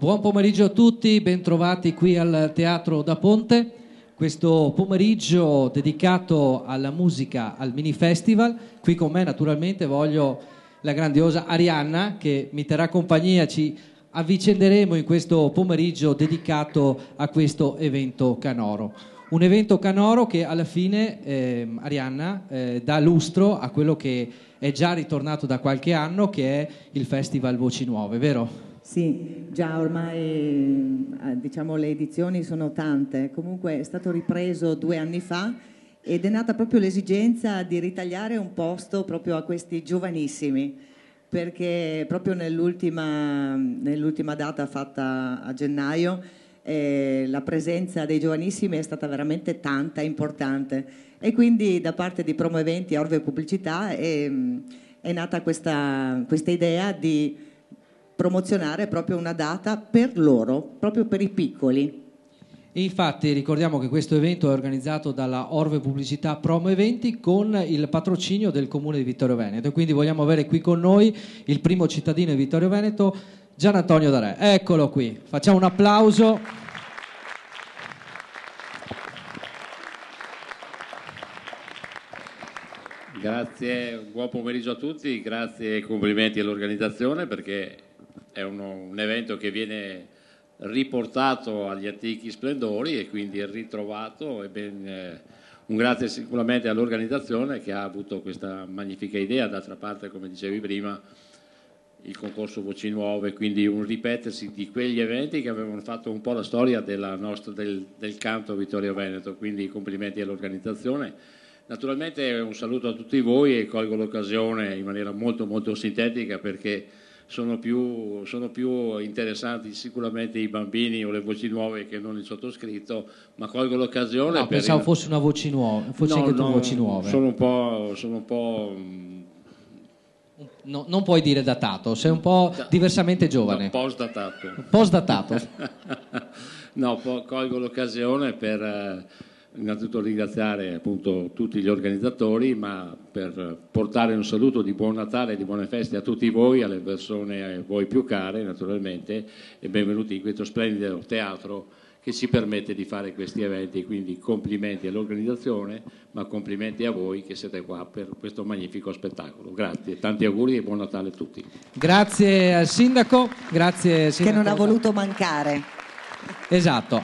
Buon pomeriggio a tutti, bentrovati qui al Teatro da Ponte. Questo pomeriggio dedicato alla musica, al mini festival. Qui con me naturalmente voglio la grandiosa Arianna che mi terrà compagnia, ci avvicenderemo in questo pomeriggio dedicato a questo evento canoro. Un evento canoro che alla fine, Arianna, dà lustro a quello che è già ritornato da qualche anno, che è il Festival Voci Nuove, vero? Sì, già ormai diciamo le edizioni sono tante, comunque è stato ripreso 2 anni fa ed è nata proprio l'esigenza di ritagliare un posto proprio a questi giovanissimi, perché proprio nell'ultima data fatta a gennaio la presenza dei giovanissimi è stata veramente tanta, importante, e quindi da parte di Promo Eventi e Orve Pubblicità è nata questa idea di promozionare proprio una data per loro, proprio per i piccoli. E infatti ricordiamo che questo evento è organizzato dalla Orve Pubblicità Promo Eventi con il patrocinio del Comune di Vittorio Veneto, e quindi vogliamo avere qui con noi il primo cittadino di Vittorio Veneto, Gian Antonio Darè. Eccolo qui, facciamo un applauso. Grazie, buon pomeriggio a tutti, grazie e complimenti all'organizzazione, perché è un evento che viene riportato agli antichi splendori e quindi è ritrovato, un grazie sicuramente all'organizzazione che ha avuto questa magnifica idea. D'altra parte, come dicevi prima, il concorso Voci Nuove, quindi un ripetersi di quegli eventi che avevano fatto un po' la storia del canto Vittorio Veneto, quindi complimenti all'organizzazione. Naturalmente un saluto a tutti voi e colgo l'occasione in maniera molto molto sintetica, perché sono più interessanti sicuramente i bambini o le voci nuove che non il sottoscritto, ma colgo l'occasione. No, pensavo fosse una voce nuova, voci nuove. Sono un po'. No, non puoi dire datato, sei un po' diversamente giovane. Post-datato. No, colgo l'occasione per innanzitutto ringraziare appunto tutti gli organizzatori, ma per portare un saluto di buon Natale e di buone feste a tutti voi, alle persone a voi più care naturalmente, e benvenuti in questo splendido teatro che ci permette di fare questi eventi. Quindi complimenti all'organizzazione, ma complimenti a voi che siete qua per questo magnifico spettacolo. Grazie, tanti auguri e buon Natale a tutti. Grazie al sindaco, che non ha voluto mancare. Esatto.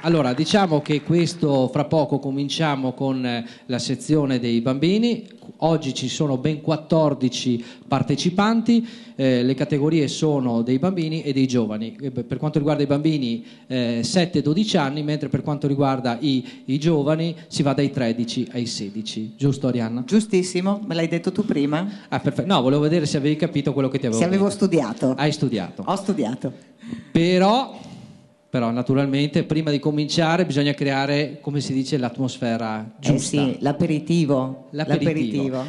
Allora, diciamo che questo fra poco cominciamo con la sezione dei bambini. Oggi ci sono ben 14 partecipanti, le categorie sono dei bambini e dei giovani. Per quanto riguarda i bambini 7-12 anni, mentre per quanto riguarda i giovani si va dai 13 ai 16. Giusto, Arianna? Giustissimo, me l'hai detto tu prima. Ah, perfetto. No, volevo vedere se avevi capito quello che ti avevo detto. Se avevo studiato. Hai studiato. Ho studiato. Però naturalmente prima di cominciare bisogna creare, come si dice, l'atmosfera giusta. Sì, l'aperitivo.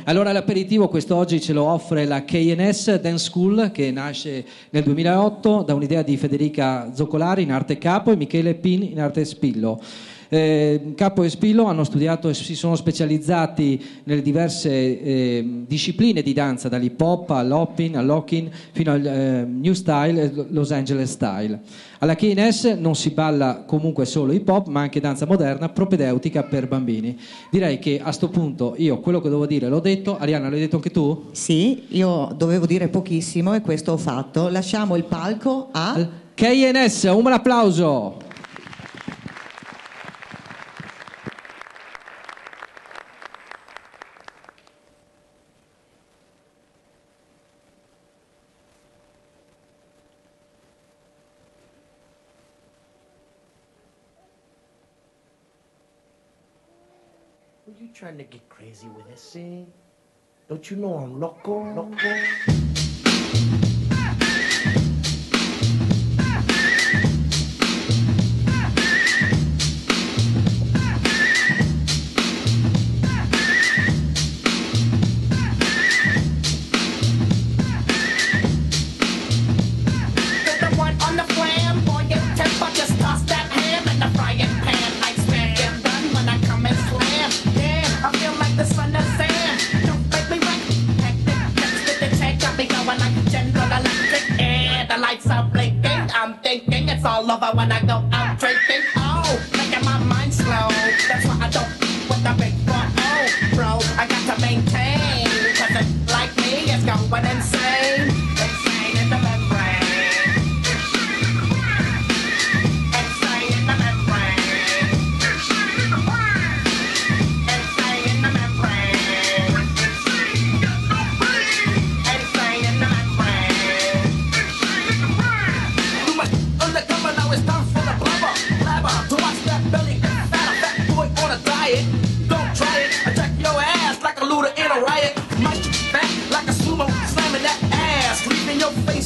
Allora l'aperitivo quest'oggi ce lo offre la KNS Dance School, che nasce nel 2008 da un'idea di Federica Zoccolari in arte capo e Michele Pin in arte spillo. Capo e Spillo hanno studiato e si sono specializzati nelle diverse discipline di danza, dall'hip hop all'hopping, al locking fino al New Style e Los Angeles Style. Alla KNS non si balla comunque solo hip hop, ma anche danza moderna propedeutica per bambini. Direi che a sto punto io quello che devo dire l'ho detto. Arianna, l'hai detto anche tu? Sì, io dovevo dire pochissimo e questo ho fatto. Lasciamo il palco a KNS, un applauso. Are you trying to get crazy with this thing? Don't you know I'm loco? Lights are blinking.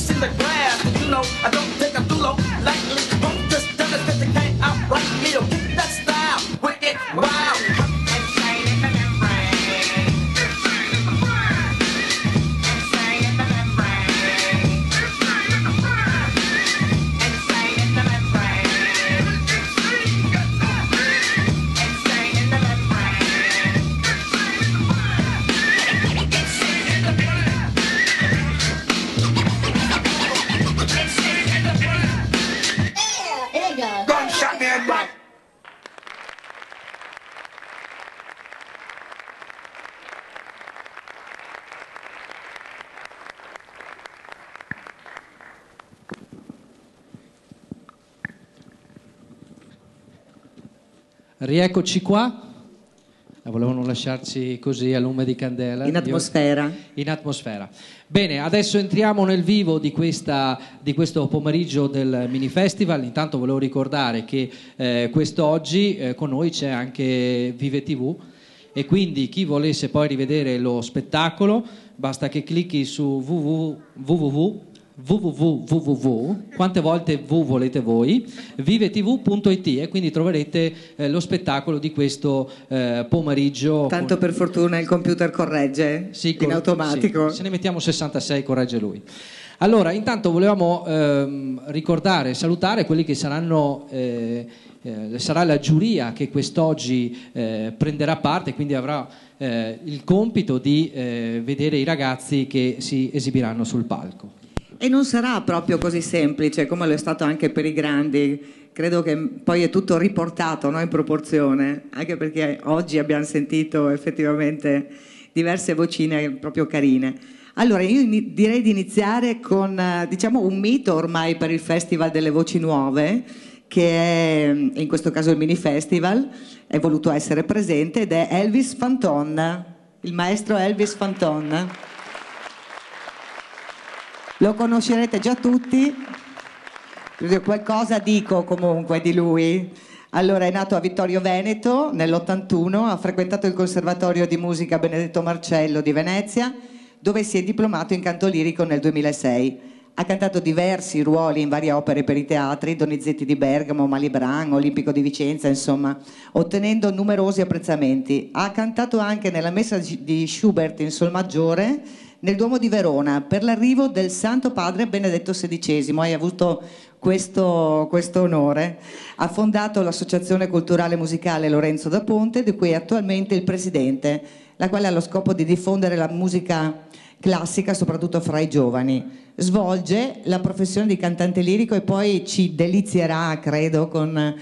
ice in the glass. You know, I don't take a dulo lightly. Don't just tell us that they can't outright me or kick that style. Wicked, wild. Insane in the membrane. Insane in the membrane. Insane in the membrane. Insane in the membrane. Insane in the membrane. Insane in the gunshot me head back. Rieccoci qua. Volevano lasciarci così a lume di candela. In atmosfera. In atmosfera. Bene, adesso entriamo nel vivo di questo pomeriggio del mini festival. Intanto volevo ricordare che quest'oggi con noi c'è anche Vive TV, e quindi chi volesse poi rivedere lo spettacolo basta che clicchi su www, quante volte V volete voi, vivetv.it, e quindi troverete lo spettacolo di questo pomeriggio. Tanto per fortuna il computer corregge, sì, in automatico. Sì, se ne mettiamo 66 corregge lui. Allora, intanto volevamo ricordare e salutare quelli che saranno sarà la giuria che quest'oggi prenderà parte, quindi avrà il compito di vedere i ragazzi che si esibiranno sul palco. E non sarà proprio così semplice come lo è stato anche per i grandi. Credo che poi è tutto riportato, no, in proporzione, anche perché oggi abbiamo sentito effettivamente diverse vocine proprio carine. Allora, io direi di iniziare con diciamo un mito ormai per il Festival delle Voci Nuove, che è in questo caso il mini festival, è voluto essere presente, ed è Elvis Fanton, il maestro Elvis Fanton. Lo conoscerete già tutti, qualcosa dico comunque di lui. Allora, è nato a Vittorio Veneto nell'81, ha frequentato il Conservatorio di Musica Benedetto Marcello di Venezia, dove si è diplomato in canto lirico nel 2006. Ha cantato diversi ruoli in varie opere per i teatri, Donizetti di Bergamo, Malibran, Olimpico di Vicenza, insomma, ottenendo numerosi apprezzamenti. Ha cantato anche nella messa di Schubert in Sol maggiore, nel Duomo di Verona, per l'arrivo del Santo Padre Benedetto XVI. Hai avuto questo onore. Ha fondato l'Associazione Culturale Musicale Lorenzo da Ponte, di cui è attualmente il presidente, la quale ha lo scopo di diffondere la musica classica soprattutto fra i giovani. Svolge la professione di cantante lirico e poi ci delizierà, credo, con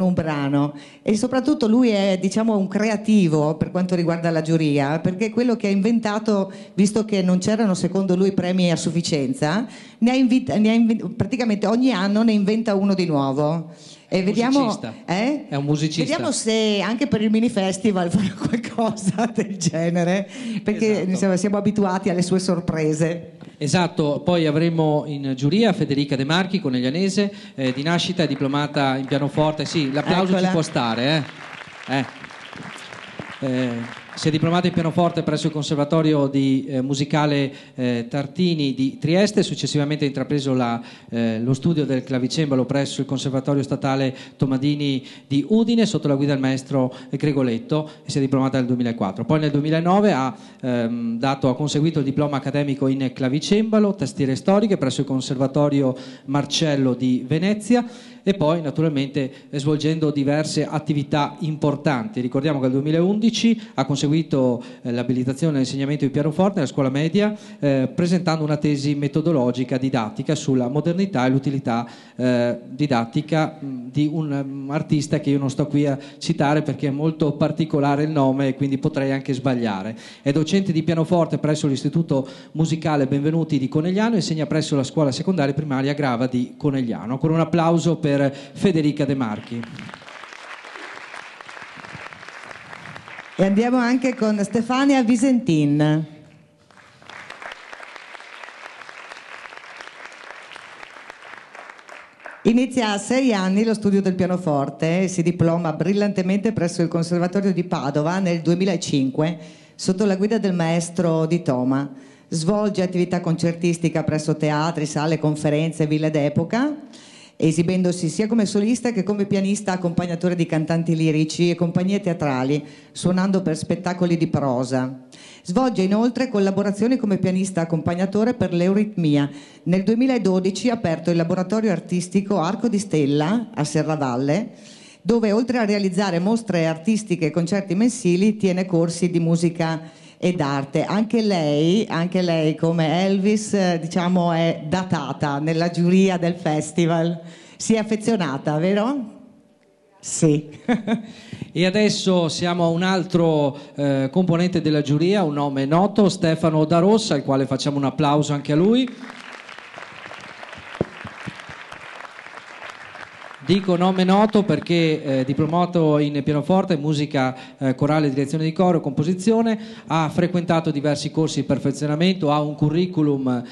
un brano. E soprattutto lui è, diciamo, un creativo per quanto riguarda la giuria, perché quello che ha inventato, visto che non c'erano secondo lui premi a sufficienza, praticamente ogni anno ne inventa uno di nuovo. E vediamo, è un musicista. Vediamo se anche per il mini festival farà qualcosa del genere, perché esatto, siamo abituati alle sue sorprese. Esatto, poi avremo in giuria Federica De Marchi, coneglianese, di nascita, diplomata in pianoforte. Sì, l'applauso Eccola. ci può stare. Si è diplomata in pianoforte presso il Conservatorio musicale Tartini di Trieste, successivamente ha intrapreso lo studio del clavicembalo presso il Conservatorio Statale Tomadini di Udine sotto la guida del maestro Gregoletto, e si è diplomata nel 2004. Poi nel 2009 ha conseguito il diploma accademico in clavicembalo, tastiere storiche presso il Conservatorio Marcello di Venezia, e poi naturalmente svolgendo diverse attività importanti. Ricordiamo che nel 2011 ha conseguito l'abilitazione all'insegnamento di pianoforte nella scuola media, presentando una tesi metodologica didattica sulla modernità e l'utilità didattica di un artista che io non sto qui a citare perché è molto particolare il nome e quindi potrei anche sbagliare. È docente di pianoforte presso l'Istituto Musicale Benvenuti di Conegliano e insegna presso la scuola secondaria primaria Grava di Conegliano. Con un applauso per Federica De Marchi. E andiamo anche con Stefania Visentin. Inizia a 6 anni lo studio del pianoforte e si diploma brillantemente presso il Conservatorio di Padova nel 2005 sotto la guida del maestro Di Toma. Svolge attività concertistica presso teatri, sale, conferenze, ville d'epoca, esibendosi sia come solista che come pianista accompagnatore di cantanti lirici e compagnie teatrali, suonando per spettacoli di prosa. Svolge inoltre collaborazioni come pianista accompagnatore per l'Euritmia. Nel 2012 ha aperto il laboratorio artistico Arco di Stella a Serravalle, dove oltre a realizzare mostre artistiche e concerti mensili tiene corsi di musica ed arte. Anche lei come Elvis, diciamo, è datata nella giuria del festival. Si è affezionata, vero? Sì. E adesso siamo a un altro componente della giuria, un nome noto, Stefano Da Rossa, al quale facciamo un applauso anche a lui. Dico nome noto perché diplomato in pianoforte, musica corale, direzione di coro, composizione, ha frequentato diversi corsi di perfezionamento, ha un curriculum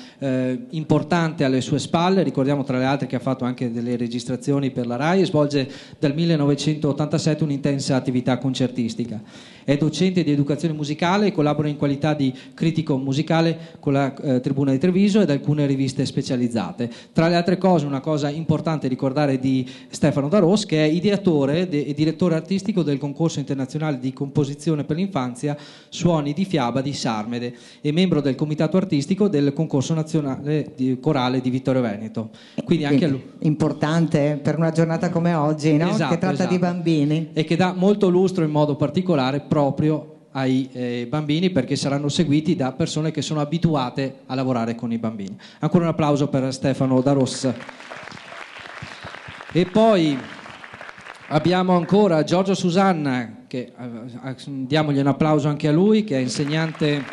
importante alle sue spalle, ricordiamo tra le altre che ha fatto anche delle registrazioni per la RAI e svolge dal 1987 un'intensa attività concertistica. È docente di educazione musicale e collabora in qualità di critico musicale con la Tribuna di Treviso ed alcune riviste specializzate. Tra le altre cose, una cosa importante ricordare di Stefano Da Rossa, che è ideatore e direttore artistico del concorso internazionale di composizione per l'infanzia Suoni di Fiaba di Sarmede e membro del comitato artistico del concorso nazionale di corale di Vittorio Veneto. Quindi anche a lui. Importante per una giornata come oggi, no? Esatto, che tratta di bambini. E che dà molto lustro in modo particolare proprio ai bambini, perché saranno seguiti da persone che sono abituate a lavorare con i bambini. Ancora un applauso per Stefano Da Rossa. E poi abbiamo ancora Giorgio Susanna, che diamogli un applauso anche a lui, che è insegnante,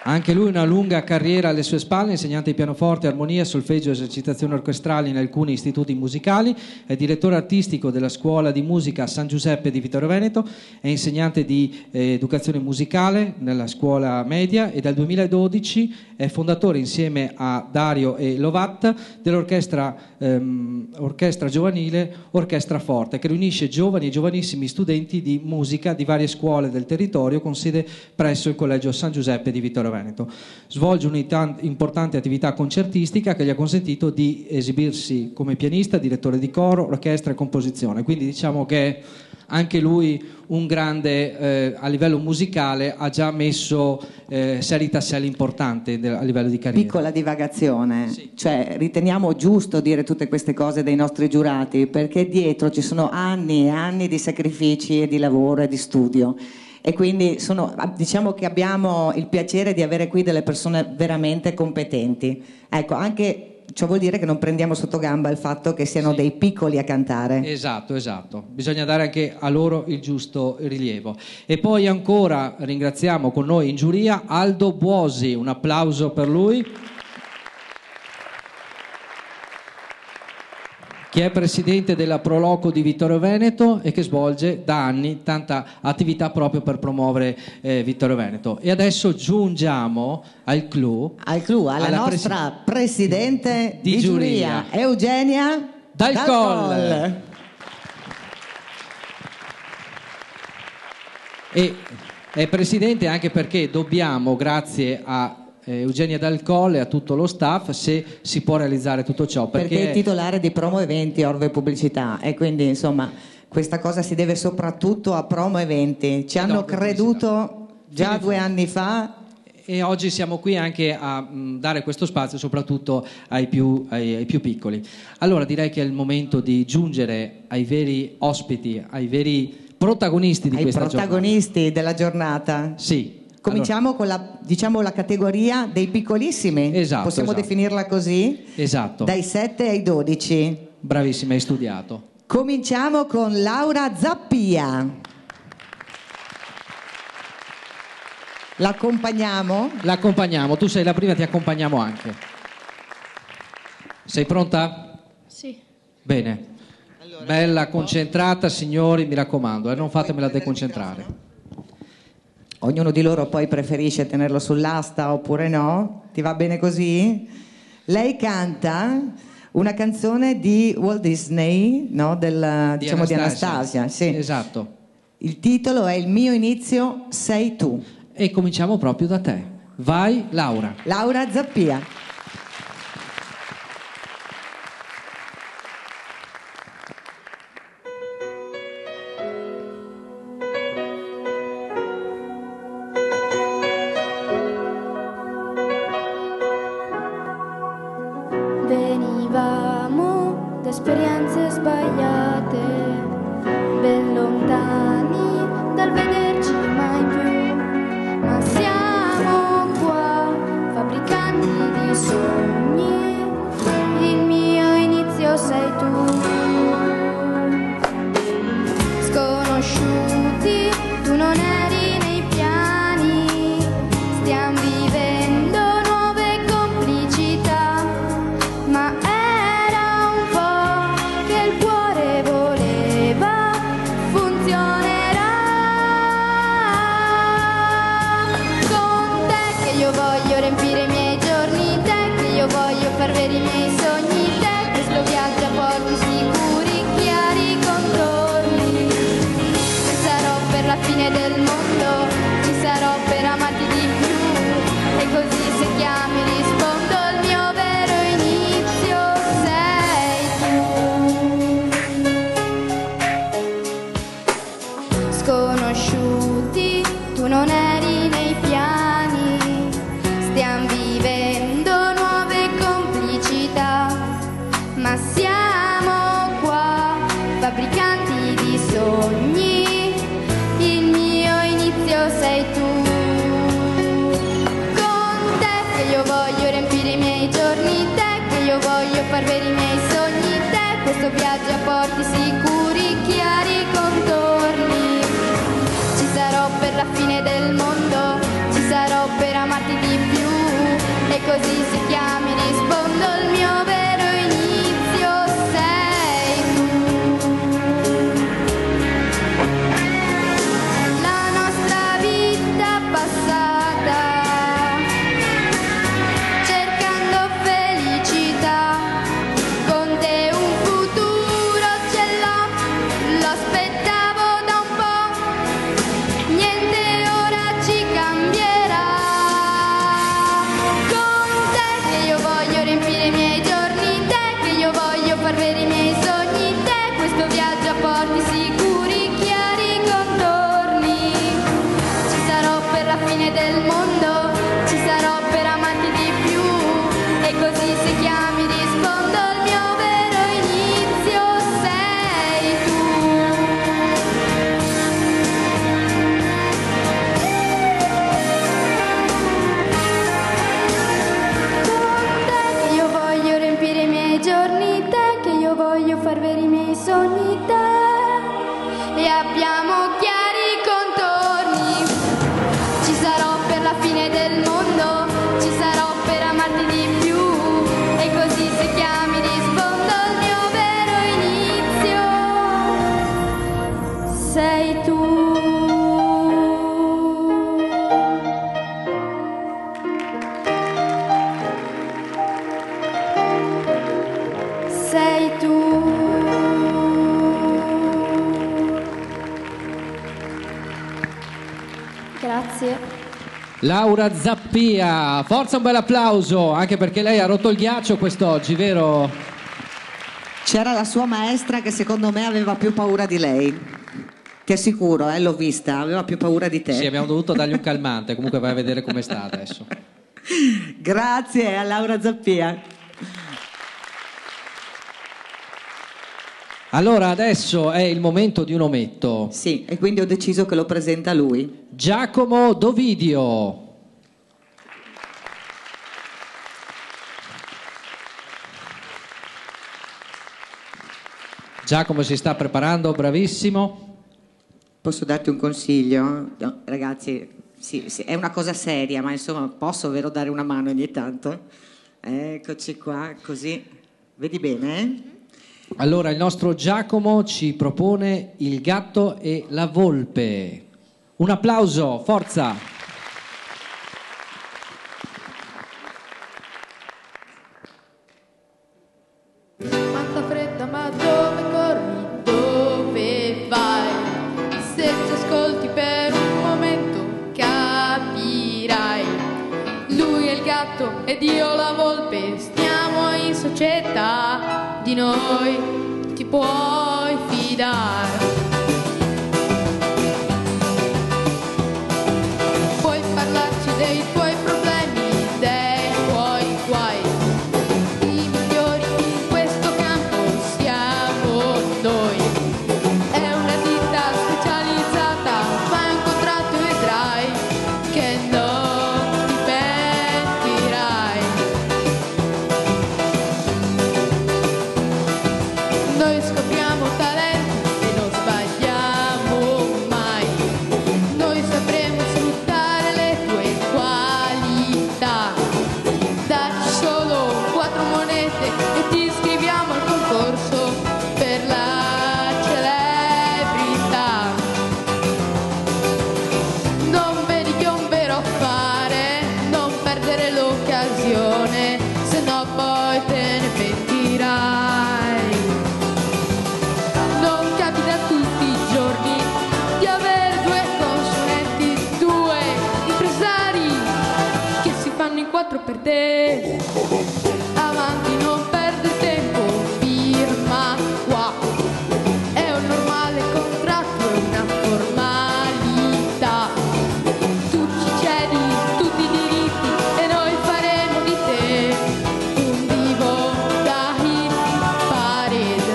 anche lui una lunga carriera alle sue spalle, insegnante di pianoforte, armonia, solfeggio e esercitazioni orchestrali in alcuni istituti musicali, è direttore artistico della scuola di musica San Giuseppe di Vittorio Veneto, è insegnante di educazione musicale nella scuola media e dal 2012 è fondatore insieme a Dario e Lovat dell'orchestra orchestra giovanile Orchestra Forte, che riunisce giovani e giovanissimi studenti di musica di varie scuole del territorio con sede presso il Collegio San Giuseppe di Vittorio Veneto. Svolge un'importante attività concertistica che gli ha consentito di esibirsi come pianista, direttore di coro, orchestra e composizione. Quindi diciamo che anche lui un grande a livello musicale, ha già messo seri tasselli importanti a livello di carriera. Piccola divagazione, sì. Cioè riteniamo giusto dire tutte queste cose dei nostri giurati perché dietro ci sono anni e anni di sacrifici e di lavoro e di studio. E quindi diciamo che abbiamo il piacere di avere qui delle persone veramente competenti. Ecco, anche ciò vuol dire che non prendiamo sotto gamba il fatto che siano dei piccoli a cantare. Esatto, bisogna dare anche a loro il giusto rilievo. E poi ancora ringraziamo con noi in giuria Aldo Buosi, un applauso per lui, che è presidente della Proloco di Vittorio Veneto e che svolge da anni tanta attività proprio per promuovere Vittorio Veneto. E adesso giungiamo al clou, alla nostra presidente di giuria, Eugenia Dal Coll. E è presidente anche perché dobbiamo, grazie a Eugenia Dal Coll e a tutto lo staff, se si può realizzare tutto ciò, perché è titolare di Promo Eventi, Orve Pubblicità, e quindi insomma questa cosa si deve soprattutto a Promo Eventi. Ci hanno creduto già 2 anni fa e oggi siamo qui anche a dare questo spazio soprattutto ai più piccoli. Allora direi che è il momento di giungere ai veri ospiti, ai veri protagonisti di questa giornata. Ai protagonisti della giornata. Sì. Cominciamo con la categoria dei piccolissimi. Esatto. Possiamo definirla così? Esatto. Dai 7 ai 12. Bravissima, hai studiato. Cominciamo con Laura Zappia. L'accompagniamo? L'accompagniamo, tu sei la prima, ti accompagniamo anche. Sei pronta? Sì. Bene. Allora, bella, concentrata, signori, mi raccomando, non fatemela deconcentrare. Ognuno di loro poi preferisce tenerlo sull'asta oppure no. Ti va bene così? Lei canta una canzone di Walt Disney, no? Di Anastasia. Sì. Esatto. Il titolo è Il mio inizio sei tu. e cominciamo proprio da te. Vai Laura. Laura Zappia. Venivamo da esperienze sbagliate, ben lontani dal vederci mai più, ma siamo qua, fabbricanti di sogni, il mio inizio sei tu. Sconosciuti, tu non eri nei piani, stiamo vivendo nuove complicità, ma era un po' che il cuore voleva, funzionerà. Con te che io voglio riempire i miei giorni, te che io voglio far veri i miei sogni, te questo viaggio a porti sicuri, chiari contorni. Ci sarò per la fine del mondo, ci sarò per amarti di più, e così se chiami rispondo, il mio vero inizio sei tu. Sconosciuti, tu non eri nei piani, stiamo vivendo nuove complicità, ma siamo qua, fabbricanti di sogni, il mio inizio sei tu. Con te che io voglio riempire i miei giorni, te che io voglio far veri i miei sogni, te questo viaggio a porti sicuri, chiari contorni. Ci sarò per la fine del mondo, ci sarò per amarti di più, e così se chiami rispondo, il mio vero inizio sei tu. La nostra vita passata, cercando felicità, con te un futuro ce l'ho, lo aspettavo da un po', niente ora ci cambierà. Con te che io voglio riempire i miei giorni, te che io voglio far veri i miei sogni, te questo viaggio a porti sicuri, chiari contorni. Ci sarò per la fine del mondo, ci sarò per amarti di più, e così se chiami rispondo, il mio vero inizio sei tu. Con te che io voglio riempire i miei giorni, te che io voglio far veri i miei sogni, te, e abbiamo chiari contorni. Ci sarò per la fine del mondo, ci sarò per amarti di più, e così se chiami rispondo, il mio vero inizio sei tu. Sei tu. Grazie. Laura Zappia, forza un bel applauso, anche perché lei ha rotto il ghiaccio quest'oggi, vero? C'era la sua maestra che secondo me aveva più paura di lei. Ti assicuro, l'ho vista, aveva più paura di te. Sì, abbiamo dovuto dargli un calmante, comunque vai a vedere come sta adesso. Grazie a Laura Zappia. Allora adesso è il momento di un ometto. Sì, e quindi ho deciso che lo presenta lui. Giacomo Dovidio. Giacomo si sta preparando, bravissimo. Posso darti un consiglio? No, ragazzi, sì, è una cosa seria, ma insomma posso vero dare una mano ogni tanto? Eccoci qua, così. Vedi bene, eh? Allora il nostro Giacomo ci propone Il gatto e la volpe. Un applauso, forza! Quanta fretta, ma dove corri? Dove vai? Se ci ascolti per un momento capirai Volpe, stiamo in società, di noi ti puoi fidare. Puoi parlarci dei tuoi problemi, dei tuoi guai. I migliori in questo campo siamo noi. È una ditta specializzata, fai un contratto e vedrai che non ti pentirai. Noi scopriamo talenti e non sbagliamo mai. Noi sapremo sfruttare le tue qualità. Dacci solo 4 monete e ti iscriviamo al concorso per la celebrità. Non vedi che è un vero affare, non perdere l'occasione, se no poi te ne pentirai. Non capita tutti i giorni di avere 2 consulenti, 2 impresari che si fanno in 4 per te. Avanti, non perdere tempo, firma qua. È un normale contratto, è una formalità. Tu ci cedi tutti i diritti e noi faremo di te un divo da hit parade.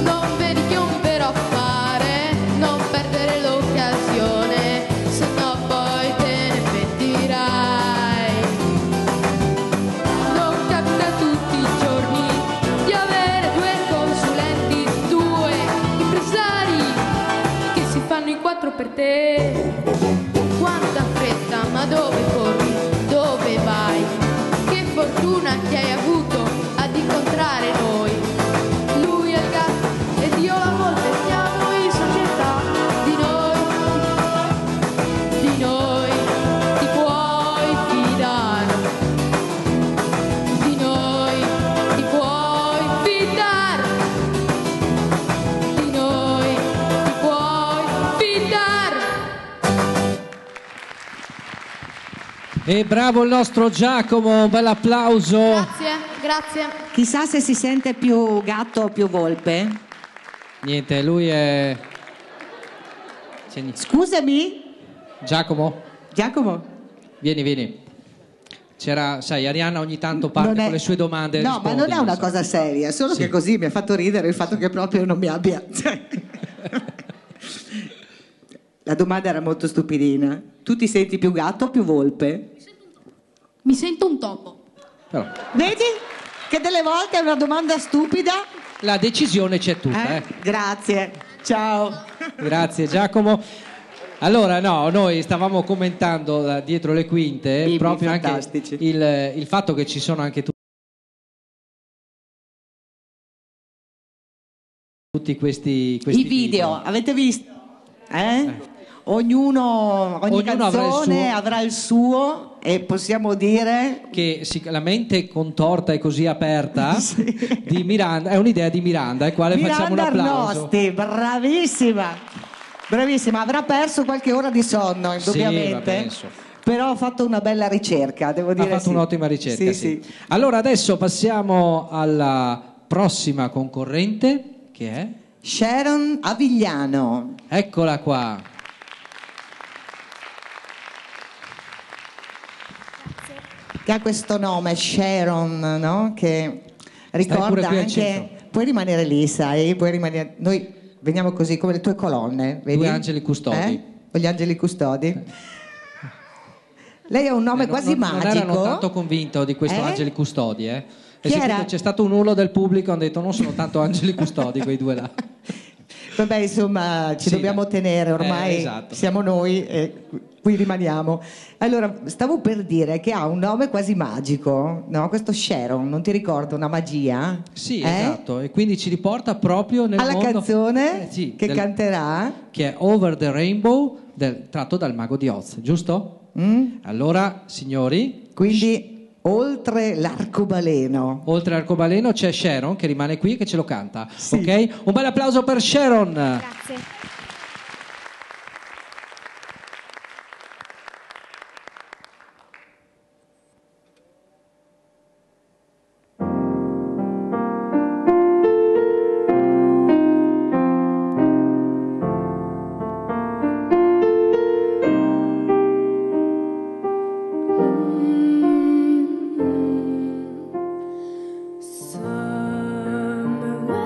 Non vedi che è un vero affare, non perdere l'occasione, se no poi te ne pentirai. Non capita tutti i giorni di avere 2 consulenti, 2 impresari che si fanno in 4 per te. Quanta fretta, ma dove corri? Dove vai? Che fortuna che hai avuto ad incontrare noi. Lui è il gatto ed io la volpe, stiamo in società, di noi ti puoi fidare. Di noi ti puoi fidare. Di noi ti puoi fidare. E bravo il nostro Giacomo, un bel applauso. Grazie, grazie. Chissà se si sente più gatto o più volpe. Niente, lui è... Scusami, Giacomo, Giacomo. vieni. C'era, sai, Arianna ogni tanto Non parte è- con le sue domande. e No, ma non è una cosa seria, solo Sì. che così mi ha fatto ridere il fatto che proprio non mi abbia. La domanda era molto stupidina. Tu ti senti più gatto o più volpe? Mi sento un topo. Però Vedi che delle volte è una domanda stupida? la decisione c'è tutta, Grazie, ciao. Grazie Giacomo. Allora, no, noi stavamo commentando dietro le quinte Bimbi proprio fantastici. anche il fatto che ci sono anche tutti questi I video, avete visto? Ogni Ognuno avrà il canzone suo. avrà il suo e possiamo dire che la mente contorta e così aperta di Miranda è un'idea di Miranda, al quale facciamo un Miranda applauso. Arnosti, bravissima, bravissima, avrà perso qualche ora di sonno indubbiamente, Sì, ma penso. però ha fatto una bella ricerca, devo dire. Ha fatto sì. un'ottima ricerca, sì. Allora adesso passiamo alla prossima concorrente, che è? Sharon Avigliano. Eccola qua. Che ha questo nome, Sharon, no? Che pure ricorda qui al anche... centro. Puoi rimanere lì, sai? Puoi rimanere... Noi veniamo così come le tue colonne, vedi? Due angeli custodi. O gli angeli custodi? Lei ha un nome quasi non magico. erano tanto convinto di questo Eh? angeli custodi, eh? E Chi era? c'è stato un urlo del pubblico, hanno detto non sono tanto angeli custodi quei due là. Vabbè, insomma, ci Sì, dobbiamo tenere, ormai esatto. siamo noi e qui rimaniamo. Allora, stavo per dire che ha un nome quasi magico, no? Questo Sharon, non ti ricorda una magia? Sì, esatto, e quindi ci riporta proprio nel Alla mondo canzone sì, che canterà. che è Over the Rainbow, tratto dal Mago di Oz, giusto? Allora, signori, Quindi, oltre l'arcobaleno. oltre all'arcobaleno c'è Sharon che rimane qui e che ce lo canta, Sì. ok? Un bel applauso per Sharon! Grazie. Somewhere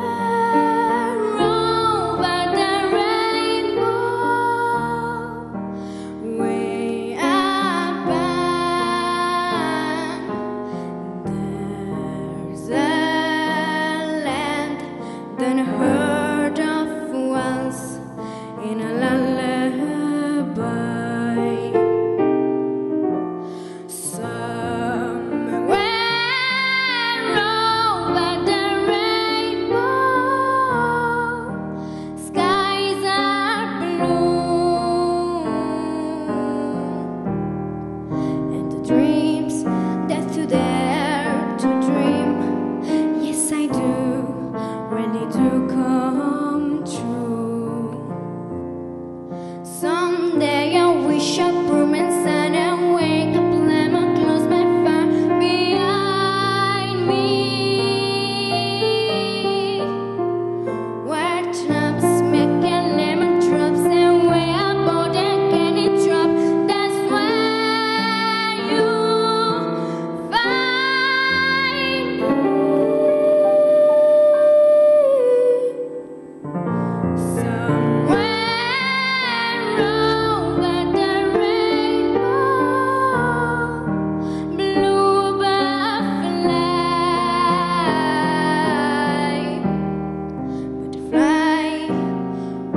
over the rainbow, way up high, there's a land unheard of once in a lullaby. Somewhere over the rainbow, skies are blue, and the dreams that you dare to dream, yes I do, really do come true. Someday I wish upon and sun and wake up, lemon close my fire behind me, where traps make a lemon drops and where a boat and candy drop. That's where you find me. Somewhere over the rainbow, blue butterfly, butterfly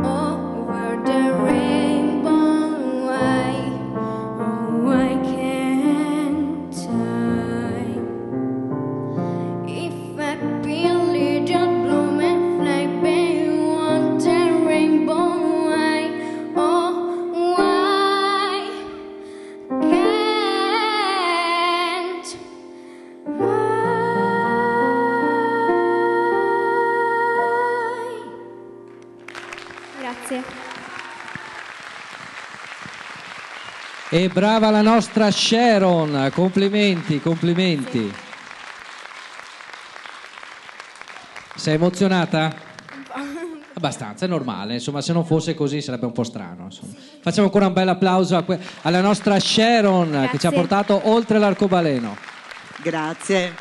over the rainbow. Why, oh, why can't I? If I be a little bloom and fly beyond the rainbow, why, oh, why can't I? Grazie. E brava la nostra Sharon, complimenti, complimenti. Sei emozionata? Abbastanza, è normale, insomma, se non fosse così sarebbe un po' strano. Insomma. Facciamo ancora un bel applauso alla nostra Sharon che ci ha Grazie. portato oltre l'arcobaleno. Grazie.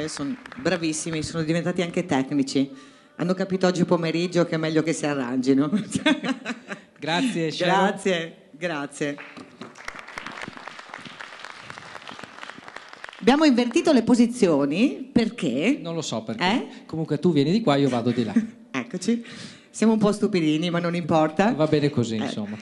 Sono bravissimi, sono diventati anche tecnici. Hanno capito oggi pomeriggio che è meglio che si arrangino. Grazie Sharon. Grazie, grazie. Abbiamo invertito le posizioni perché? Non lo so perché. Comunque tu vieni di qua, io vado di là. Eccoci. Siamo un po' stupidini, ma non importa. Va bene così, insomma.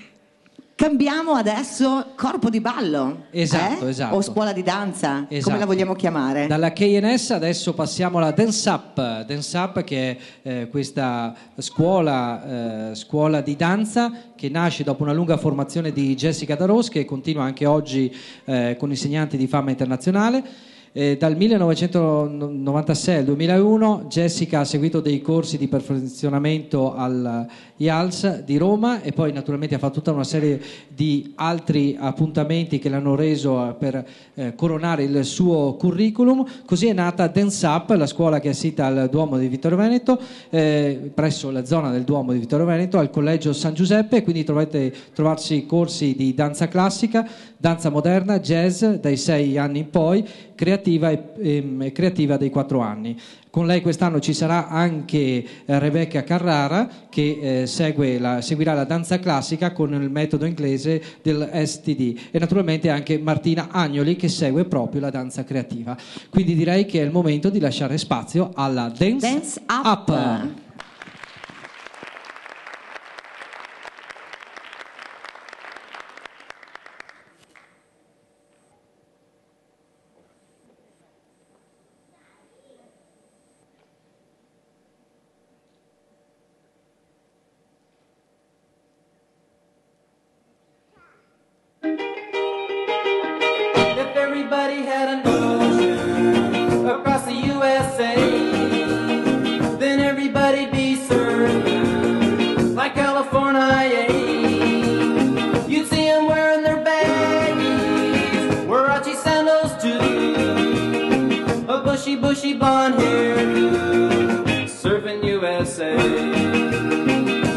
Cambiamo adesso corpo di ballo. Esatto, esatto. O scuola di danza, Esatto. come la vogliamo chiamare? Dalla KNS adesso passiamo alla Dance Up che è questa scuola di danza che nasce dopo una lunga formazione di Jessica Daros, che continua anche oggi con insegnanti di fama internazionale. Dal 1996 al 2001 Jessica ha seguito dei corsi di perfezionamento al IALS di Roma e poi naturalmente ha fatto tutta una serie di altri appuntamenti che l'hanno reso per coronare il suo curriculum. Così è nata Dance Up, la scuola che è sita al Duomo di Vittorio Veneto, presso la zona del Duomo di Vittorio Veneto, al Collegio San Giuseppe. Quindi trovarsi corsi di danza classica, danza moderna, jazz dai 6 anni in poi, creativa e creativa dei 4 anni. Con lei quest'anno ci sarà anche Rebecca Carrara che seguirà la danza classica con il metodo inglese del STD e naturalmente anche Martina Agnoli che segue proprio la danza creativa. Quindi direi che è il momento di lasciare spazio alla Dance Up. everybody had an ocean across the USA, then everybody'd be served like California. You'd see them wearing their baggies, Warachi sandals too, a bushy, bushy blonde hair, surfing USA.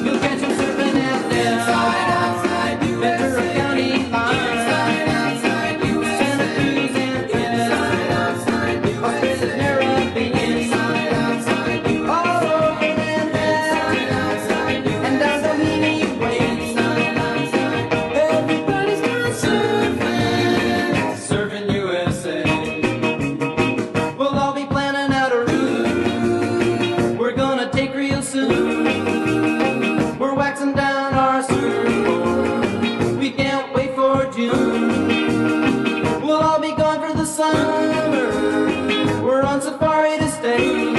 You'll catch them surfing at the Ventura County line, Santa Cruz and Trinidad, Australia, Caribbean, all over Manhattan, and down Doheny Way. Everybody's gone surfing, surfing USA. We'll all be planning out a route we're gonna take real soon. We're waxing down our surfboard, we can't wait for June. We'll all be gone for the summer, we're on safari to stay.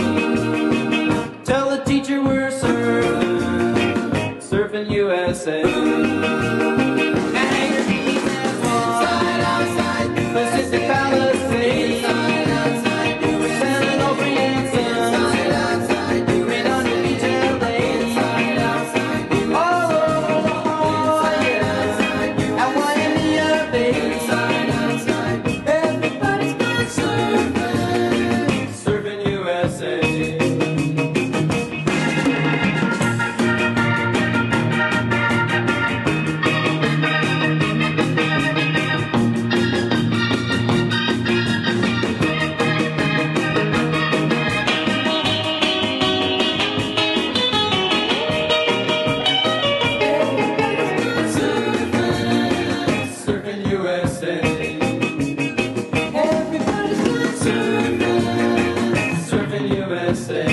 Tell the teacher we're surfing, surfing USA. And Hanger Keys has one, Pacific Palisades, San Onofre and Sons, Redondo Beach, LA, all over La Jolla, at Waimea Bay. Everybody's gone surfing, surfing USA. Surfing USA. Everybody's gone surfing, surfing USA.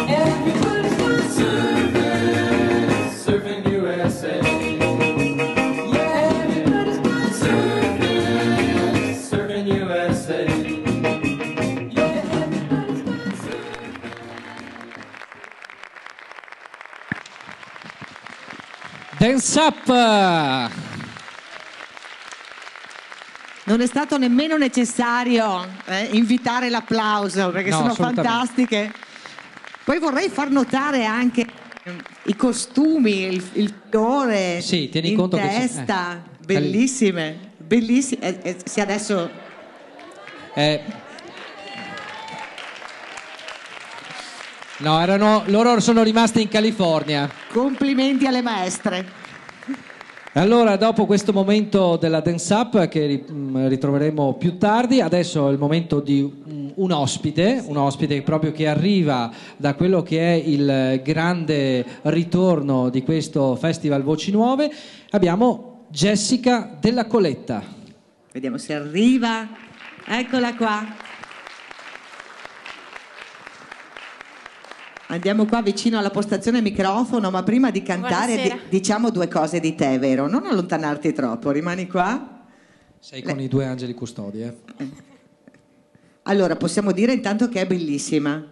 Everybody's gone surfing, surfing USA. Yeah, everybody's gone surfing, surfing USA. Yeah, everybody's gone surfing. Dance Up! Non è stato nemmeno necessario invitare l'applauso perché No, sono assolutamente. fantastiche. Poi vorrei far notare anche i costumi, il fiore Sì, tieni in conto che testa, bellissime, bellissime. Sì, adesso No, loro sono rimasti in California. complimenti alle maestre. Allora, dopo questo momento della Dance Up che ritroveremo più tardi, adesso è il momento di un ospite proprio che arriva da quello che è il grande ritorno di questo Festival Voci Nuove. Abbiamo Jessica Della Coletta. Vediamo se arriva. Eccola qua. Andiamo qua vicino alla postazione microfono, ma prima di cantare Buonasera. diciamo due cose di te, vero? Non allontanarti troppo, rimani qua. Sei con i due angeli custodi, eh? Allora, possiamo dire intanto che è bellissima,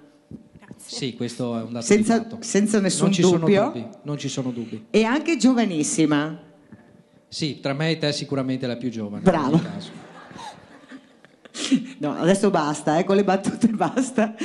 Sì, questo è un dato di fatto. senza nessun Non ci sono dubbio, dubbi, non ci sono dubbi. e anche giovanissima. Sì, tra me e te sicuramente la più giovane. Bravo. in ogni caso. No, adesso basta, con le battute basta.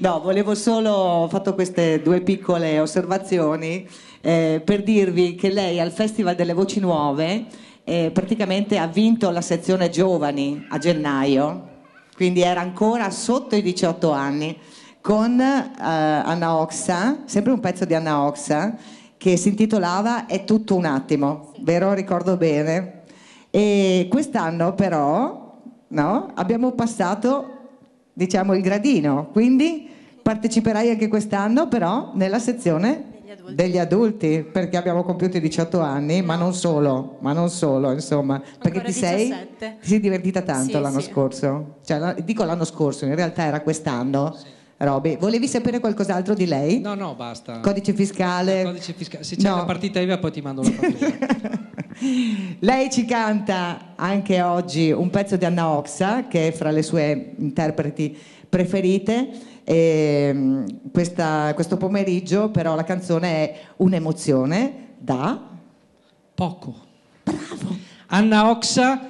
No, ho fatto queste due piccole osservazioni per dirvi che lei al Festival delle Voci Nuove praticamente ha vinto la sezione giovani a gennaio, quindi era ancora sotto i 18 anni, con Anna Oxa, sempre un pezzo di Anna Oxa, che si intitolava È tutto un attimo, vero? Ricordo bene. E quest'anno però... No? Abbiamo passato, diciamo, il gradino, quindi parteciperai anche quest'anno però nella sezione degli adulti, perché abbiamo compiuto i 18 anni, ma non solo, insomma, perché ti sei divertita tanto Sì, l'anno sì. scorso, cioè, dico l'anno scorso, in realtà era quest'anno. Roby, volevi sapere qualcos'altro di lei? No, basta. Codice fiscale? Codice fiscale. Se c'è No. la partita IVA poi ti mando la fattura. Lei ci canta anche oggi un pezzo di Anna Oxa, che è fra le sue interpreti preferite. Questo pomeriggio però la canzone è un'emozione da... Poco. Bravo. Anna Oxa,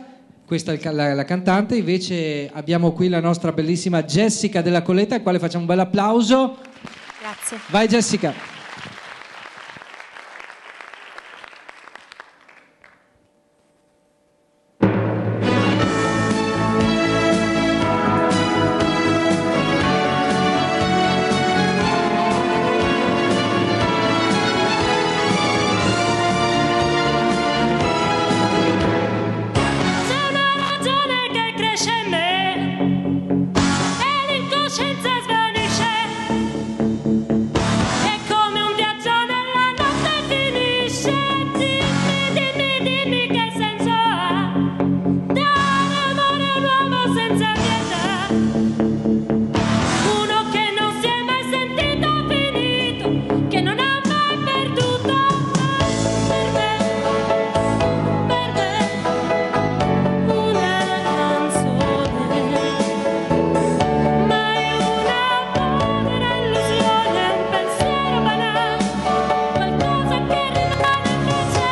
Questa è la cantante. Invece abbiamo qui la nostra bellissima Jessica Della Colletta, al quale facciamo un bel applauso. Grazie. Vai Jessica. C'è una ragione che cresce in me e l'incoscienza svanisce. È come un viaggio nella notte finisce. Dimmi che senso ha dare amore a un uomo senza pietà. Uno che non si è mai sentito finito, che non ha mai perduto. Per me una canzone, mai una povera illusione, un pensiero banale, qualcosa che rimane invece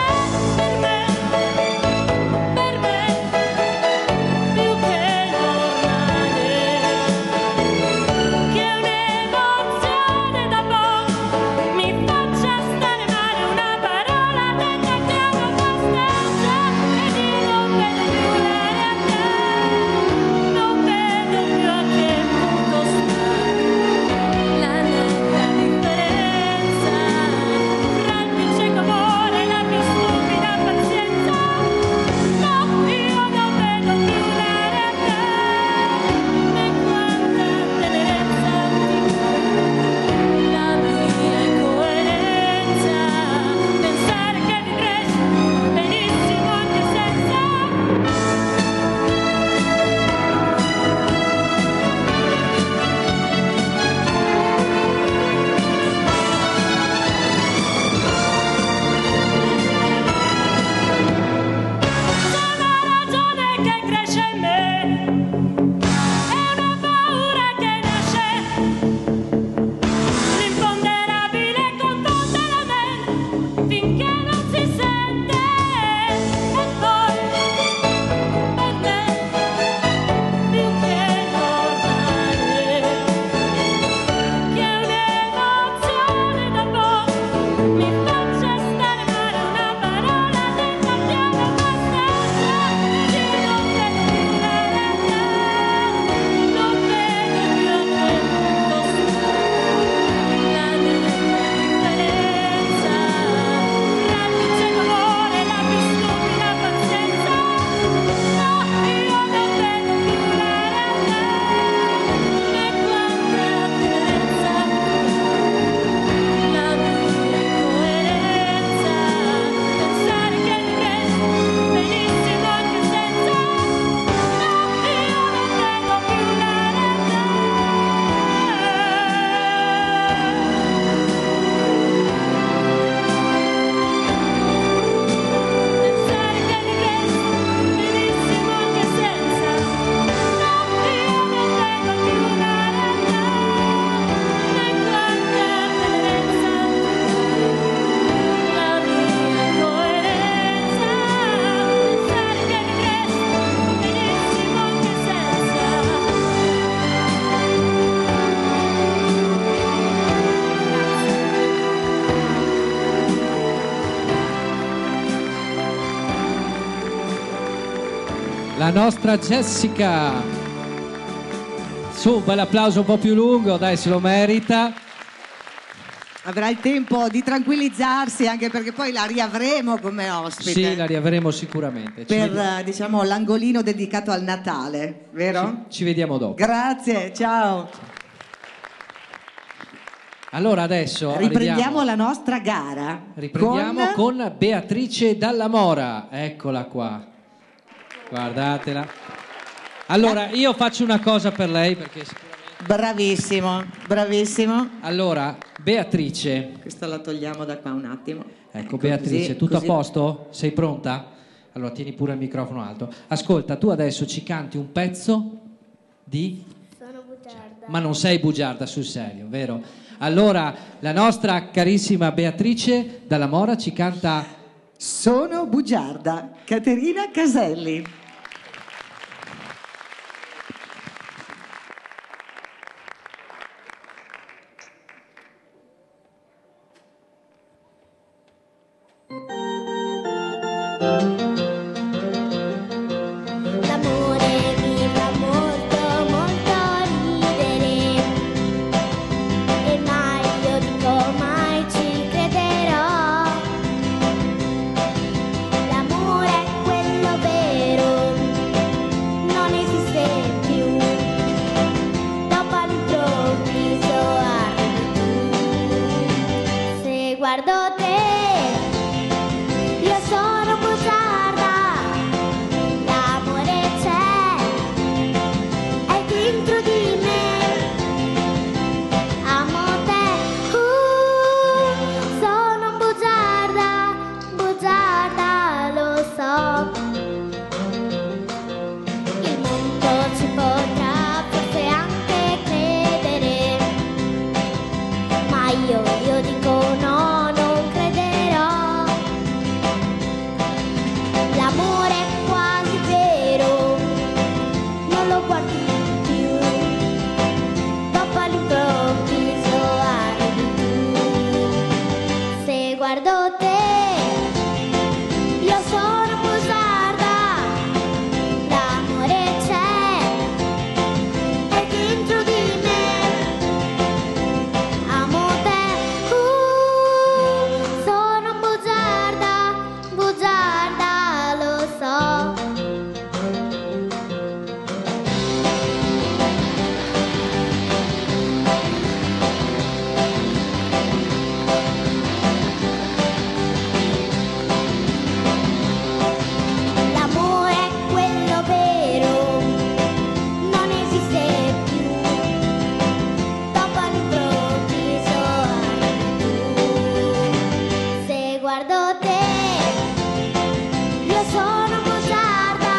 per me, più che normale, che un'emozione da poco mi faccia stare male, una parola detta che amo abbastanza ed io non vedo più la realtà, non vedo più a che punto sta la netta differenza tra il più cieco amore e la più stupida pazienza. No, io non vedo più la realtà, e quanta tenerezza la mia incoerenza, pensare che vivresti benissimo anche senza. C'è una ragione che cresce in me e una paura che nasce. L'imponderabile confonde la mente finché non si sente. E poi per me più che normale, che un'emozione da poco mi faccia stare male, una parola detta che amo abbastanza ed io non vedo più la realtà, non vedo più a che punto sta la netta differenza tra il più cieco amore e la più stupida pazienza. No, io non vedo più la realtà, e quanta tenerezza la mia incoerenza, pensare che vivresti benissimo anche senza. No, io non vedo più la realtà. Pensare che vivresti benissimo anche senza. No, io non vedo più la realtà, e quanta tenerezza la mia incoerenza, pensare che vivresti benissimo anche senza. La nostra Jessica. Su, un bel applauso un po' più lungo, dai, se lo merita. Avrà il tempo di tranquillizzarsi, anche perché poi la riavremo come ospite. Sì, la riavremo sicuramente. Per diciamo l'angolino dedicato al Natale, vero? Ci vediamo dopo. Grazie, ciao. Allora adesso Riprendiamo la nostra gara. Riprendiamo con Beatrice Dalla Mora. Eccola qua. Guardatela. Allora, io faccio una cosa per lei perché sicuramente... Bravissimo, bravissimo. Allora, Beatrice. Questa la togliamo da qua un attimo. Ecco, Beatrice, così, tutto così. a posto? Sei pronta? Allora, tieni pure il microfono alto. Ascolta, tu adesso ci canti un pezzo di... Sono bugiarda. Ma non sei bugiarda sul serio, vero? Allora, la nostra carissima Beatrice Dalla Mora ci canta... Sono bugiarda, Caterina Caselli. L'amore mi fa molto molto ridere e mai, io dico mai ci crederò. L'amore è quello vero, non esiste più. Dopo all'improvviso arrivi tu. Se guardo te, io sono bugiarda. L'amore c'è, è dentro di me. Amo te, sono bugiarda, bugiarda, lo so. Il mondo ci potrà forse anche credere, ma io dico no, non crederò. L'amore è quasi vero, non lo guardi più. Dopo all'improvviso arrivi tu. Se guardo te, io sono bugiarda. L'amore c'è, è dentro di me. Amo te, sono bugiarda, bugiarda, lo so. L'amore è quello vero, non esiste più. Dopo all'improvviso arrivi tu. Se guardo te, io sono bugiarda.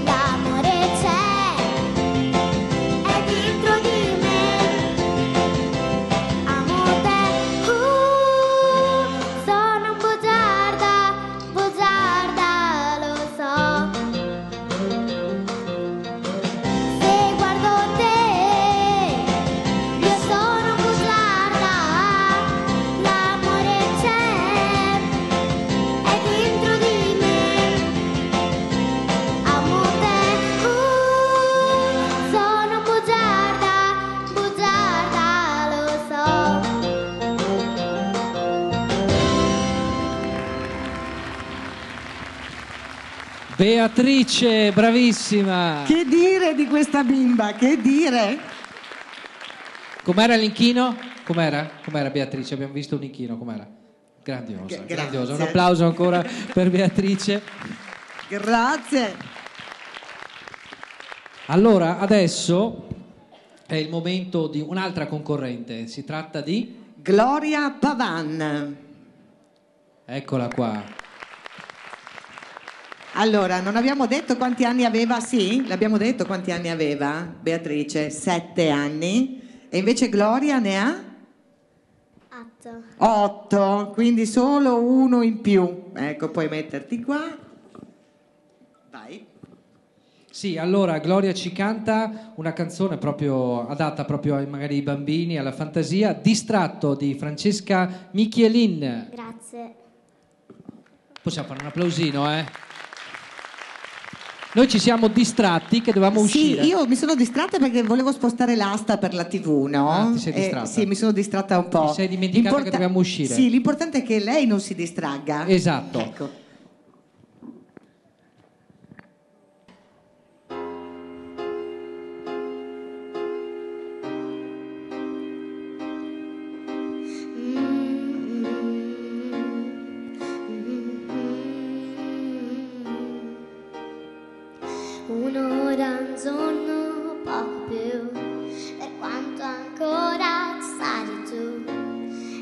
L'amore c'è, è dentro di me. Amo te, sono bugiarda, bugiarda, lo so. Se guardo te, io sono bugiarda. L'amore c'è, è dentro di me. Amo te, sono bugiarda, bugiarda, lo so. Beatrice, bravissima. Che dire di questa bimba? Che dire? Com'era l'inchino? Com'era? Com'era Beatrice? Abbiamo visto un inchino, com'era? Grandiosa, Grazie. grandiosa. Un applauso ancora per Beatrice. Grazie. Allora, adesso è il momento di un'altra concorrente. Si tratta di... Gloria Pavan. Eccola qua. Allora, non abbiamo detto quanti anni aveva? Sì, l'abbiamo detto quanti anni aveva Beatrice? 7 anni. E invece Gloria ne ha? 8, quindi solo uno in più. Ecco, puoi metterti qua. Vai. Sì, allora Gloria ci canta una canzone proprio adatta proprio magari ai bambini, alla fantasia, Distratto di Francesca Michielin. Grazie. Possiamo fare un applausino, eh? Noi ci siamo distratti che dovevamo uscire. Sì, io mi sono distratta perché volevo spostare l'asta per la TV, no? Ah, ti sei distratta? Sì, mi sono distratta un po'. Ti sei dimenticata che dovevamo uscire. Sì, l'importante è che lei non si distragga. Esatto. Ecco. Un'ora, un giorno, poco più, per quanto ancora ci stai tu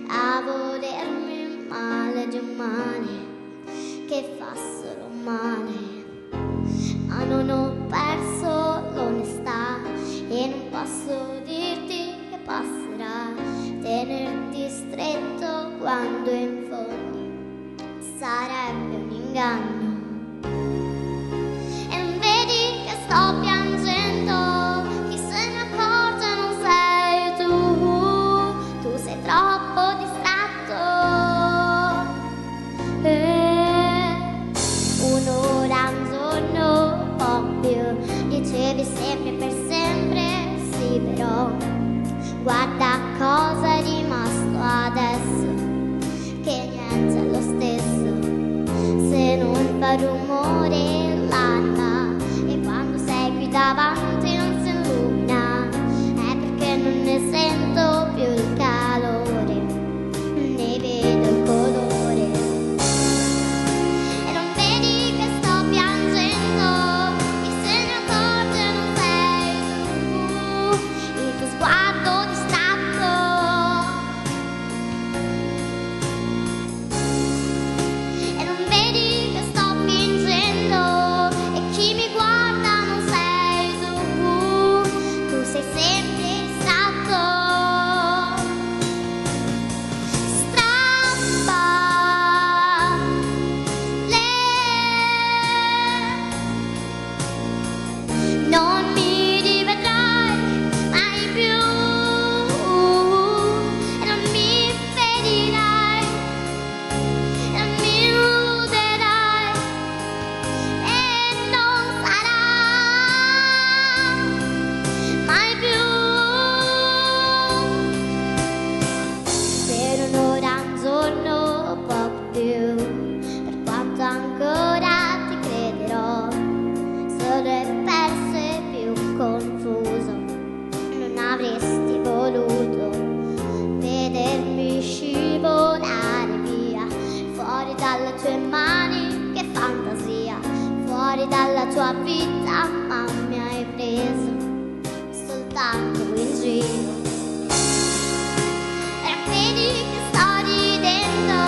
a volermi male di un male che fa solo male. Ma non ho perso l'onestà e non posso dirti che passerà, tenerti stretto quando in fondo sarebbe un inganno. Sto piangendo, chi se ne accorge non sei tu sei troppo distratto. fa rumore l'anima e quando sei qui davanti non si illumina, è perché non ne sento più il calore, ne vedo il colore. E non vedi che sto piangendo, che se ne accorge non sei tu, il tuo sguardo distratto. E non vedi che sto fingendo e chi mi guarda non sei tu sei sempre distratto. Strappa non mi rivedrai mai più e non mi ferirai e non mi illuderai e non sarà mai più. Per un'ora, un giorno, poco più, per quanto ancora ti crederò, solo e perso e più confuso, non avresti voluto vedermi scivolare via, fuori dalle tue mani, che fantasia, fuori dalla tua vita, ma mi hai preso soltanto in giro. E vedi che sto ridendo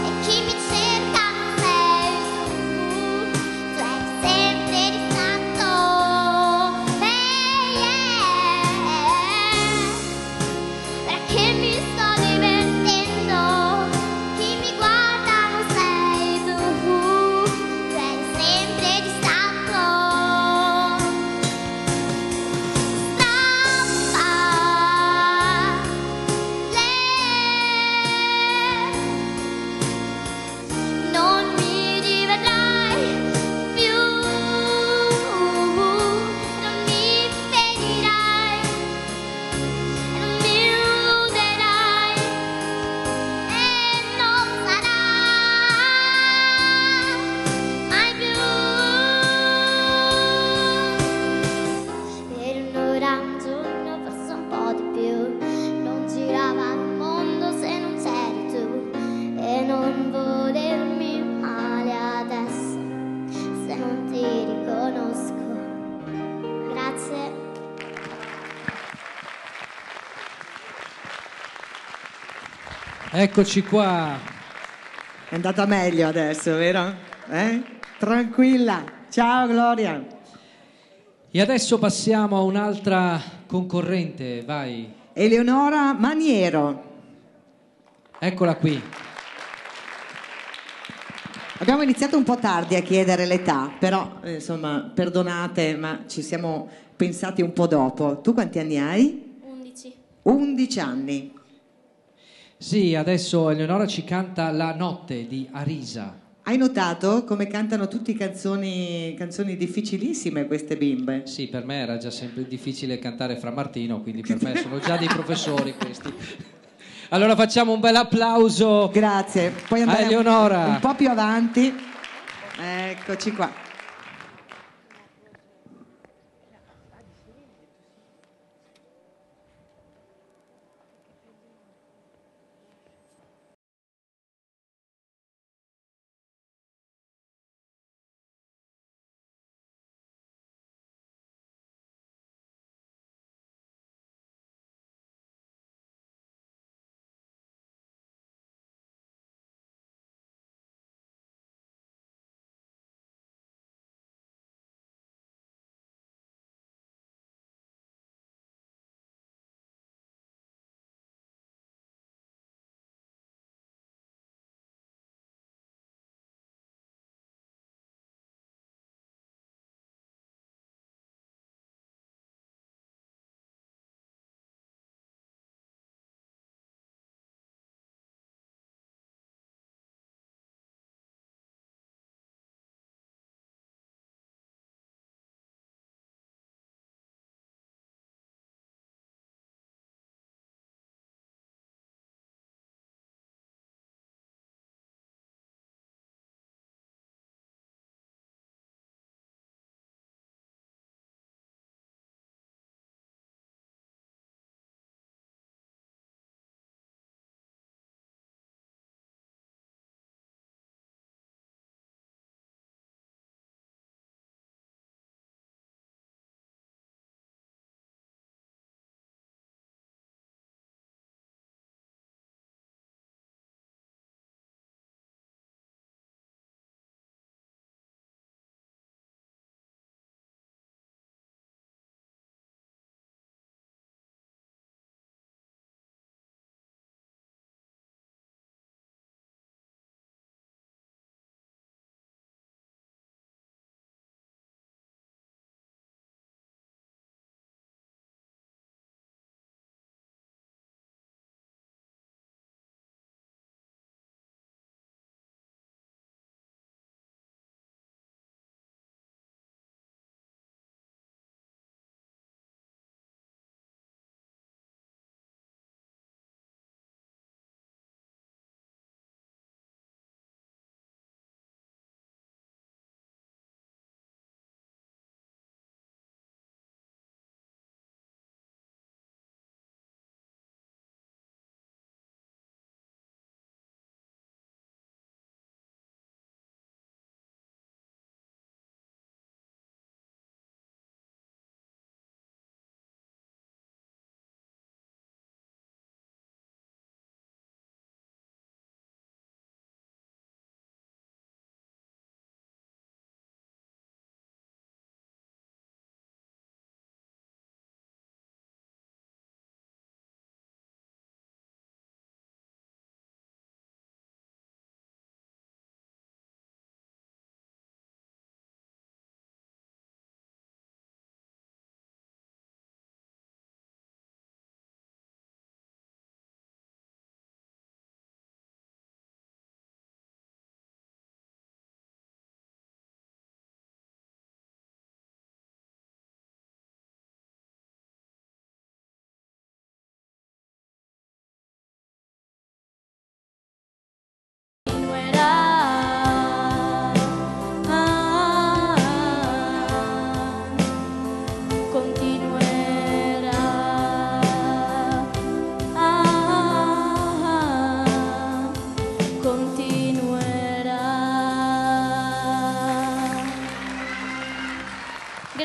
e chi mi cerca non sei tu sei sempre distratto. Perché mi sto divertendo, chi mi guarda non sei tu sei sempre distratto. Non mi rivedrai più, non mi ferirai, non mi illuderai e non sarà mai più. Per un'ora, un giorno, forse un po' di più, non girava il mondo se non c'eri tu e non volermi male adesso se non ti riconosco. Grazie. Eccoci qua. È andata meglio adesso, vero? Tranquilla. Ciao Gloria. E adesso passiamo a un'altra concorrente, vai. Eleonora Maniero. Eccola qui. Abbiamo iniziato un po' tardi a chiedere l'età, però insomma, perdonate, ma ci siamo pensati un po' dopo. Tu quanti anni hai? 11. 11 anni. Sì, adesso Eleonora ci canta La notte di Arisa. Hai notato come cantano tutte canzoni difficilissime queste bimbe? Sì, per me era già sempre difficile cantare Fra Martino, quindi per me sono già dei professori questi. Allora facciamo un bel applauso. Grazie. Puoi andare a Eleonora. un po' più avanti. Eccoci qua.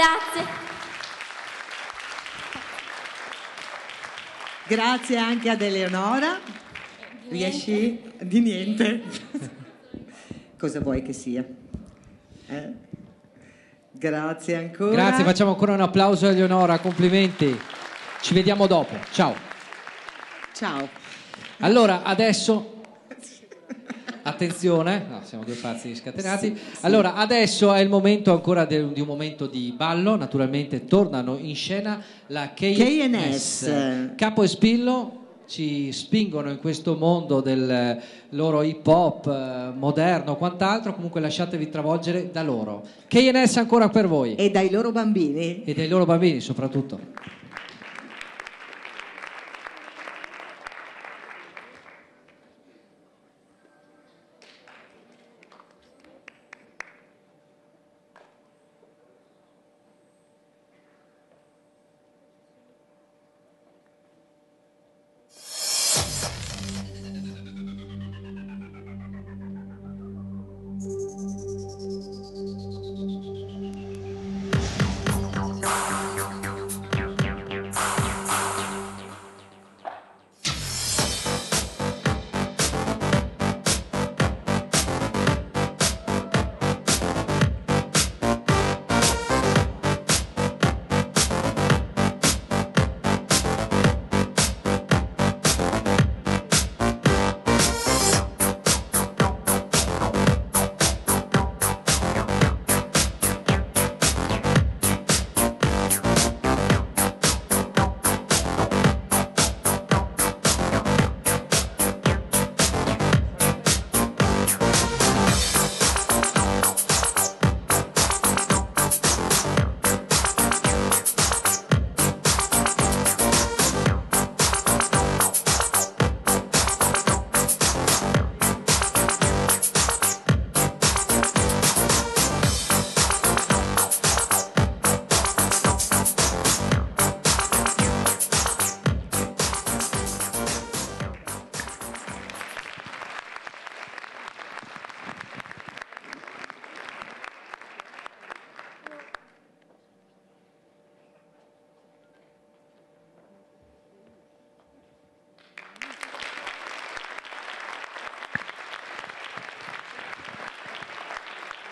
Grazie. Grazie anche ad Eleonora. Riesci? Di niente. Cosa vuoi che sia? Grazie ancora. Grazie, facciamo ancora un applauso a Eleonora, complimenti. Ci vediamo dopo. Ciao. Ciao. Allora, adesso attenzione, no, siamo due pazzi scatenati. Allora, adesso è il momento ancora di un momento di ballo. Naturalmente tornano in scena la KNS. Capo e Spillo ci spingono in questo mondo del loro hip hop moderno, quant'altro. Comunque lasciatevi travolgere da loro. KNS ancora per voi. E dai loro bambini. E dai loro bambini soprattutto.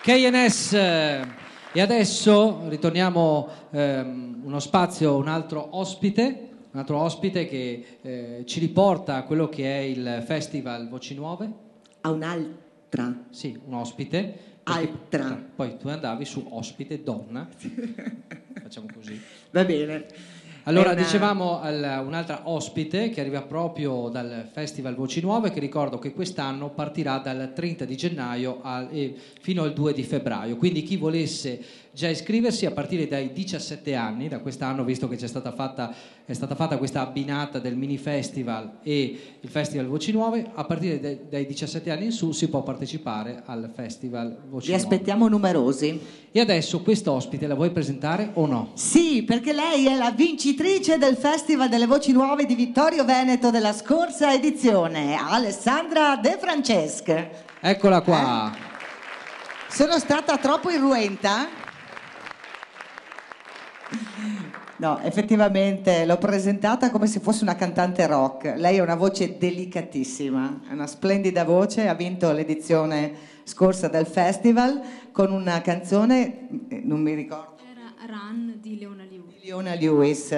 KNS. E adesso ritorniamo uno spazio, un altro ospite che ci riporta a quello che è il Festival Voci Nuove. A un'altra. Sì, un ospite. Altra. Poi tu andavi su ospite donna. Facciamo così. Va bene. Allora, dicevamo un'altra ospite che arriva proprio dal Festival Voci Nuove, che ricordo che quest'anno partirà dal 30 di gennaio fino al 2 di febbraio. Quindi chi volesse già iscriversi a partire dai 17 anni, da quest'anno, visto che è stata fatta questa abbinata del mini festival e il Festival Voci Nuove, a partire dai 17 anni in su si può partecipare al Festival Voci Vi Nuove. aspettiamo numerosi. E adesso quest'ospite la vuoi presentare o no? Sì, perché lei è la vincitrice del Festival delle Voci Nuove di Vittorio Veneto della scorsa edizione, Alessandra De Francesc. Eccola qua. Sono stata troppo irruenta? No, effettivamente l'ho presentata come se fosse una cantante rock. Lei ha una voce delicatissima, è una splendida voce, ha vinto l'edizione scorsa del festival con una canzone, non mi ricordo. Era Run di Leona Lewis. Leona Lewis.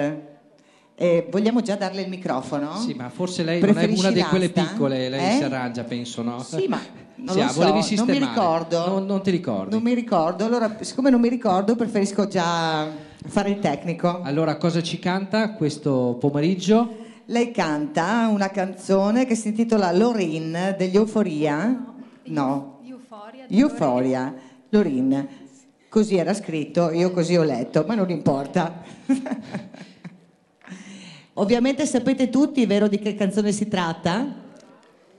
Vogliamo già darle il microfono? Sì, ma forse lei non è una di quelle piccole, lei si arrangia, penso, no? Sì, ma non sì, lo so, volevi non sistemare. mi ricordo. Non ti ricordi? Non mi ricordo, allora siccome non mi ricordo preferisco già fare il tecnico. Allora, cosa ci canta questo pomeriggio? Lei canta una canzone che si intitola Lorin degli Euforia. No. Euphoria. Lorin. Così era scritto, io così ho letto, ma non importa. Ovviamente sapete tutti, vero, di che canzone si tratta?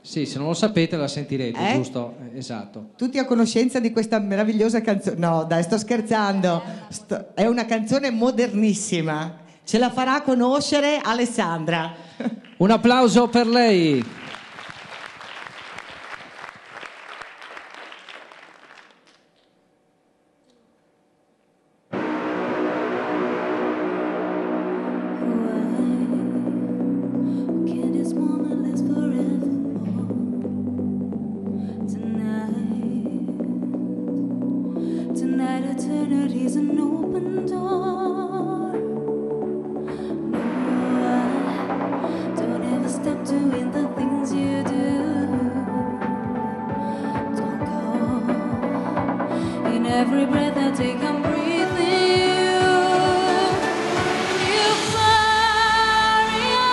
Sì, se non lo sapete la sentirete, giusto? Esatto. Tutti a conoscenza di questa meravigliosa canzone? No, dai, sto scherzando. È una canzone modernissima. Ce la farà conoscere Alessandra. Un applauso per lei. every breath I take, I'm breathing you. Euphoria,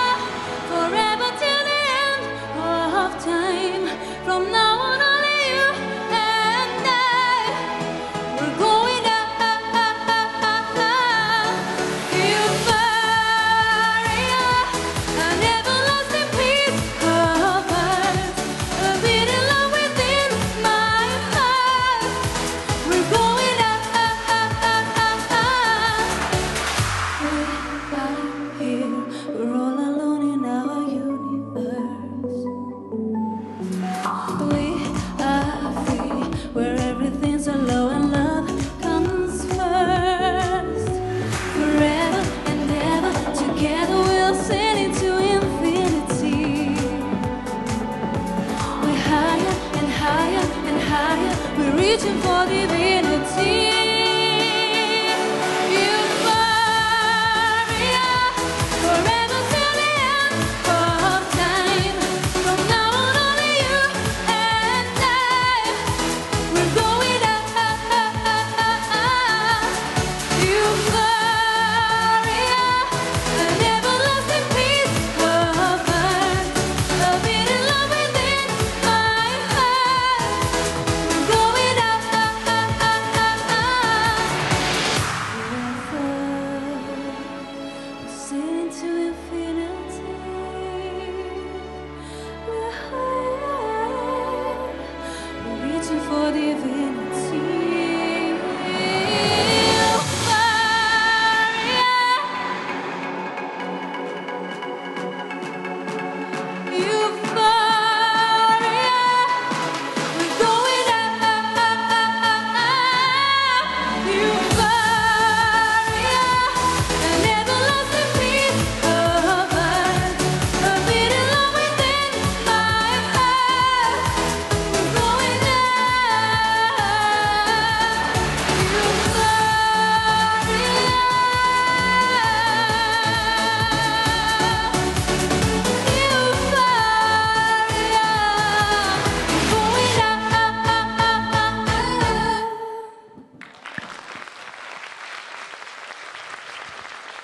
forever till the end of time. From now on, only you and I. We're going up. Euphoria, an everlasting peace of earth, a beating love within my heart. We're going up. We're here, we're all alone in our universe. We are free, where everything's so low and love comes first. Forever and ever, together we'll sail into infinity. We're higher and higher and higher, we're reaching for divinity. Euphoria, forever till the end of time. From now on, only you and I. We're going up. Euphoria, an everlasting peace of earth, a beating love within my heart. We're going up. We're sailing to infinity. We're higher, we're reaching for divinity. Euphoria, we're going up. Euphoria, an everlasting peace of earth, a beating love within my heart. We're going up.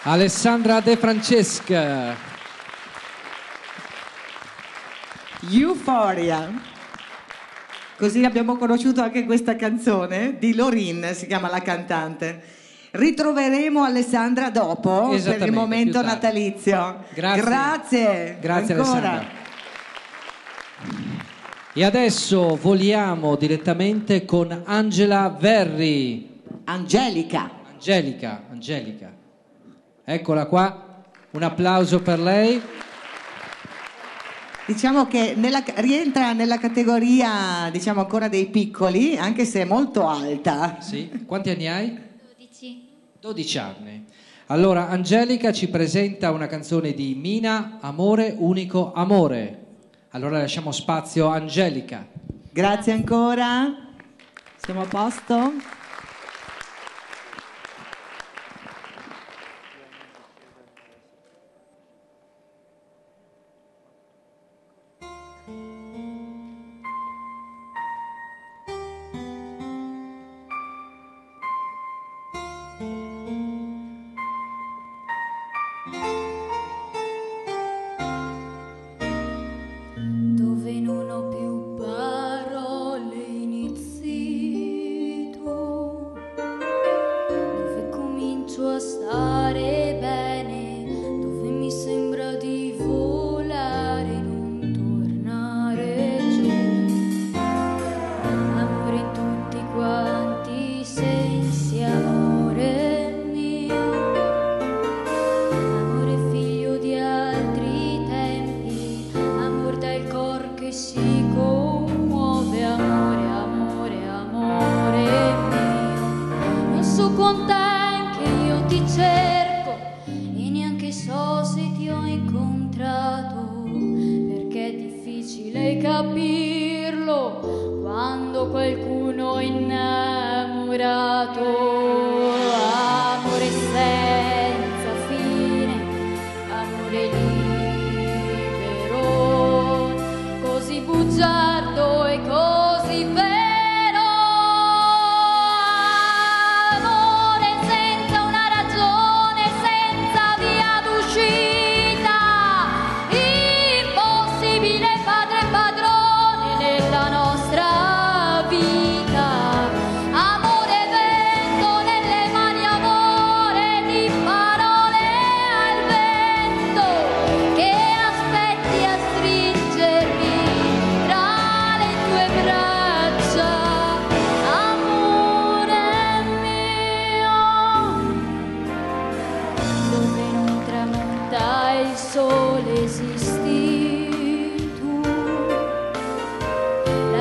Alessandra De Francesca. Euphoria. Così abbiamo conosciuto anche questa canzone di Lorin, si chiama la cantante. Ritroveremo Alessandra dopo per Esattamente, il momento più tardi. natalizio. Grazie. Grazie Ancora. Alessandra. E adesso voliamo direttamente con Angela Verri. Angelica. Angelica. Eccola qua. Un applauso per lei. Diciamo che rientra nella categoria, diciamo, ancora dei piccoli, anche se è molto alta. Sì. Quanti anni hai? 12. 12 anni. Allora, Angelica ci presenta una canzone di Mina, Amore, unico amore. Allora lasciamo spazio a Angelica. Grazie ancora. Siamo a posto? Dove non ho più parole inizi tu, dove comincio a stare bene, dove mi sembra di volare e non tornare giù. Amore in tutti quanti i sensi, amore mio, amore figlio di altri tempi, amor dal cor che si commuove, amore, amore, amore mio. Non so quant'è che io ti cerco e neanche so se ti ho incontrato, perché è difficile capirlo quando qualcuno è innamorato. Amore senza fine, amore libero, così bugiardo e così vero.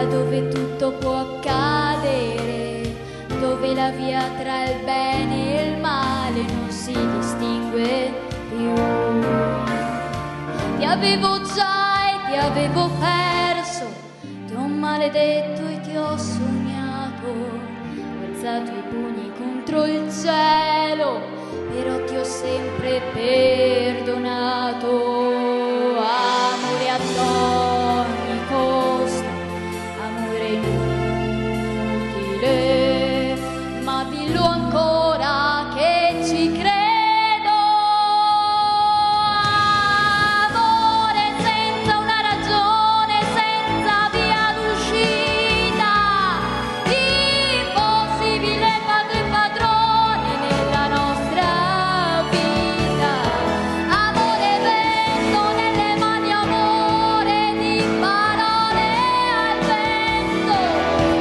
dove tutto può accadere, dove la via tra il bene e il male non si distingue più. Ti avevo già e ti avevo perso, ti ho maledetto e ti ho sognato, ho alzato i pugni contro il cielo, però ti ho sempre perdonato. Amore ad ogni costo, amore inutile, ma dillo ancora che ci credo. Amore senza una ragione, senza via d'uscita, impossibile padre e padrone nella nostra vita. Amore vento nelle mani, amore di parole al vento,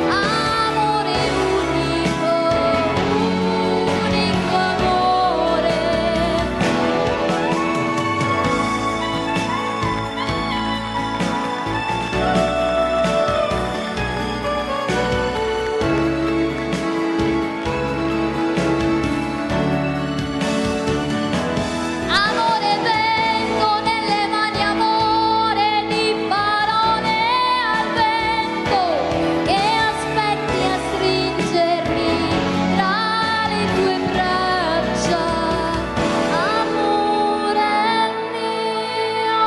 amore unico, unico amore. Amore vento nelle mani, amore di parole al vento, che aspetti a stringermi tra le tue braccia, amore mio.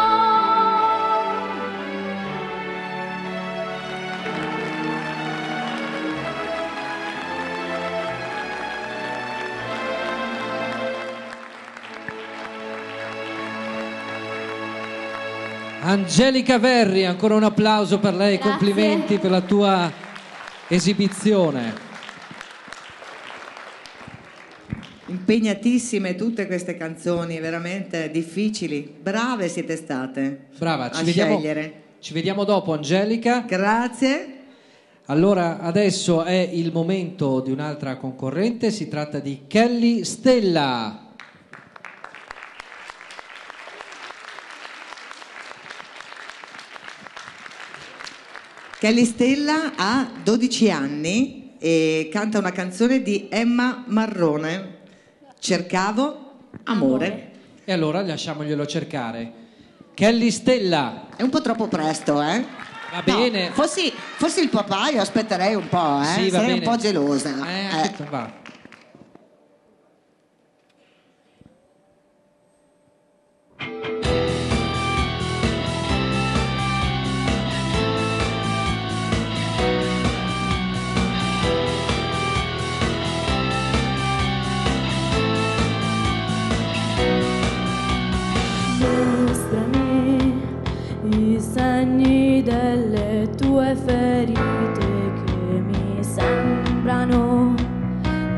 Angelica Verri, ancora un applauso per lei, Grazie. complimenti per la tua esibizione. Impegnatissime tutte queste canzoni, veramente difficili. Brave siete state. Brava, a scegliere. ci vediamo dopo Angelica. Grazie. Allora, adesso è il momento di un'altra concorrente, si tratta di Kelly Stella. Kelly Stella ha 12 anni e canta una canzone di Emma Marrone. Cercavo amore. E allora lasciamoglielo cercare. Kelly Stella. È un po' troppo presto, eh? Va bene. No, fossi il papà io aspetterei un po', eh? Sì, va Sarei bene. un po' gelosa. Va. Mostrami i segni delle tue ferite che mi sembrano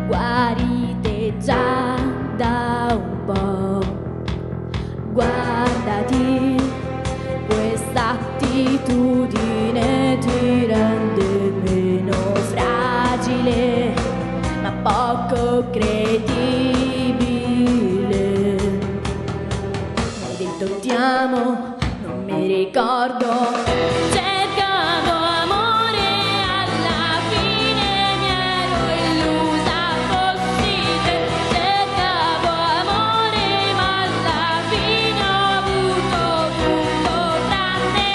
guarite già da un po'. Guardati, questa attitudine ti rende meno fragile, ma poco credibile. Hai detto ti amo, non mi ricordo. Cercavo amore, alla fine mi ero illusa fossi te. Cercavo amore, ma alla fine ho avuto tutto tranne.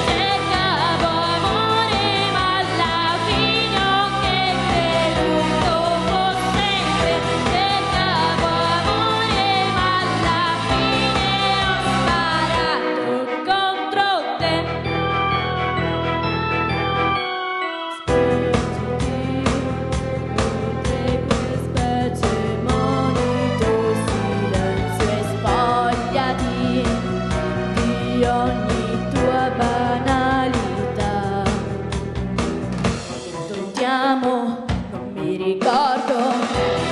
Cercavo amore, ma alla fine ho che creduto fosse te. Cercavo amore, ma alla fine ho sparato contro te. Specie monito silenzio e spogliati di ogni tua banalità. Ti amo, non mi ricordo.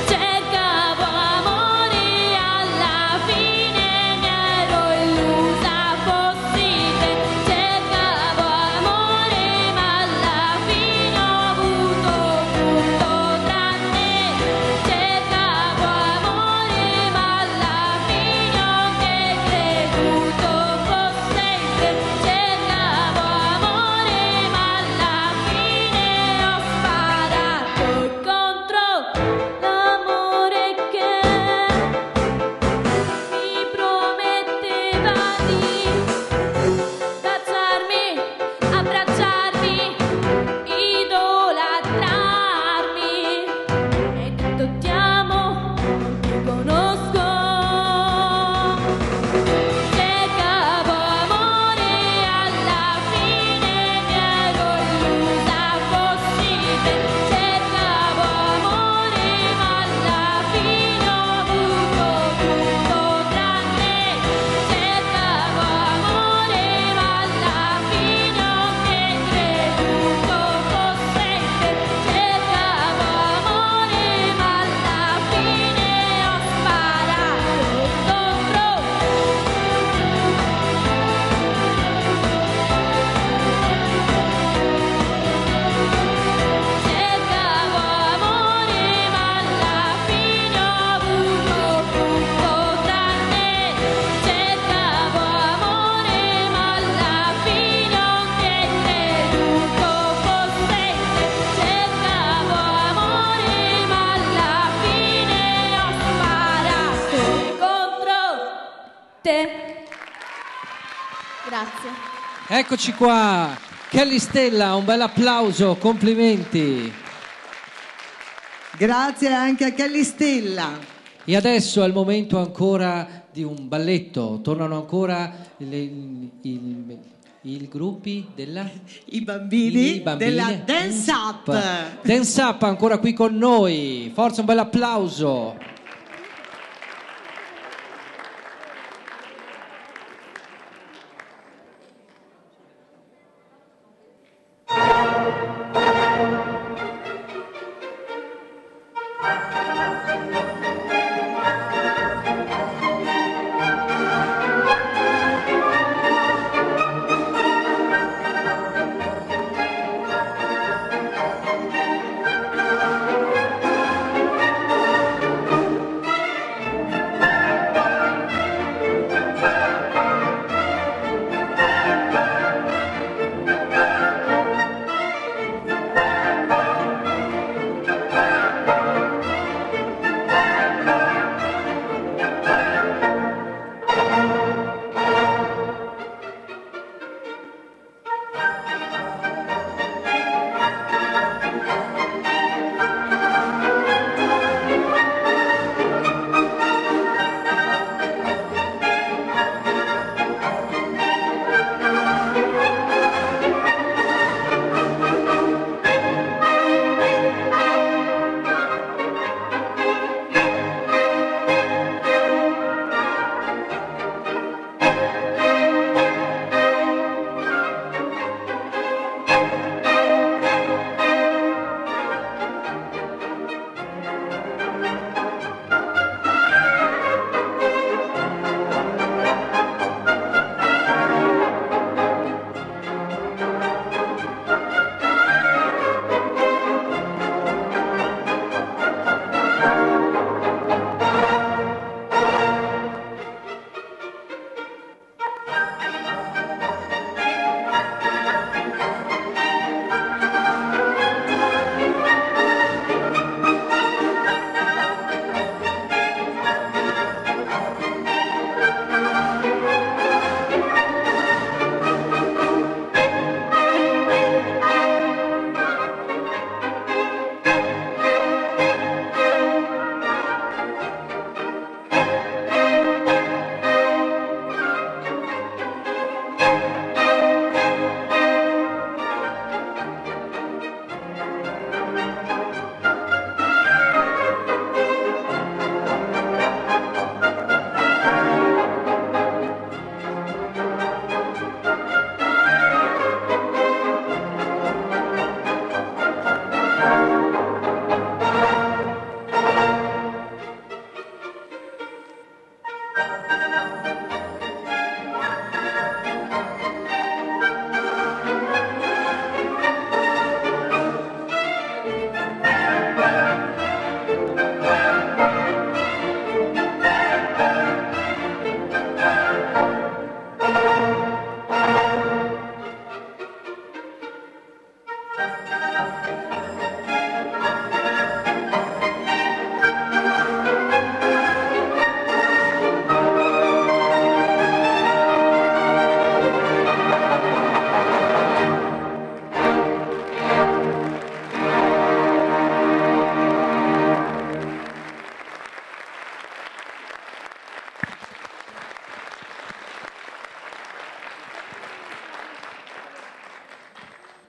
Cercavo amore, alla fine mi ero illusa fossi te. Cercavo amore, ma alla fine ho avuto tutto tranne. Cercavo amore, ma alla fine ho che creduto fosse te. Cercavo amore, ma alla Eccoci qua, Kelly Stella, un bel applauso, complimenti. Grazie anche a Kelly Stella. E adesso è il momento ancora di un balletto, tornano ancora i gruppi della... I bambini della Dance Up. Dance Up ancora qui con noi, forza un bel applauso.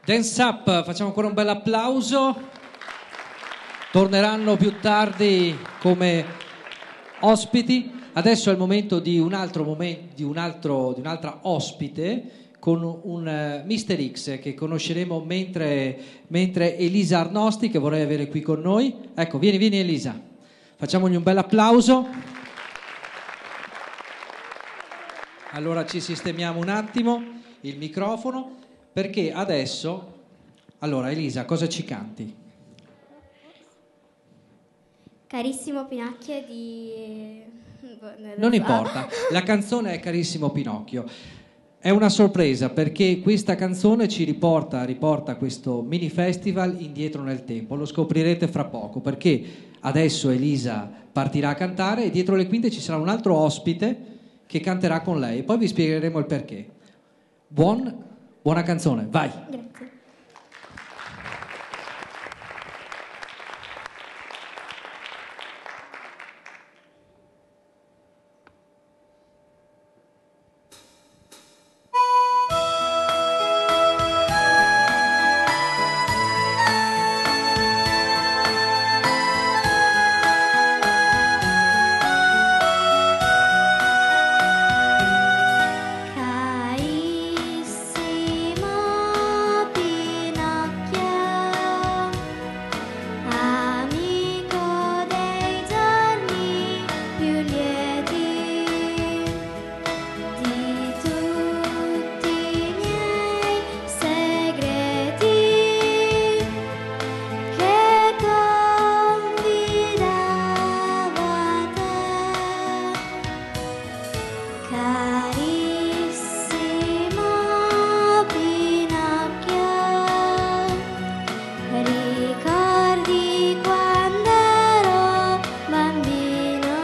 Dance Up, facciamo ancora un bel applauso. Torneranno più tardi come ospiti. Adesso è il momento di un'altra ospite con un Mr. X che conosceremo mentre Elisa Arnosti, che vorrei avere qui con noi. Ecco, vieni Elisa. Facciamogli un bel applauso. Allora ci sistemiamo un attimo il microfono. Perché adesso, allora Elisa, cosa ci canti? Carissimo Pinocchio di... Non importa, la canzone è Carissimo Pinocchio. È una sorpresa perché questa canzone ci riporta questo mini festival indietro nel tempo. Lo scoprirete fra poco perché adesso Elisa partirà a cantare e dietro le quinte ci sarà un altro ospite che canterà con lei. Poi vi spiegheremo il perché. Buon Buona canzone, vai. Grazie. Carissimo Pinocchio, amico dei giorni più lieti, di tutti i miei segreti che confidavo a te. Carissimo Pinocchio, ricordi quando ero bambino,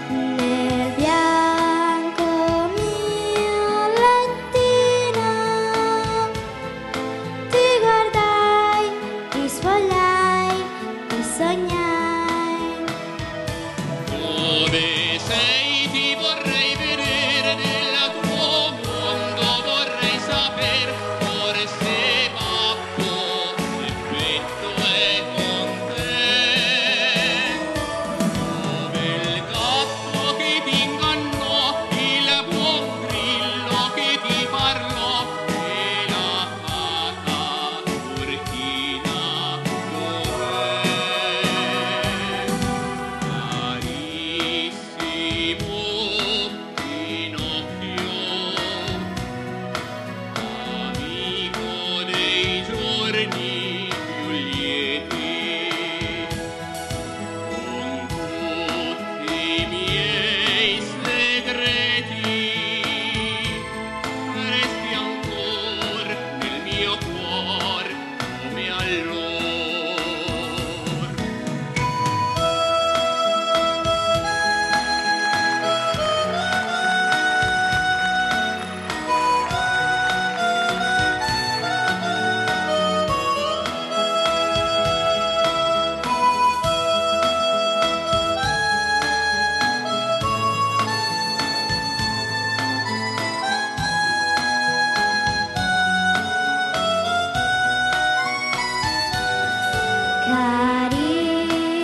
nel bianco mio lettino, ti guardai, ti sfogliai, ti sognai. Dove sei ti vorrei vedere, nel tuo mondo vorrei saper, forse babbo il petto è con te. Dove il gatto che ti ingannò, il buon grillo che ti parlò, e la fata turchina dov'è? Carissimo Pinocchio, amico dei giorni più lieti, con tutti i miei segreti, resti ancor nel mio cuor come allora.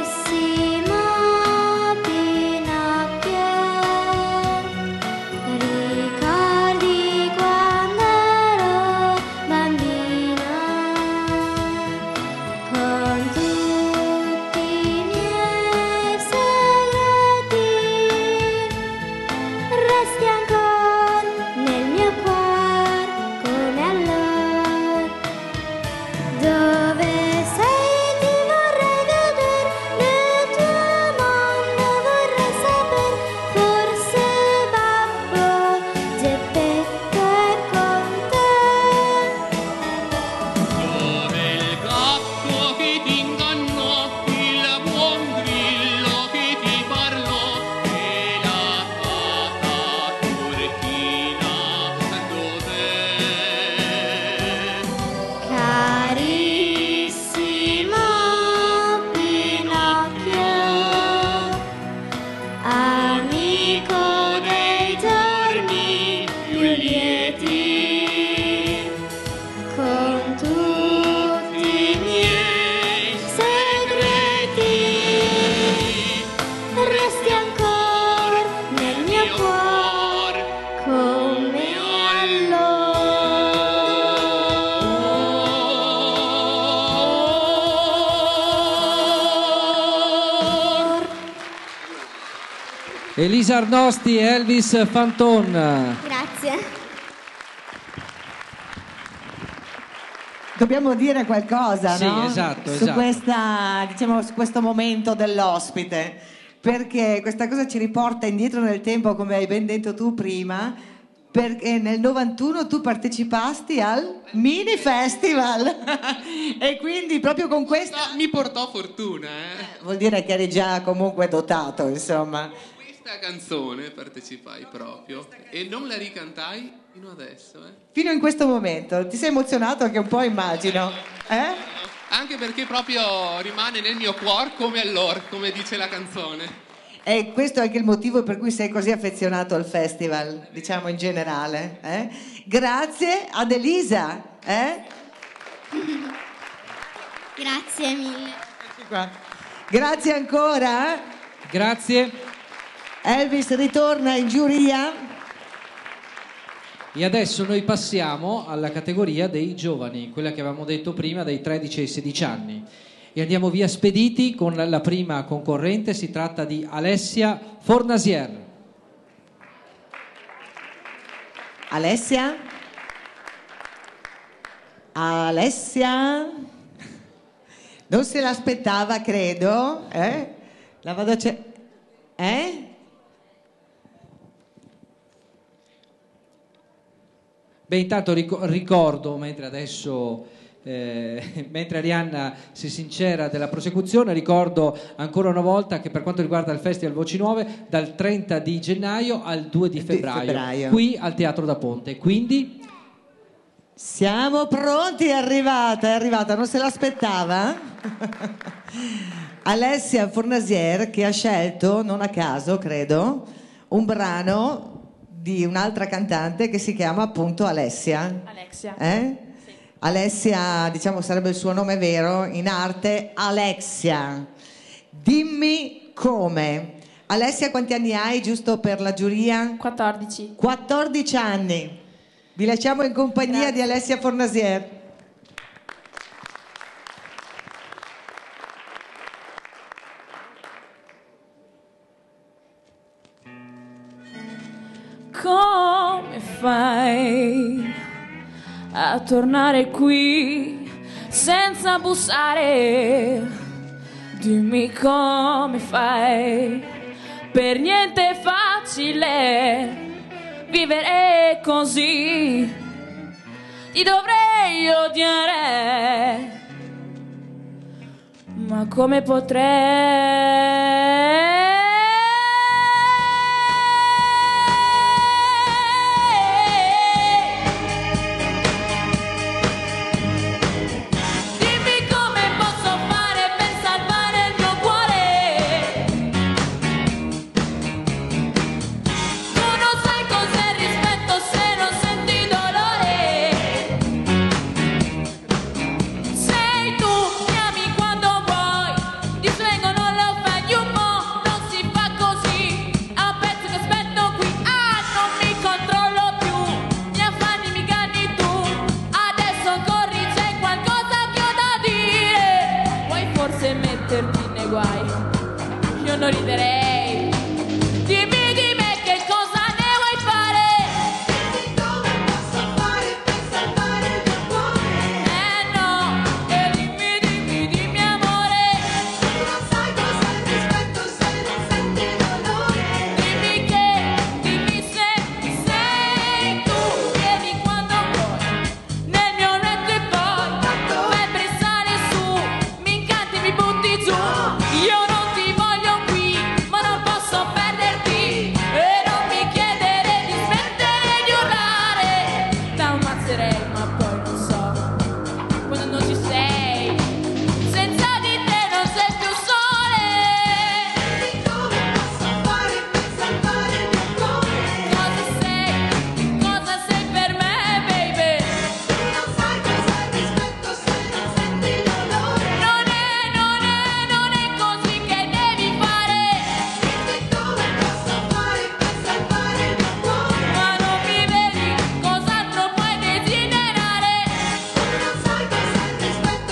Carissimo Pinocchio, ricordi quando ero bambino, con tutti i miei segreti, resti ancora nel mio cuore come allora. Dove sei ti vorrei vedere, nel tuo mondo vorrei saper, forse babbo Geppetto è con te. Dove il gatto che ti ingannò, il buon grillo che ti parlò, e la fata turchina dov'è? Carissimo Pinocchio, amico dei giorni più lieti, con tutti i miei segreti, resti ancora nel mio cuore come allora. Elisa Arnosti e Elvis Fanton. Grazie. Dobbiamo dire qualcosa, Sì, no? esatto, su esatto. su questo momento dell'ospite, perché questa cosa ci riporta indietro nel tempo, come hai ben detto tu prima, perché nel 91 tu partecipasti al Mini Festival e quindi proprio con questa Mi portò fortuna, vuol dire che eri già comunque dotato, insomma. Questa canzone partecipai proprio e non la ricantai Fino adesso, Fino in questo momento. Ti sei emozionato anche un po', immagino. Anche perché proprio rimane nel mio cuore come allora, come dice la canzone. E questo è anche il motivo per cui sei così affezionato al festival, diciamo in generale. Grazie ad Elisa. Grazie mille. Grazie ancora. Grazie. Elvis ritorna in giuria. E adesso noi passiamo alla categoria dei giovani, quella che avevamo detto prima, dai 13 ai 16 anni. E andiamo via spediti con la prima concorrente, si tratta di Alessia Fornasier. Alessia? Alessia? Non se l'aspettava, credo. La vado a Beh, intanto ricordo, mentre adesso... mentre Arianna si sincera della prosecuzione, ricordo ancora una volta che per quanto riguarda il Festival Voci Nuove, dal 30 di gennaio al 2 di febbraio, qui al Teatro da Ponte. Quindi siamo pronti, è arrivata, non se l'aspettava? Alessia Fornasier, che ha scelto, non a caso credo, un brano di un'altra cantante che si chiama appunto Alessia. Alessia, diciamo, sarebbe il suo nome vero, in arte Alexia. Dimmi come. Alessia, quanti anni hai, giusto per la giuria? 14. 14 anni. Vi lasciamo in compagnia di Alessia Fornasier. Come fai a tornare qui senza bussare? Dimmi come fai, per niente è facile vivere così, ti dovrei odiare, ma come potrei? Io non riderei. Dimmi di me che cosa ne vuoi fare. Dimmi come posso fare per salvare il tuo cuore. No, e dimmi amore. Non sai cosa è il rispetto se non senti dolore. Dimmi se sei tu. Vieni quando vuoi nel mio letto e poi fai pressare su, mi incanti, mi butti giù. Io non ti voglio qui, ma non posso perderti. E non mi chiedere di smettere di urlare. T'ammazzerei, ma poi non so, quando non ci sei, senza di te non sei più sole. Dimmi come posso fare per salvare il tuo cuore. Cosa sei per me, baby? Tu non sai cosa è il rispetto se non senti dolore. Non è così che devi fare. Dimmi come posso fare per salvare il tuo cuore. Ma non mi vedi, cos'altro puoi desiderare? Tu non sai cosa è il rispetto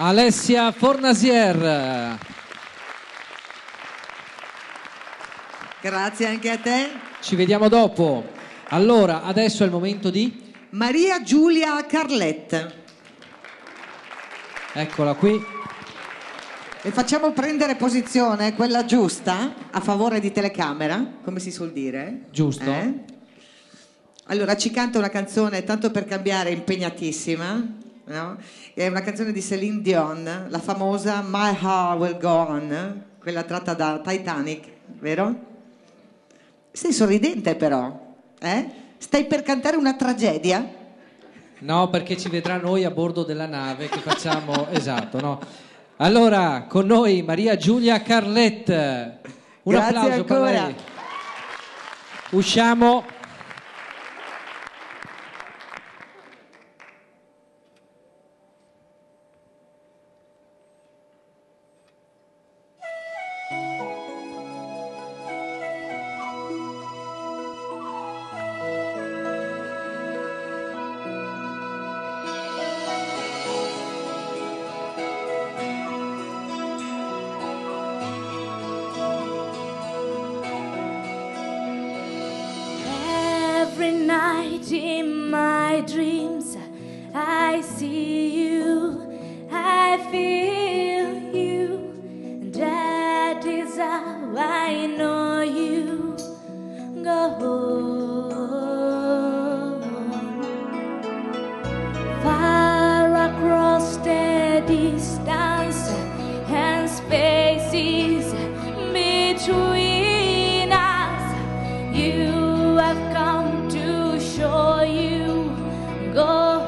Alessia Fornasier. Grazie anche a te. Ci vediamo dopo. Allora, adesso è il momento di... Maria Giulia Carlette. Eccola qui. Le facciamo prendere posizione, quella giusta, a favore di telecamera, come si suol dire. Giusto. Allora, ci canta una canzone, tanto per cambiare, impegnatissima, no? È una canzone di Céline Dion, la famosa My Heart Will Go On, quella tratta da Titanic, vero? Sei sorridente però, eh? Stai per cantare una tragedia? No, perché ci vedrà noi a bordo della nave che facciamo, esatto, no? Allora, con noi Maria Giulia Carlette. Un Grazie applauso per ancora. lei. Usciamo. Every night in my dreams, I see you, I feel you, and that is how I know you go. Far across the distance and spaces between us, you have come to show you go.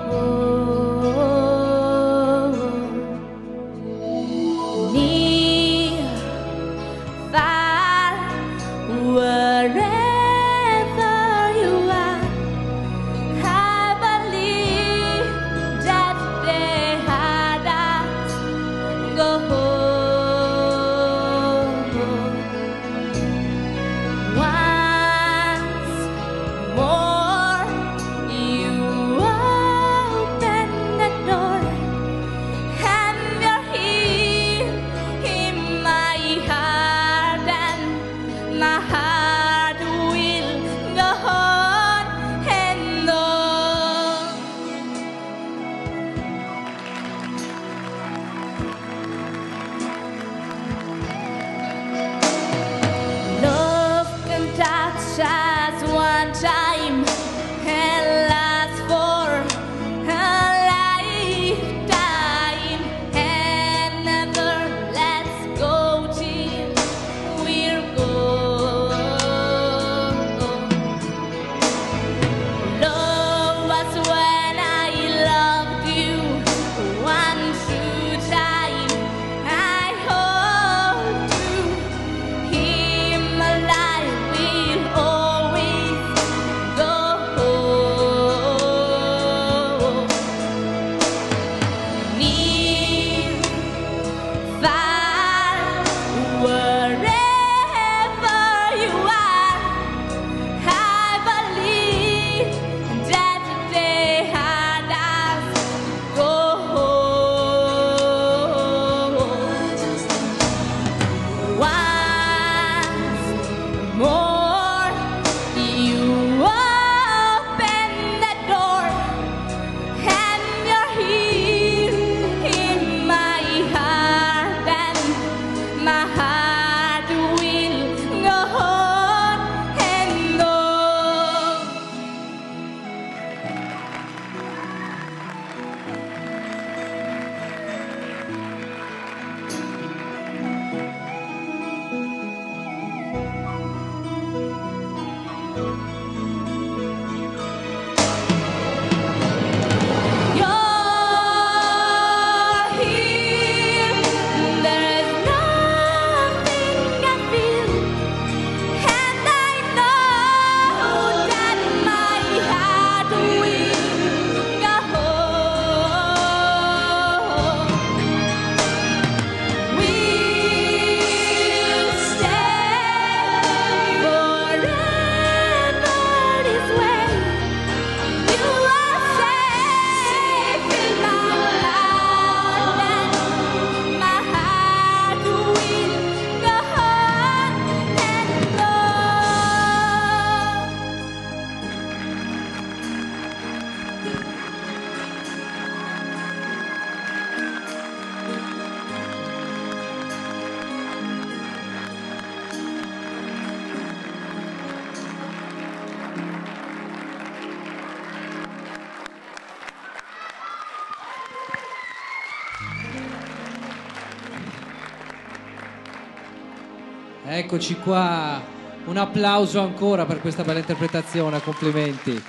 Eccoci qua, un applauso ancora per questa bella interpretazione, complimenti.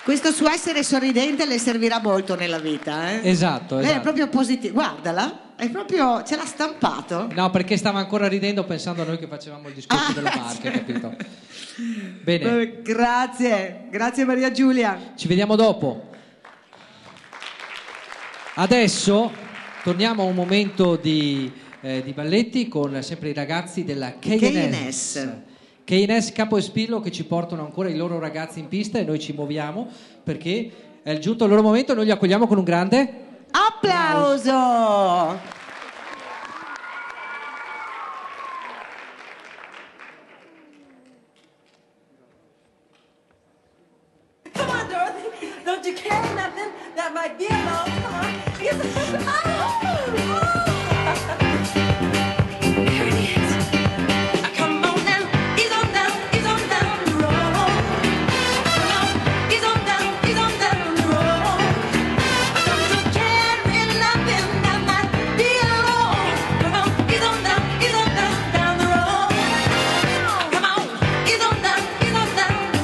Questo suo essere sorridente le servirà molto nella vita, eh? Esatto, Lei è esatto. proprio positiva, guardala, è proprio, ce l'ha stampato. No, perché stava ancora ridendo pensando a noi che facevamo il discorso della barca, capito? Bene, Grazie Maria Giulia. ci vediamo dopo. Adesso torniamo a un momento di balletti con sempre i ragazzi della KNS. KNS Capo e Spillo che ci portano ancora i loro ragazzi in pista e noi ci muoviamo perché è giunto il loro momento e noi li accogliamo con un grande applauso. Come on, Dorothy. Don't you carry nothing that might be alone? Come on. There it is. Come on now. Ease on down the road. Come on. Ease on down the road. Don't you carry nothing that might be alone? Come on. Ease on down the road. Come on. Ease on down the road.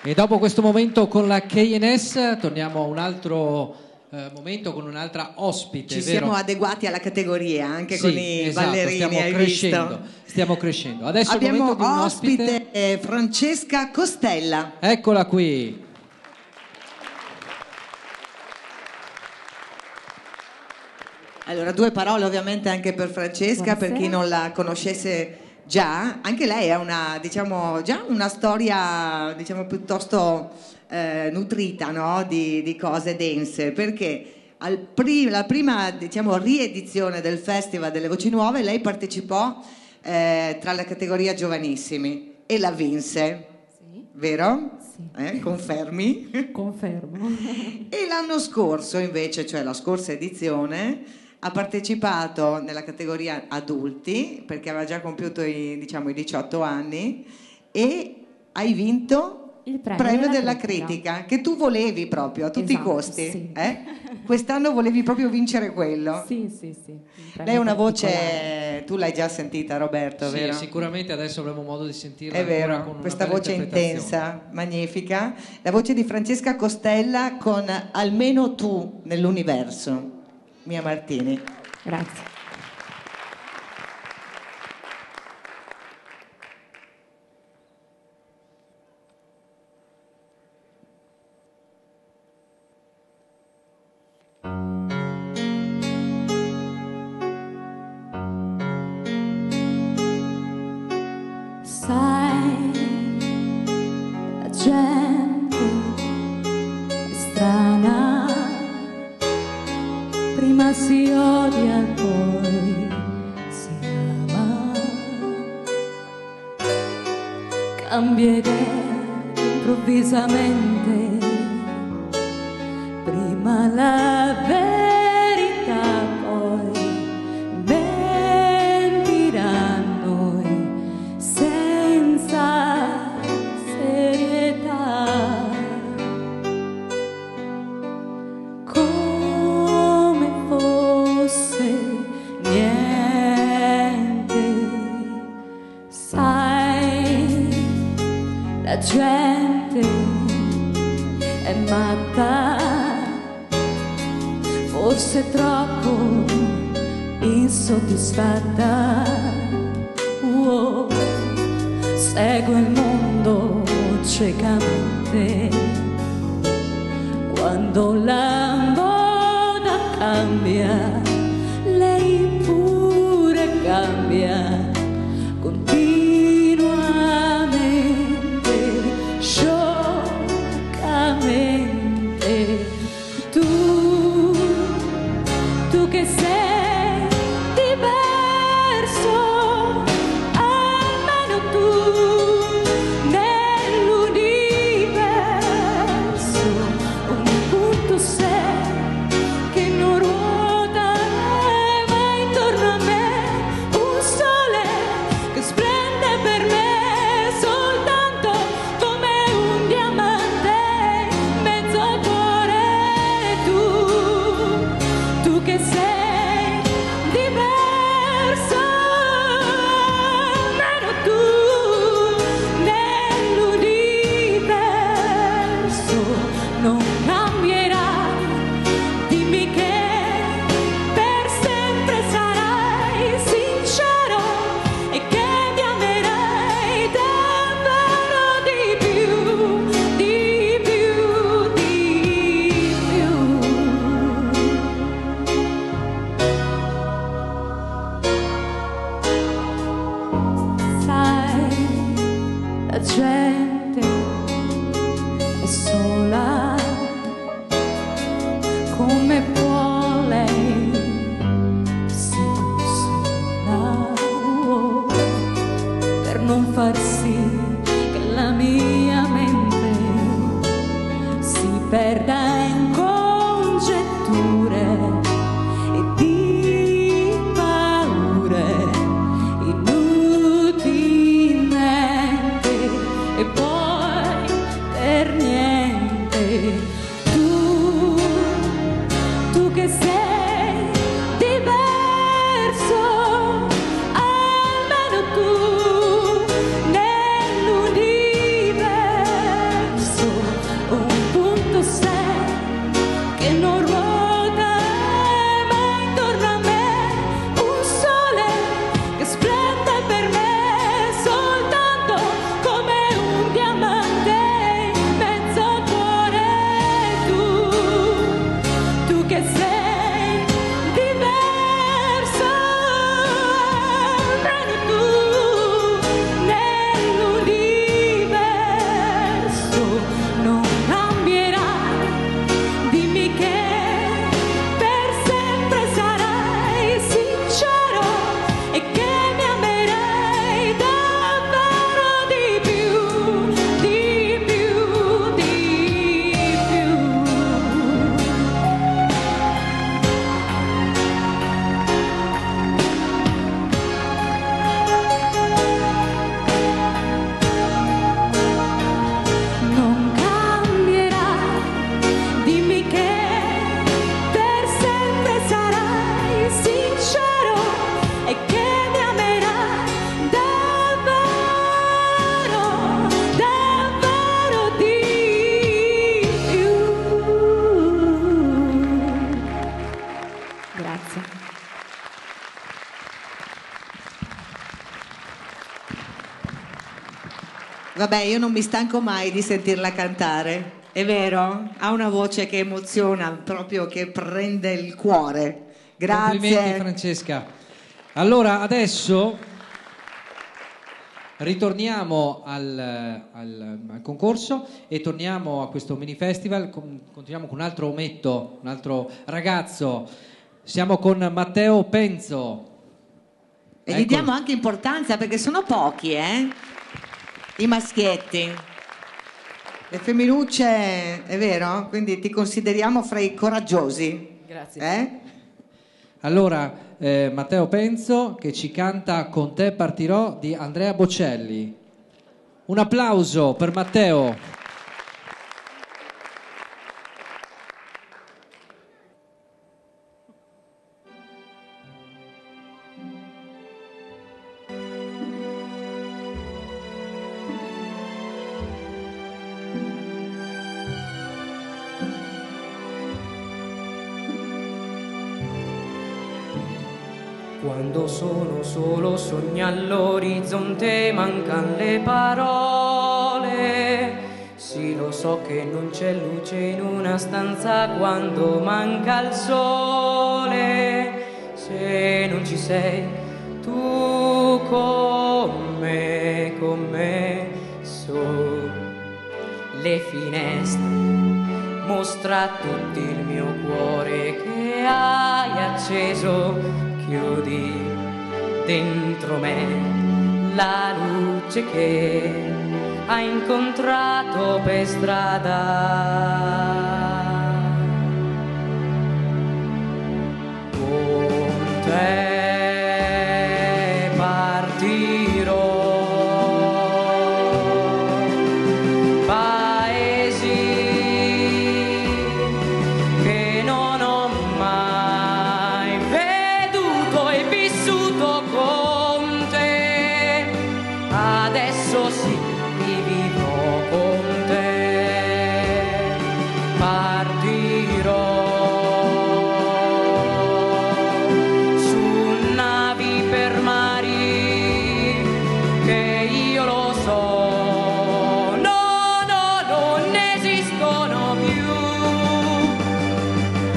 E dopo questo momento con la KNS torniamo a un altro momento con un'altra ospite. Ci vero? siamo adeguati alla categoria anche Sì, con i esatto, ballerini, stiamo hai crescendo, visto? stiamo crescendo. Adesso Abbiamo il momento di un ospite Francesca Costella. Eccola qui. Allora, due parole ovviamente anche per Francesca, per chi non la conoscesse già. Anche lei ha una, diciamo, già una storia, diciamo, piuttosto nutrita, no? di cose dense, perché la prima, diciamo, riedizione del Festival delle Voci Nuove lei partecipò tra la categoria giovanissimi e la vinse. Vero? Sì. Confermi? Confermo. E l'anno scorso invece, cioè la scorsa edizione, ha partecipato nella categoria adulti, perché aveva già compiuto i 18 anni, e hai vinto il premio della critica, che tu volevi proprio a tutti i costi. Sì. Quest'anno volevi proprio vincere quello. Sì. Lei è una voce, tu l'hai già sentita, Roberto, Sì, vero? sicuramente adesso avremo modo di sentirla È ancora vero, con una questa bella voce interpretazione. intensa, magnifica. La voce di Francesca Costella con Almeno tu nell'universo. Mia Martini. Grazie. Sai, la gente è strana, prima si odia e poi si ama, cambia idea improvvisamente, prima la verità, poi mentiranno senza serietà, come fosse niente. Sai, la gente è matta, forse troppo insoddisfatta. Oh. seguo il mondo ciecamente. Quando la moda cambia, lei pure cambia continuamente, scioccamente. Tu che sei diverso, almeno tu nell'universo, un punto sei che non ruota mai intorno a me, un sole che splende per me soltanto come un diamante in mezzo al cuore. Tu che sei diverso, almeno tu nell'universo non cambierai. Dimmi che per sempre sarai sincero e che mi amerai davvero di più, di più, di più. Sai, la gente è sola, come può lei si consola, per non far sì che la mia mente si perda in congetture e di paure inutilmente e poi per niente. Tu che sei diverso, almeno tu nell'universo, un punto sei che non ruota mai intorno a me, un sole che splende per me soltanto come un diamante in mezzo al cuore. Tu che sei diverso, almeno tu nell'universo non cambierai. Dimmi che per sempre sarai sincero e che mi amerai davvero di più, di più, di più. Non cambierai, dimmi che per sempre sarai sincero e che mi amerai davvero, davvero di più. Grazie. Vabbè, io non mi stanco mai di sentirla cantare, è vero? Ha una voce che emoziona, proprio che prende il cuore. Complimenti Grazie. Francesca. Allora adesso ritorniamo al concorso e torniamo a questo mini festival. Continuiamo con un altro ometto, un altro ragazzo. Siamo con Matteo Penzo. E gli diamo anche importanza perché sono pochi, i maschietti. Le femminucce, è vero? Quindi ti consideriamo fra i coraggiosi. Grazie. Allora, Matteo Penzo che ci canta Con te partirò di Andrea Bocelli. Un applauso per Matteo. Quando sono solo sogni all'orizzonte, mancan le parole. Sì, lo so che non c'è luce in una stanza quando manca il sole. Se non ci sei tu con me, su le finestre mostra tutto il mio cuore che hai acceso. Chiudi dentro me la luce che hai incontrato per strada. Con te partirò, paesi che non ho mai veduto e vissuto con te. Adesso sì, li vivrò con te. Partirò su navi per mari che io lo so, no, no, non esistono più.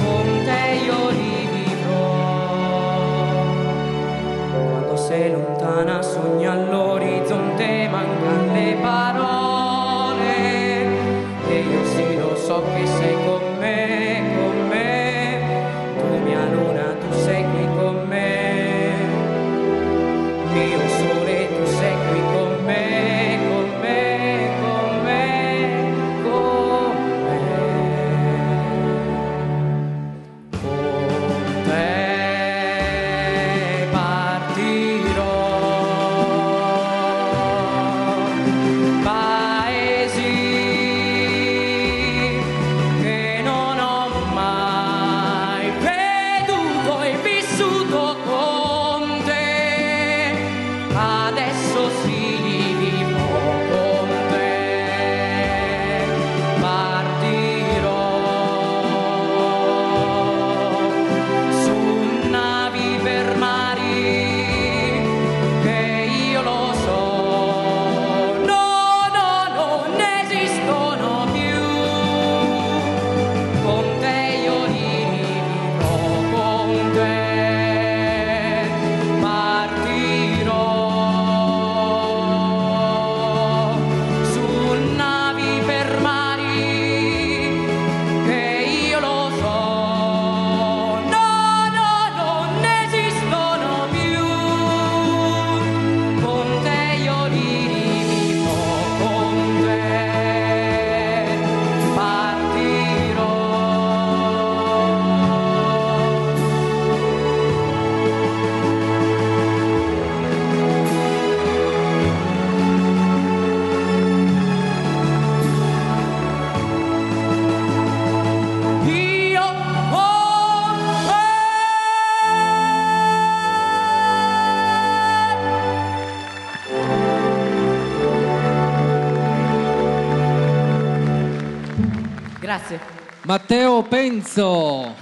Con te io li vivrò. Quando sei lontana sogni all'orizzonte, mancano le parole. E io sì lo so che sei con me, con me. Tu mia luna, tu sei qui con me. Mio sole, tu sei qui con me, con me, con me, con me. Con te partirò, paesi che non ho mai veduto e vissuto con te. Adesso sì li vivo con te. Partirò su navi per mari che io lo so, no, no, non esistono più. Con te io li vivrò, con te partirò su navi per mari che io lo so, no, no, non esistono più. Con te io li vivrò, con te partirò. Io con te. Grazie. Matteo Penzo.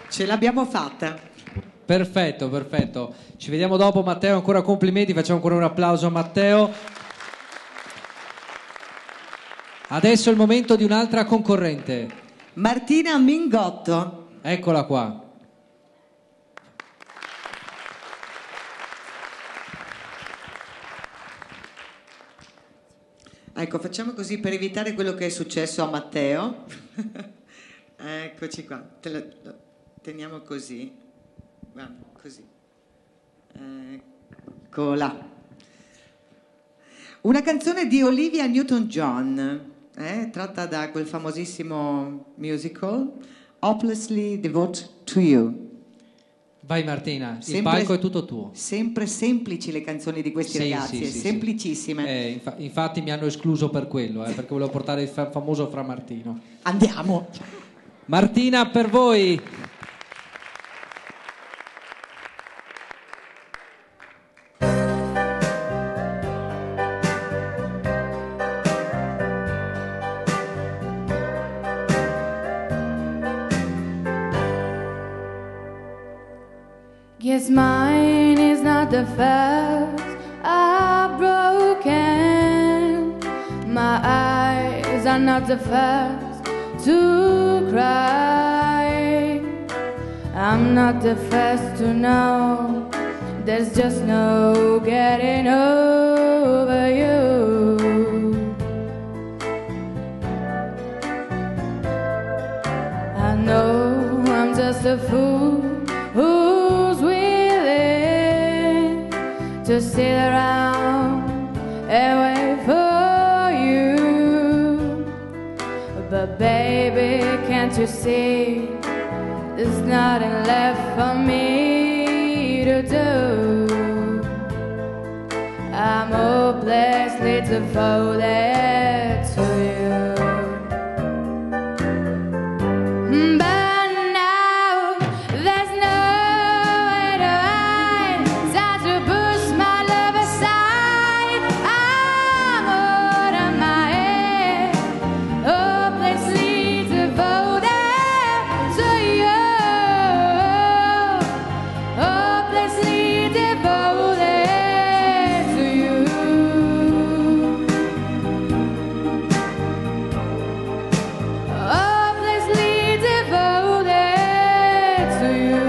Ce l'abbiamo fatta. Perfetto, perfetto. Ci vediamo dopo, Matteo. Ancora complimenti, facciamo ancora un applauso a Matteo. Adesso è il momento di un'altra concorrente. Martina Mingotto. Eccola qua. Ecco, facciamo così per evitare quello che è successo a Matteo. Eccoci qua. Lo teniamo così. Guarda, così. Eccola. Una canzone di Olivia Newton-John, tratta da quel famosissimo musical Hopelessly Devoted to You. Vai Martina, il palco è tutto tuo. Sempre semplici le canzoni di questi ragazzi, semplicissime. Infatti mi hanno escluso per quello, perché volevo portare il famoso Fra Martino. Andiamo. Martina, per voi. This mine is not the first I've broken. My eyes are not the first to cry. I'm not the first to know there's just no getting over you. I know I'm just a fool who's willing to sit around and wait for you. But baby, can't you see there's nothing left for me to do? I'm hopelessly devoted to you. But now there's nowhere to hide. Time to push my love aside. I'm out of my head, hopelessly devoted to you. Hopelessly devoted to you. Hopelessly devoted to you.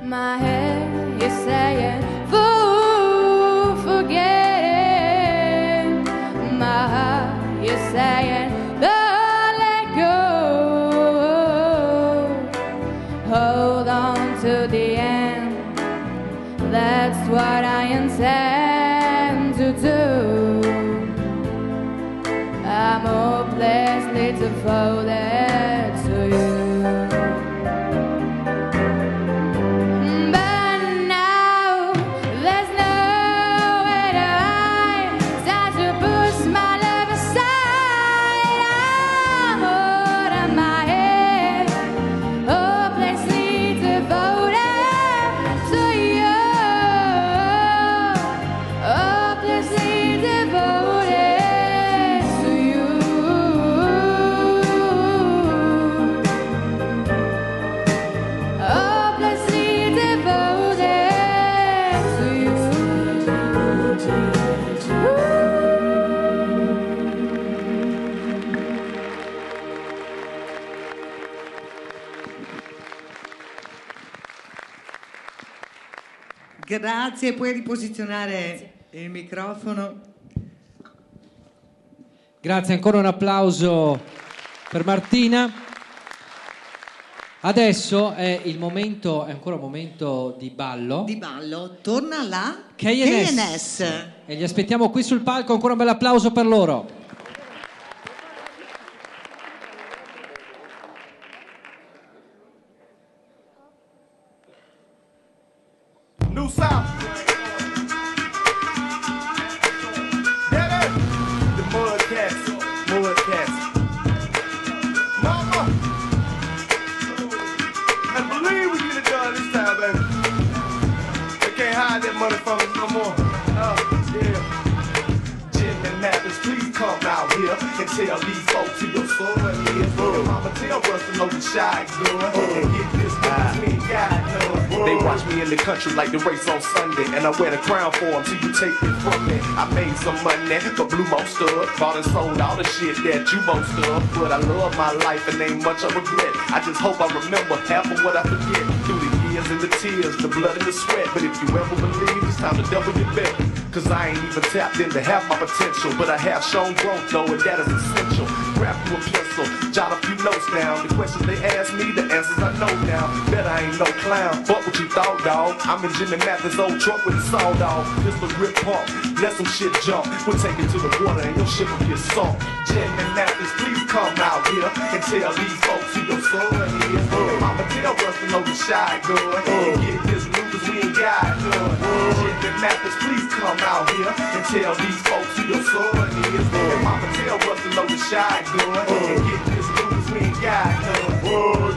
My head is saying, fool, forget it. My heart is saying, don't let go. Hold on to the end. That's what I intend to do. I'm hopelessly devoted to you. But now there's nowhere to hide. Time to push my love aside. I'm out of my head, hopelessly devoted to you. Hopelessly devoted to you. Hopelessly devoted to you. Grazie, puoi riposizionare il microfono. Grazie, ancora un applauso per Martina. Adesso è ancora un momento di ballo. Di ballo, torna la KNS. E li aspettiamo qui sul palco, ancora un bel applauso per loro. New South. Yeah, the mud cats, mud cats. Mama, I believe we get it done this time, baby. They can't hide that money from us no more. Yeah. Jim and Mathis, please come out here and tell these folks who your story is. Your mama tell us to know the shy girl and get this money we ain't got none. They watch me in the country like the race on Sunday, and I wear the crown for them till you take it from me. I made some money, but blew most of it. Bought and sold all the shit that you most of. But I love my life and ain't much I regret. I just hope I remember half of what I forget. Through the years and the tears, the blood and the sweat. But if you ever believe, it's time to double your bet. Cause I ain't even tapped into half my potential, but I have shown growth though, and that is essential. Grab you a pencil, jot a few notes down. The questions they ask me, the answers I know now. Bet I ain't no clown, fuck what you thought, dawg. I'm in Jimmy Mathis' old truck with the sawed off. Just a rip pump, let some shit jump. We'll take it to the water and your ship will get sunk. Jimmy Mathis, please come out here and tell these folks who your story is. And mama tell us to know the shy girl and get this loot cause we ain't got none. Jimmy Mathis, please come out here and tell these folks who your story is. And mama tell us to know the shy girl and get this loot cause we ain't got none.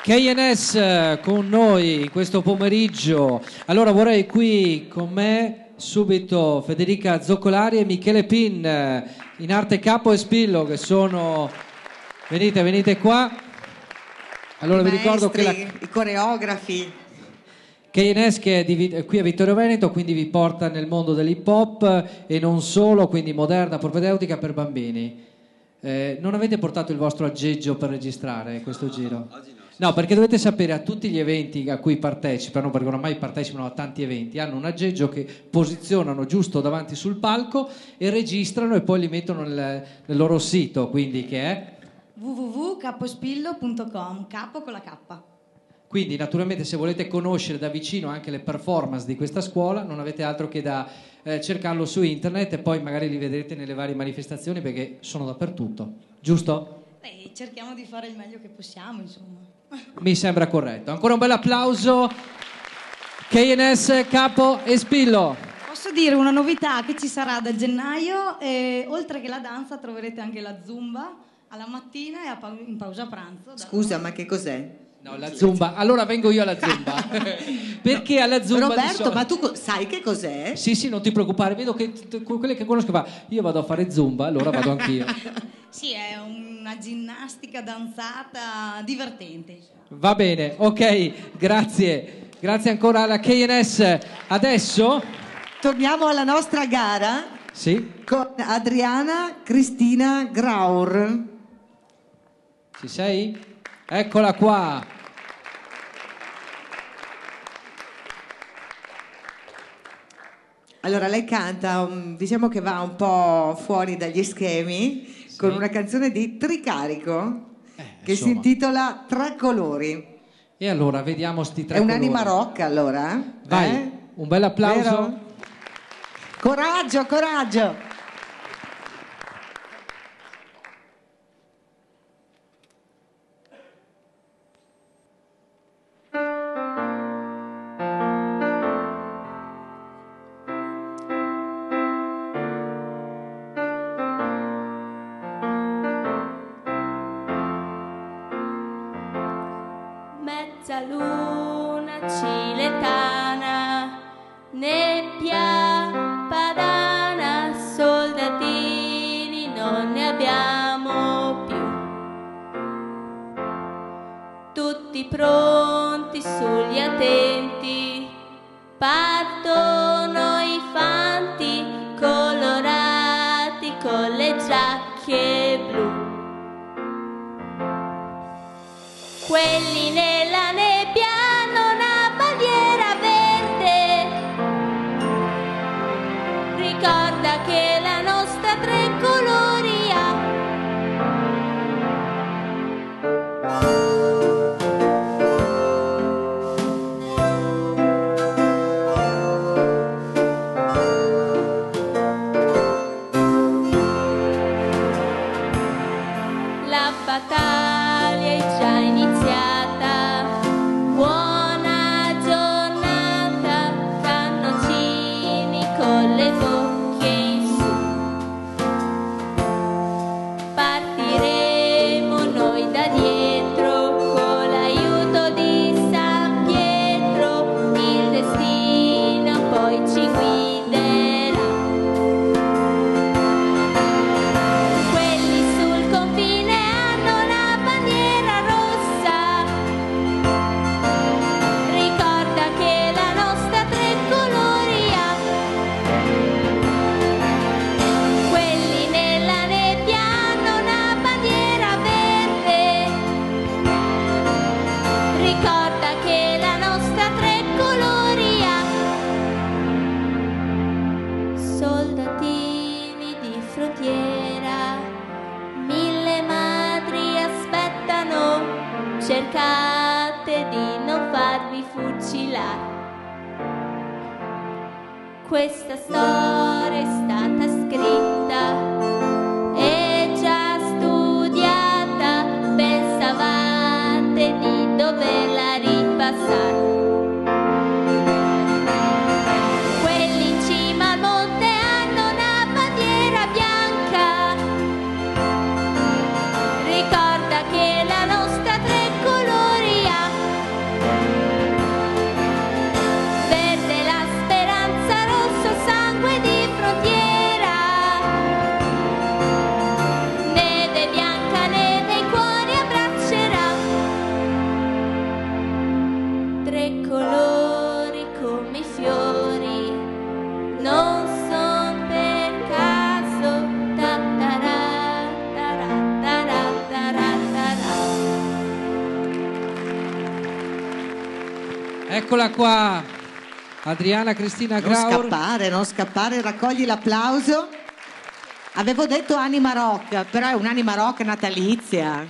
KNS con noi in questo pomeriggio. Allora vorrei qui con me subito Federica Zoccolari e Michele Pin in arte Capo e Spillo, che sono... Venite qua. Allora vi ricordo che i coreografi. KNS che è qui a Vittorio Veneto, quindi vi porta nel mondo dell'hip hop e non solo, quindi moderna, propedeutica per bambini. Non avete portato il vostro aggeggio per registrare questo giro? Oggi no, perché dovete sapere, a tutti gli eventi a cui partecipano, perché ormai partecipano a tanti eventi, hanno un aggeggio che posizionano giusto davanti sul palco e registrano e poi li mettono nel loro sito, quindi che è www.capospillo.com, capo con la K. Quindi naturalmente se volete conoscere da vicino anche le performance di questa scuola non avete altro che da cercarlo su internet e poi magari li vedrete nelle varie manifestazioni, perché sono dappertutto, giusto? Cerchiamo di fare il meglio che possiamo, insomma. Mi sembra corretto. Ancora un bel applauso. KNS, Capo e Spillo. Posso dire una novità che ci sarà da gennaio, oltre che la danza troverete anche la zumba alla mattina e in pausa pranzo. Scusa, ma che cos'è? No, la zumba. Allora vengo io alla zumba. Perché alla zumba Roberto, ma tu sai che cos'è? Sì, non ti preoccupare, vedo che quelle che conosco fa. Io vado a fare zumba, allora vado anch'io. Sì, è una ginnastica danzata divertente. Va bene, ok, grazie. Grazie ancora alla KNS. Adesso torniamo alla nostra gara. Sì. Con Adriana Cristina Graur. Ci sei? Eccola qua. Allora, lei canta, diciamo che va un po' fuori dagli schemi, sì, con una canzone di Tricarico che si intitola Tre colori. E allora vediamo sti tre colori. È colori. un'anima rock, allora? Vai, un bel applauso. Vero? Coraggio, coraggio. Mezzaluna ciletana, nebbia padana, soldatini non ne abbiamo più. Tutti pronti sugli attenti, partono i fanti colorati con le giacche blu. Quelli nella nebbia hanno una bandiera verde, ricorda che la nostra tre colori ha. La battaglia è già iniziata, buona giornata, cannoncini con le bocche in su. Partiremo noi da dietro con l'aiuto di San Pietro, il destino poi ci guiderà. Quelli sul confine hanno una bandiera rossa, ricorda che la nostra tre colori ha. Quelli nella nebbia hanno una bandiera verde, ricorda che la nostra tre colori ha. Soldatini di frontiera, 1000 madri aspettano, cercate di non farvi fucilare. Questa storia è stata scritta e già studiata, pensavate di doverla ripassare. Quelli in cima al monte hanno una bandiera bianca, ricorda che la nostra tre colori ha. sangue di frontiera, neve bianca, neve i cuori abbraccerà, tre colori come i fiori, non son per caso, ta-ta-ra, ta-ra, ta-ra, ta-ra. Eccola qua, Adriana Cristina Graur. Non scappare, raccogli l'applauso. Avevo detto anima rock, però è un'anima rock natalizia,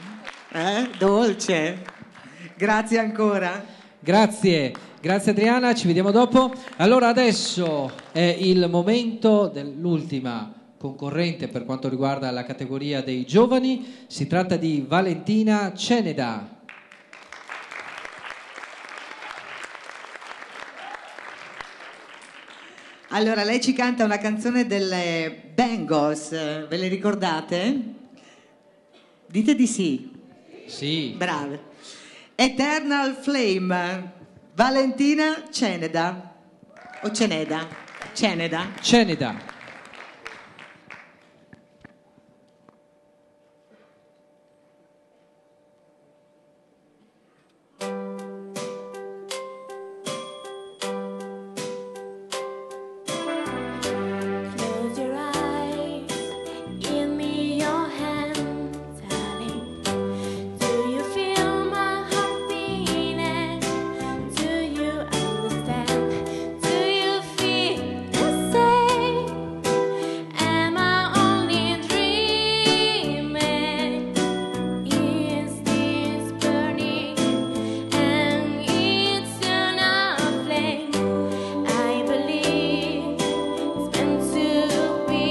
dolce. Grazie ancora. Grazie, grazie Adriana, ci vediamo dopo. Allora adesso è il momento dell'ultima concorrente per quanto riguarda la categoria dei giovani. Si tratta di Valentina Ceneda. Allora, lei ci canta una canzone delle Bangles, ve le ricordate? Dite di sì. Sì. Brave. Eternal Flame, Valentina Ceneda. O Ceneda? Ceneda. Ceneda. Close your eyes, give me your hand, darling. Do you feel my heart beating? Do you understand? Do you feel the same? Am I only dreaming? Is this burning and eternal flame? I believe it's meant to be.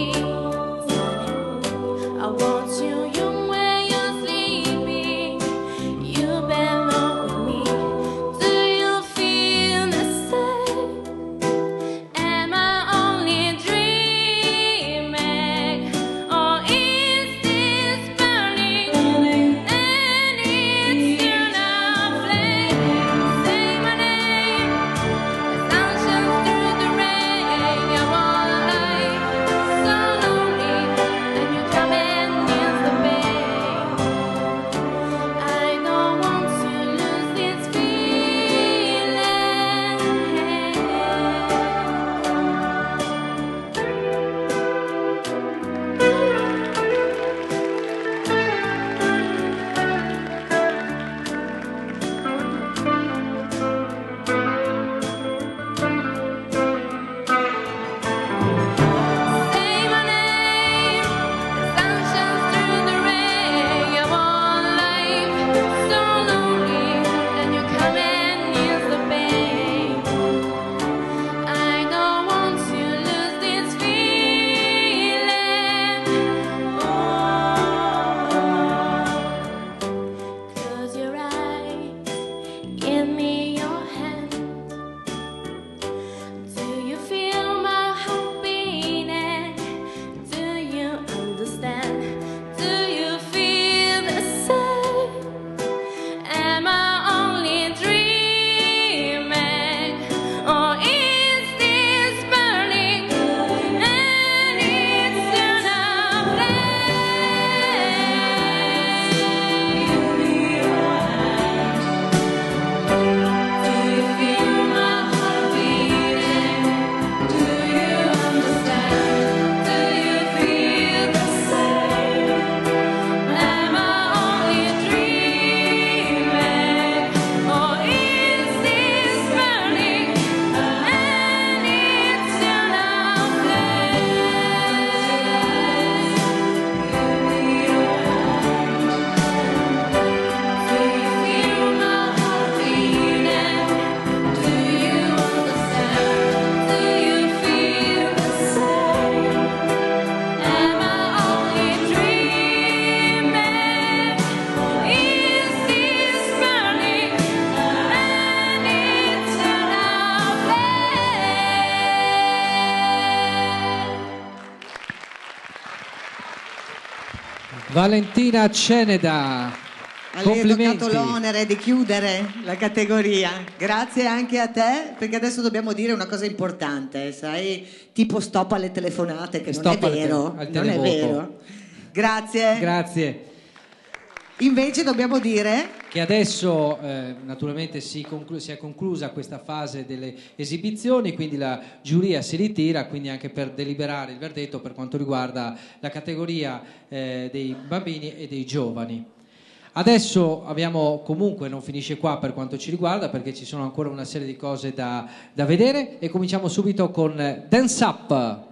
I want you, you when you're sleeping. You belong with me. Do you feel the same? Am I only dreaming, or is this burning and eternal flame? Say my name. The sun shines through the rain. I'm all alive, so lonely, and you come and ease the pain. I don't want to lose this feeling. Say my name. The sun shines through the rain. I'm all alive, so lonely, and you come and ease the pain. I don't want to lose this feeling. Close your eyes, give me your hand. Do you feel my heart beating? Do you understand? Do you feel the same? Am I only dreaming, or is this burning and eternal flame? Do you feel my heart beating? Do you understand? Do you feel the same? Am I only dreaming, or is this burning an eternal flame? Do you feel my heart beating? Do you understand? Do you feel the same? Am I only dreaming, or is this burning an eternal flame? Valentina Ceneda. A lei è Complimenti. toccato l'onere di chiudere la categoria. Grazie anche a te, perché adesso dobbiamo dire una cosa importante, sai? Tipo stop alle telefonate, che non è Stop al vero. al Non è televoto. vero. Grazie. Grazie. Invece dobbiamo dire Che adesso naturalmente si è conclusa questa fase delle esibizioni, quindi la giuria si ritira, quindi anche per deliberare il verdetto per quanto riguarda la categoria dei bambini e dei giovani. Adesso abbiamo, comunque non finisce qua per quanto ci riguarda, perché ci sono ancora una serie di cose da vedere, e cominciamo subito con Dance Up.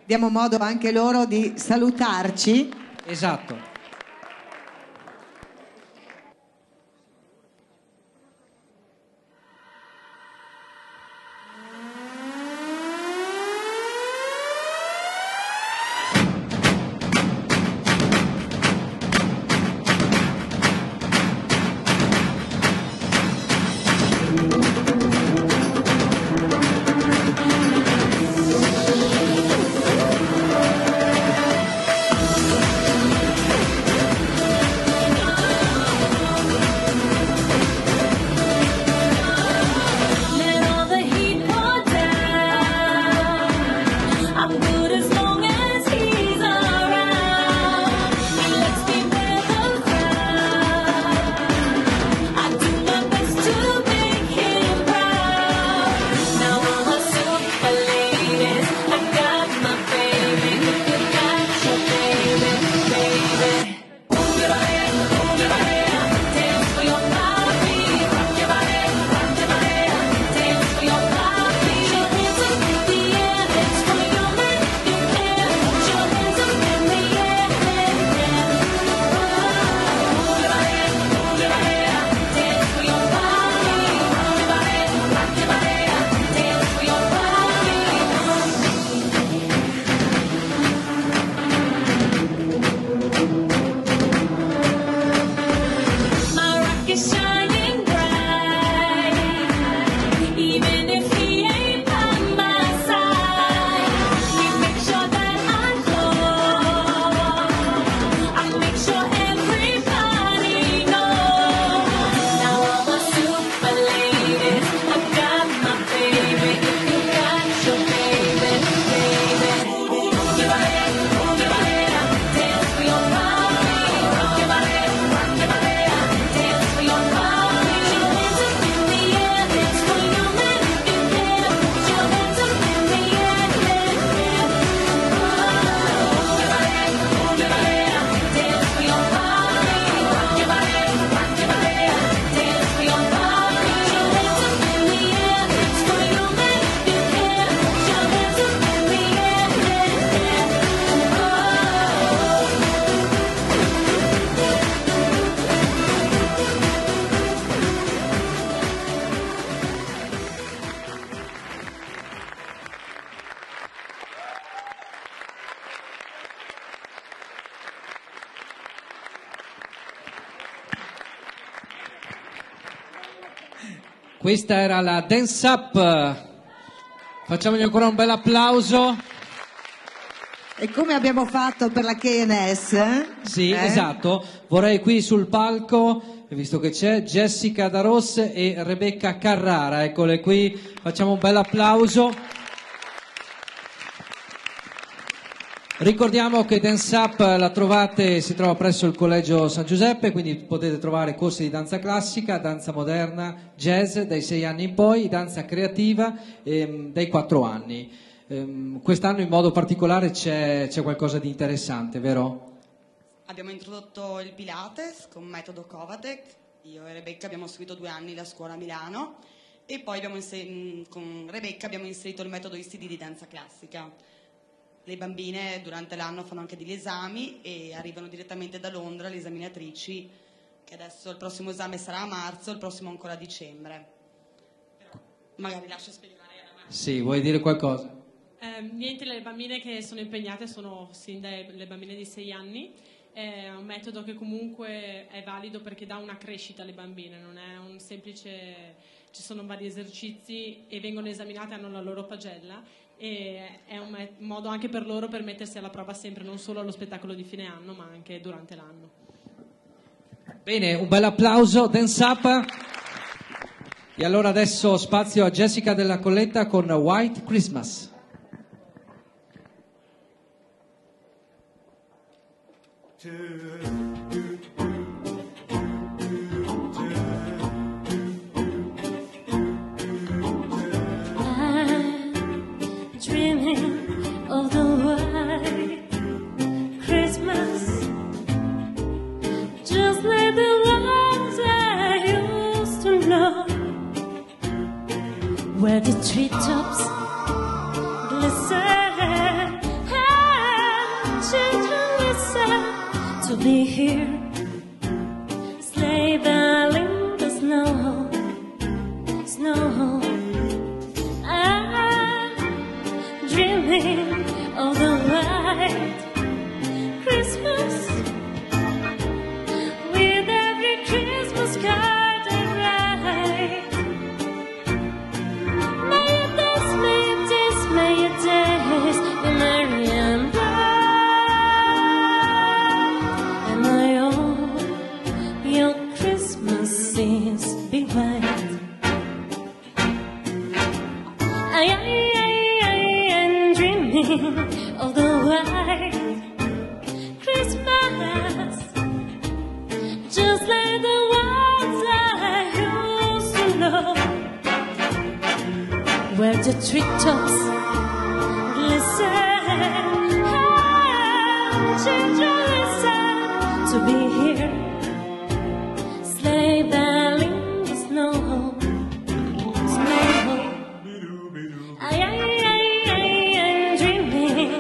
diamo modo anche loro di salutarci. Esatto. Let all the heat pour down. I'm good as long as he's around. He lets me wear the crown. I do my best to make him proud. Now I'm a super lady. I got my baby. You got your baby, baby. Move your body, dance for your body. Rock your body, dance for your body. Your hands up in the air, dance for your man. You can put your hands up in the air, Move your body, dance for your body. Rock your body, dance for your body. My rock is shining bright. Even if he ain't by my side, he makes sure that I glow. I make sure everybody knows. Now I'm a super lady. I got my baby. You got your baby, baby. Move your body, dance for your body. Rock your body, dance for your body. Your hands up in the air, dance for your man if you can. Put your hands up in the air, Move your body, dance for your body. Rock your body, dance for your body. Your hands up in the air, dance for your man if you can. Put your hands up in the Questa era la Dance Up. Facciamogli ancora un bel applauso. E come abbiamo fatto per la KNS? Sì, esatto. Vorrei qui sul palco, visto che c'è Jessica Daros e Rebecca Carrara, eccole qui, facciamo un bel applauso. Ricordiamo che Dance Up la trovate, si trova presso il Collegio San Giuseppe, quindi potete trovare corsi di danza classica, danza moderna, jazz dai 6 anni in poi, danza creativa dai 4 anni. Quest'anno in modo particolare c'è qualcosa di interessante, vero? Abbiamo introdotto il Pilates con metodo Kovatek. Io e Rebecca abbiamo seguito 2 anni la scuola a Milano e poi con Rebecca abbiamo inserito il metodo ICD di danza classica. Le bambine durante l'anno fanno anche degli esami e arrivano direttamente da Londra le esaminatrici, che adesso il prossimo esame sarà a marzo, il prossimo ancora a dicembre. Però magari lascio spiegare a Marta. Sì, vuoi dire qualcosa? Niente, le bambine che sono impegnate sono sin le bambine di 6 anni. È un metodo che comunque è valido perché dà una crescita alle bambine, non è un semplice, ci sono vari esercizi e vengono esaminate, hanno la loro pagella e è un modo anche per loro per mettersi alla prova sempre, non solo allo spettacolo di fine anno ma anche durante l'anno. Bene, un bel applauso, Dance Up. E allora adesso spazio a Jessica Della Colletta con White Christmas. I'm dreaming of the white Christmas, just like the ones I used to know, where the treetops glisten and children listen to be here. Sleigh bell in the snow, snow. I'm dreaming of the white Christmas, with every Christmas card I write. May it days, may it days, may it days be merry and bright, and may all your Christmases be white. I'm dreaming of the white Christmas, just like the ones I used to know, where the treetops glisten and children listen to be here. Sleigh bell in the snow, snow. I'm dreaming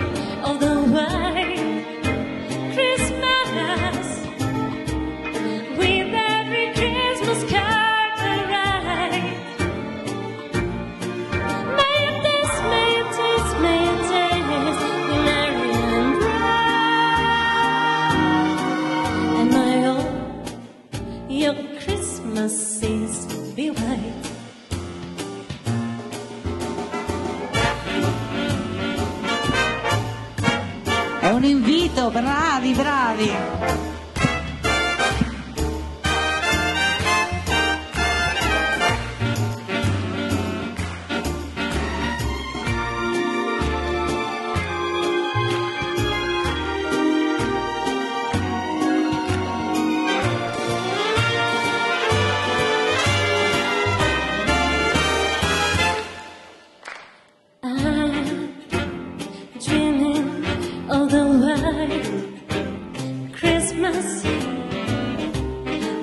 of the white Christmas, with every Christmas card I write. May it days, may it days, may it days be merry and bright, and may all your Christmases be white. È un invito, bravi, bravi. I'm dreaming of the white Christmas,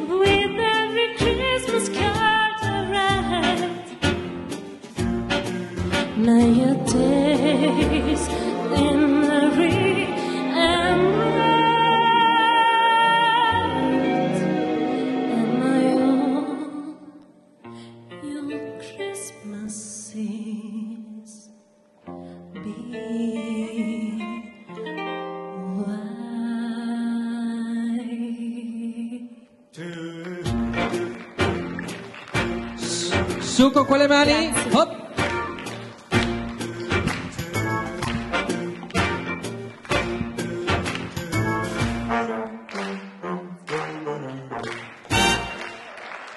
with every Christmas card I write. May your days be merry and bright, and may all your Christmases be Su con quelle mani. Hop.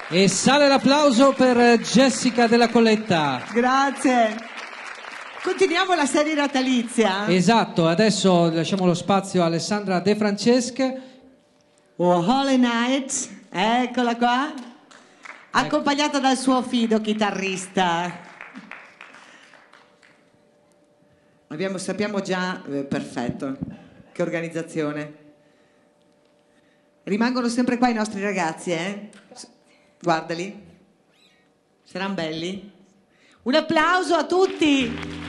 E sale l'applauso per Jessica Della Colletta. Grazie. Continuiamo la serie natalizia. Esatto, adesso lasciamo lo spazio a Alessandra De Francesca. Oh, Holy Night, eccola qua, accompagnata dal suo fido chitarrista. Sappiamo già, perfetto, che organizzazione. Rimangono sempre qua i nostri ragazzi, eh? Guardali, saranno belli. Un applauso a tutti.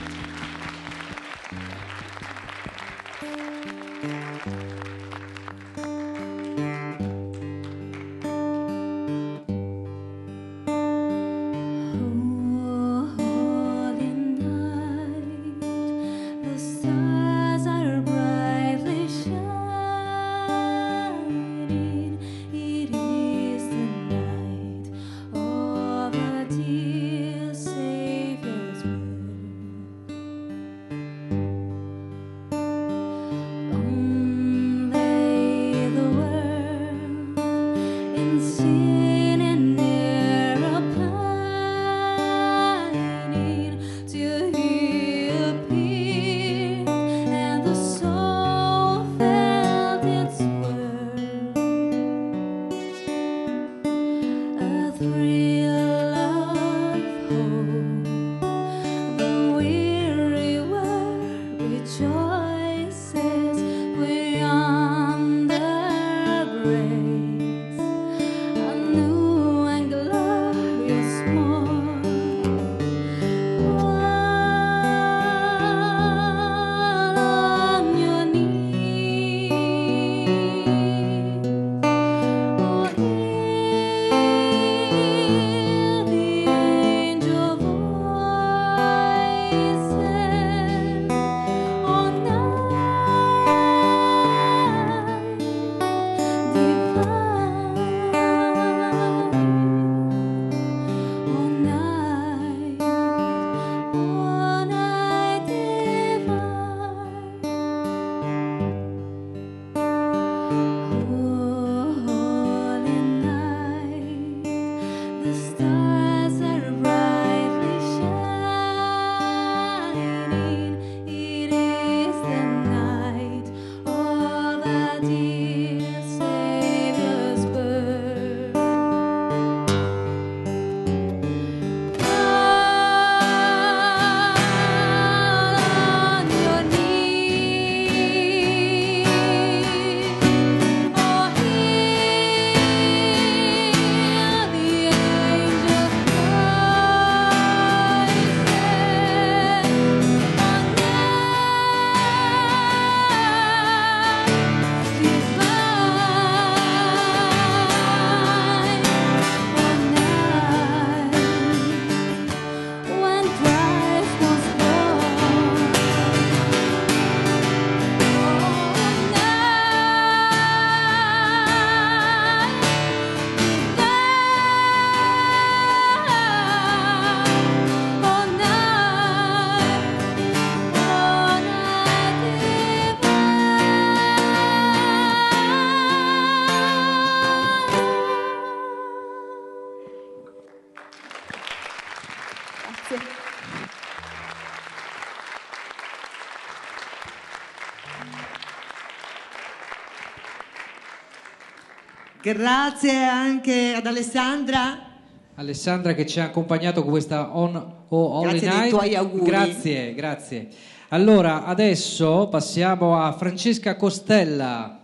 Grazie anche ad Alessandra. Alessandra che ci ha accompagnato con questa On o Only Grazie dei Night. tuoi auguri. Grazie, grazie. Allora, adesso passiamo a Francesca Costella.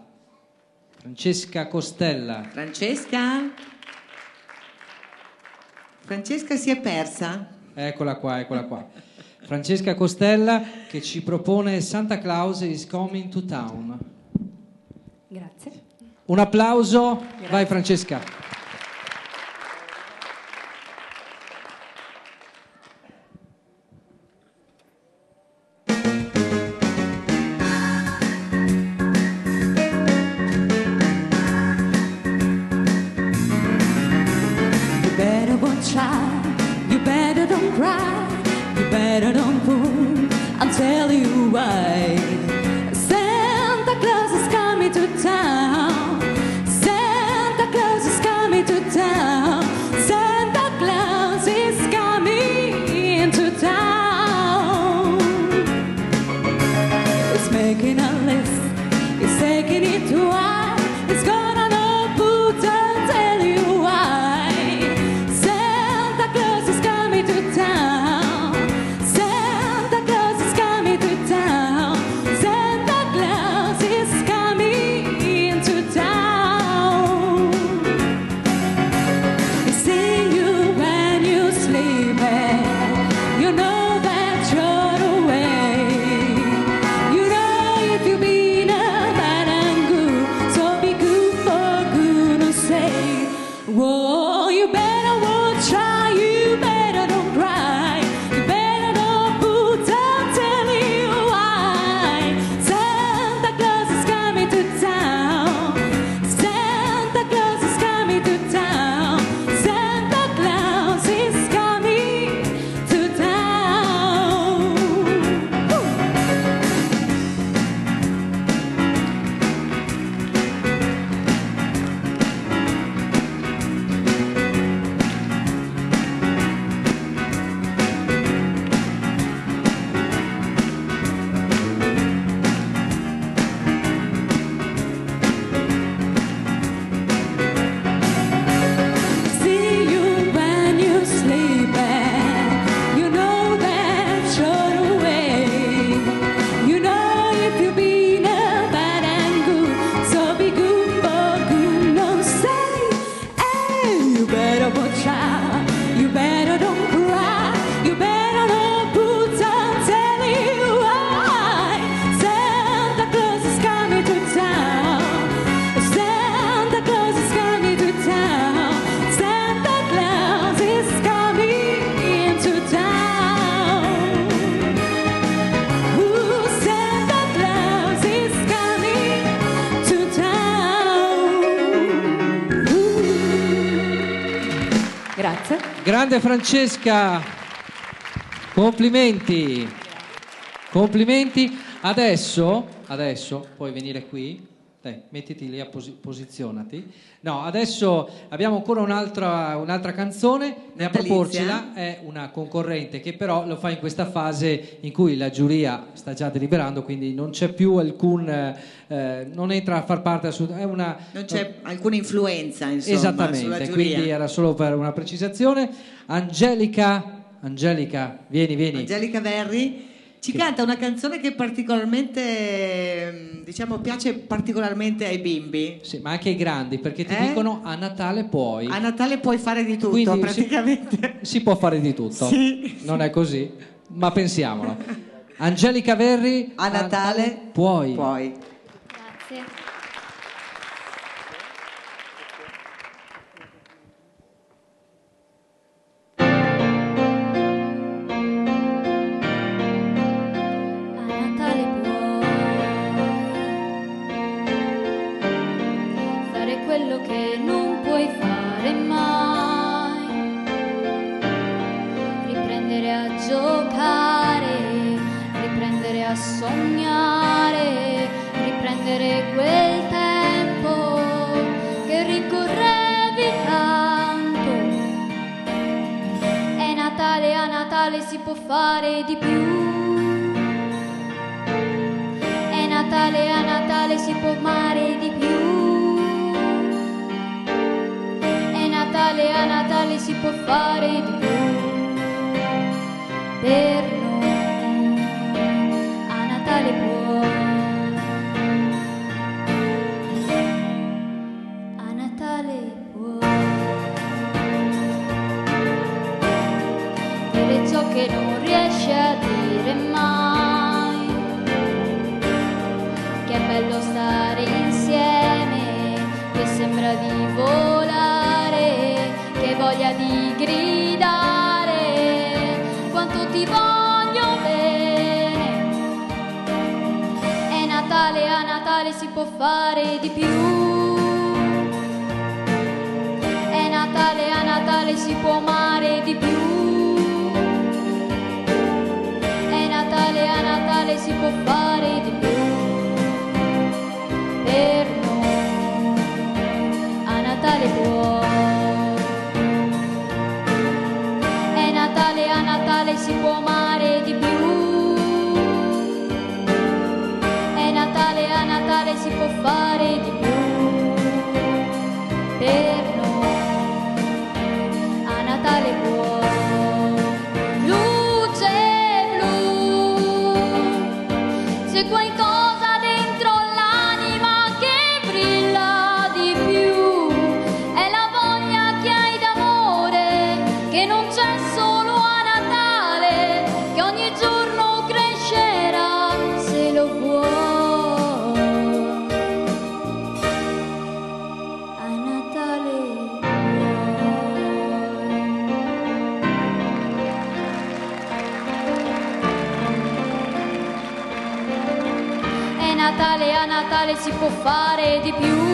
Francesca Costella. Francesca? Francesca si è persa. Eccola qua, eccola qua. Francesca Costella che ci propone Santa Claus is coming to town. Grazie. Un applauso. Vai Francesca. You better watch out, you better don't cry, you better don't pull, I'll tell you why. Santa Claus is coming to town, Santa Claus is coming to town, Santa Claus is coming to town. He's making a list, he's taking it to wide, he's gonna know put and tell you why. Santa Claus is coming to town, Santa Claus is coming to town, Santa Claus is coming to town. He's seeing you when you sleep, you know that you're away. You know if you've been a bad and good, so be good for goodness sake. Whoa, you better watch out, you better don't cry, you better don't put down, tell you why. Santa Claus is coming to town, Santa Claus is coming to town, Santa Claus is coming to town. See you when you sleep, you know that you're away. You know if you've been a bad and good, so be good for goodness sake. Hey, you better watch out, you better don't cry, you better not put down, tell you why. Santa Claus is coming to town, Santa Claus is coming to town, Santa Claus is coming to town. Ooh, Santa Claus is coming to town. Grazie. Grande Francesca. Complimenti. Complimenti. Adesso puoi venire qui. Dai, mettiti lì, posizionati. No, adesso abbiamo ancora un'altra canzone. Ne a Natalizia. proporcela è una concorrente che però lo fa in questa fase in cui la giuria sta già deliberando, quindi non c'è più alcun non entra a far parte è una Non c'è alcuna influenza, insomma, sulla esattamente, giuria. quindi era solo per una precisazione. Angelica, vieni. Angelica Verri ci canta una canzone che particolarmente, diciamo, piace particolarmente ai bimbi. Sì, ma anche ai grandi, perché ti dicono a Natale puoi. A Natale puoi fare di tutto, Quindi praticamente. Si può fare di tutto. Sì. Non è così, ma pensiamolo. Angelica Verri, A Natale puoi. Grazie. A Natale puoi fare quello che non puoi fare mai, riprendere a giocare, riprendere a sognare, riprendere quel tempo che rincorrevi tanto. È Natale, a Natale si può fare di più. È Natale, a Natale si può amare di più. Natale si può fare di più per noi, a Natale può, a Natale può dire ciò che non riesce a dire mai, che è bello stare insieme, che sembra di volare, che voglia di gridare quanto ti voglio bene. È Natale, a Natale si può fare di più. È Natale, a Natale si può amare di più. È Natale, a Natale si può fare di più per noi, a Natale può. È Natale, a Natale si può amare di più. È Natale, a Natale si può fare di più per noi, a Natale può. Luce blu, c'è qualcosa dentro l'anima che brilla di più, è la voglia che hai d'amore, che non c'è solo a Natale, che ogni giorno crescerà se lo vuoi, a Natale è Natale, a Natale si può fare di più.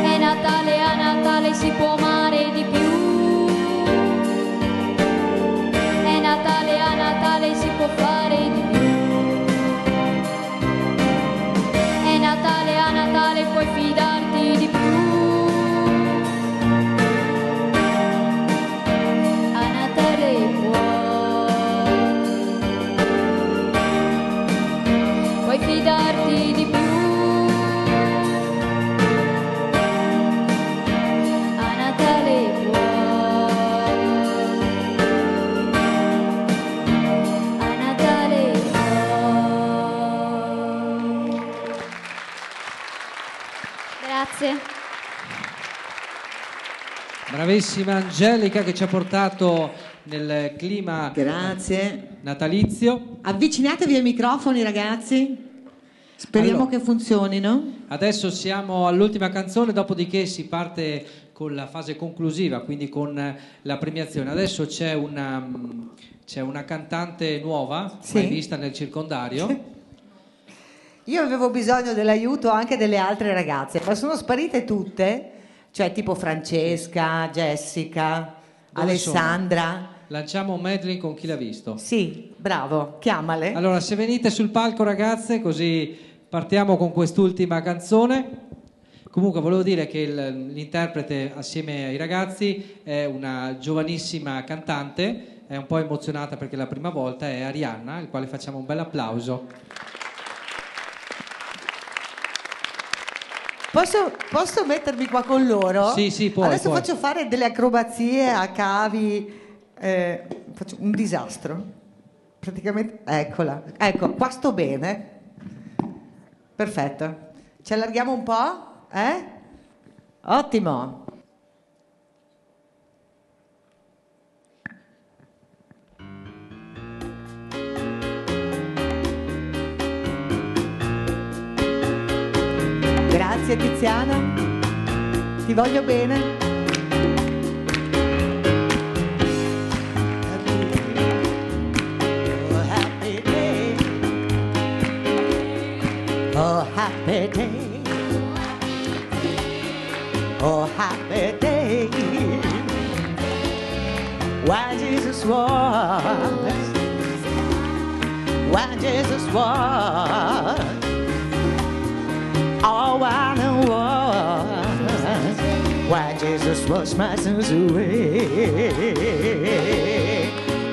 È Natale, a Natale si può amare di più. È Natale, a Natale si può fare di più. È Natale, a Natale puoi fidarti di più. A Natale puoi fidarti di più. A Natale a Natale Grazie. Bravissima Angelica che ci ha portato nel clima natalizio. Avvicinatevi ai microfoni, ragazzi. Speriamo Allora, che funzionino. Adesso siamo all'ultima canzone, dopodiché si parte con la fase conclusiva, quindi con la premiazione. Adesso c'è una cantante nuova, Sì. mai vista nel circondario. Io avevo bisogno dell'aiuto anche delle altre ragazze, ma sono sparite tutte, cioè tipo Francesca, Jessica, Dove Alessandra. sono? Lanciamo un medley con chi l'ha visto. Sì, bravo, chiamale. Allora, se venite sul palco, ragazze, così partiamo con quest'ultima canzone. Comunque volevo dire che l'interprete assieme ai ragazzi è una giovanissima cantante, è un po' emozionata perché è la prima volta, è Arianna, al quale facciamo un bel applauso. Posso mettermi qua con loro? Sì, puoi. Adesso puoi. faccio fare delle acrobazie a cavi, faccio un disastro. Praticamente, eccola. Ecco, qua sto bene. Perfetto. Ci allarghiamo un po'? Ottimo. Grazie Tiziana, ti voglio bene. Oh, happy day. Oh, happy day. Oh, happy day. When Jesus was all I know was when Jesus was my sins away.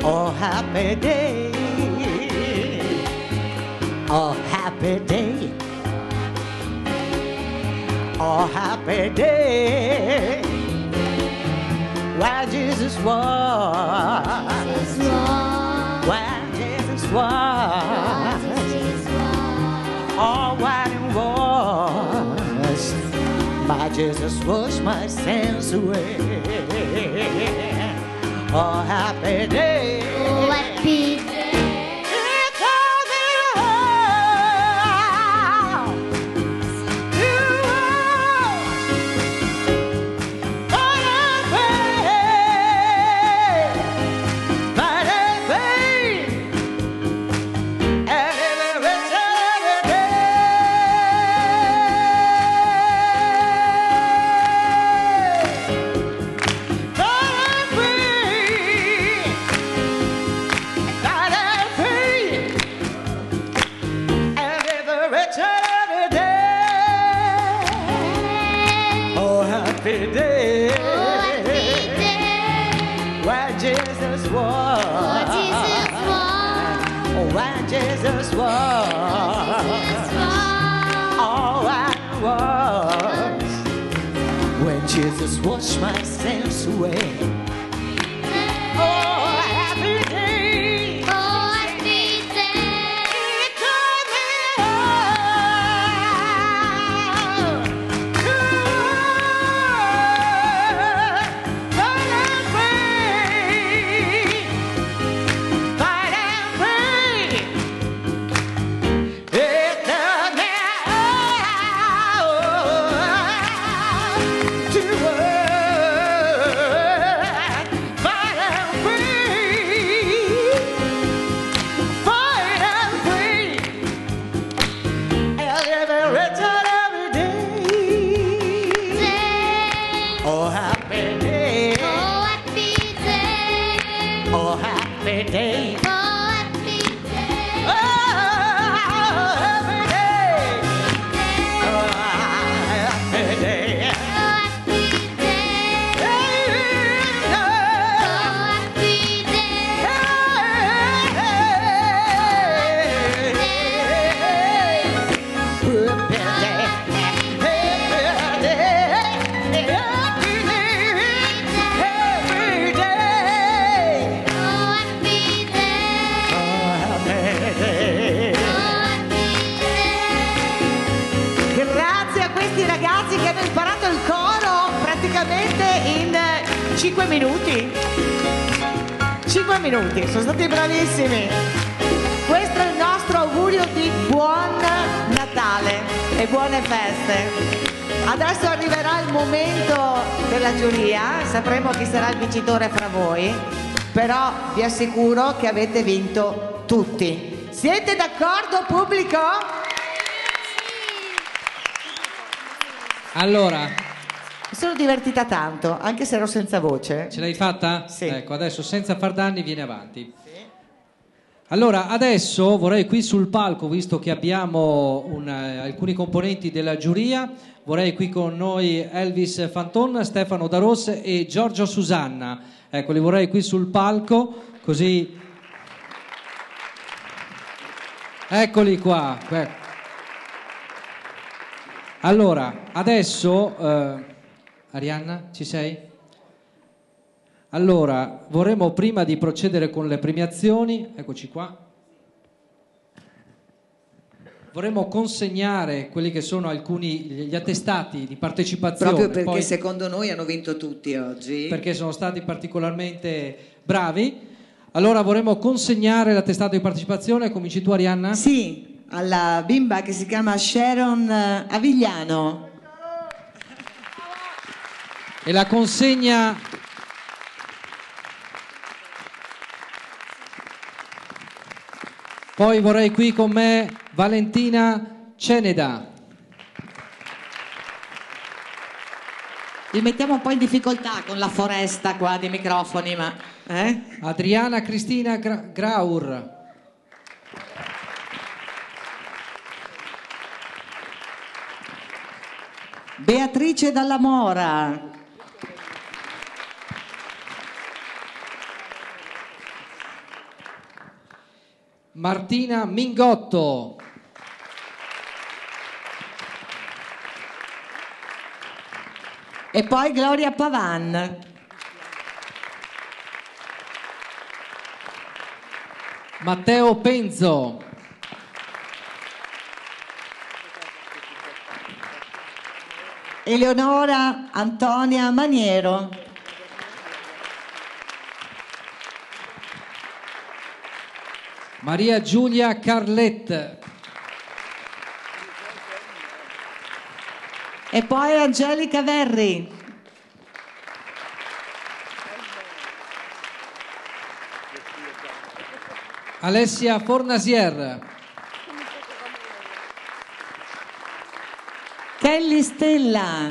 Oh, happy day. Oh, happy day. Oh, happy day. where Jesus was, where Jesus was, oh, where it was, my Jesus washed my sins away. Oh, happy day. Oh, happy day. Jesus was, all I was, when Jesus washed my sins away. Oh, happy day. Oh, happy day. It taught me how to fight and pray, fight and pray. It taught me how to work, fight and pray, fight and pray, and every time, every day. Oh, happy day. Oh, happy day. Oh, happy day. Oh, happy day. Oh, happy day. Oh, happy day. Oh, happy day. Oh, happy day. Grazie a questi ragazzi che hanno imparato il coro praticamente in 5 minuti. 5 minuti, sono stati bravissimi. Questo è il nostro augurio di buon Natale e buone feste. Adesso arriverà il momento della giuria, sapremo chi sarà il vincitore fra voi, però vi assicuro che avete vinto tutti. Siete d'accordo, pubblico? Allora, Mi sono divertita tanto, anche se ero senza voce. ce l'hai fatta? Sì. Ecco, adesso senza far danni viene avanti. Allora, adesso vorrei qui sul palco, visto che abbiamo alcuni componenti della giuria, vorrei qui con noi Elvis Fanton, Stefano Daros e Giorgio Susanna. Ecco, li vorrei qui sul palco, così... Eccoli qua. Allora, adesso... Arianna, ci sei? Allora, vorremmo prima di procedere con le premiazioni, eccoci qua, vorremmo consegnare quelli che sono alcuni gli attestati di partecipazione. Proprio perché poi, secondo noi hanno vinto tutti oggi. perché sono stati particolarmente bravi. Allora vorremmo consegnare l'attestato di partecipazione, cominci tu Arianna? Sì, alla bimba che si chiama Sharon Avigliano. E la consegna poi vorrei qui con me Valentina Ceneda. Li mettiamo un po' in difficoltà con la foresta qua di microfoni, ma... Adriana Cristina Graur. Beatrice Dalla Mora. Martina Mingotto. E poi Gloria Pavan. Matteo Penzo. Eleonora Antonia Maniero. Maria Giulia Carlet. E poi Angelica Verri. Alessia Fornasier. Kelly Stella.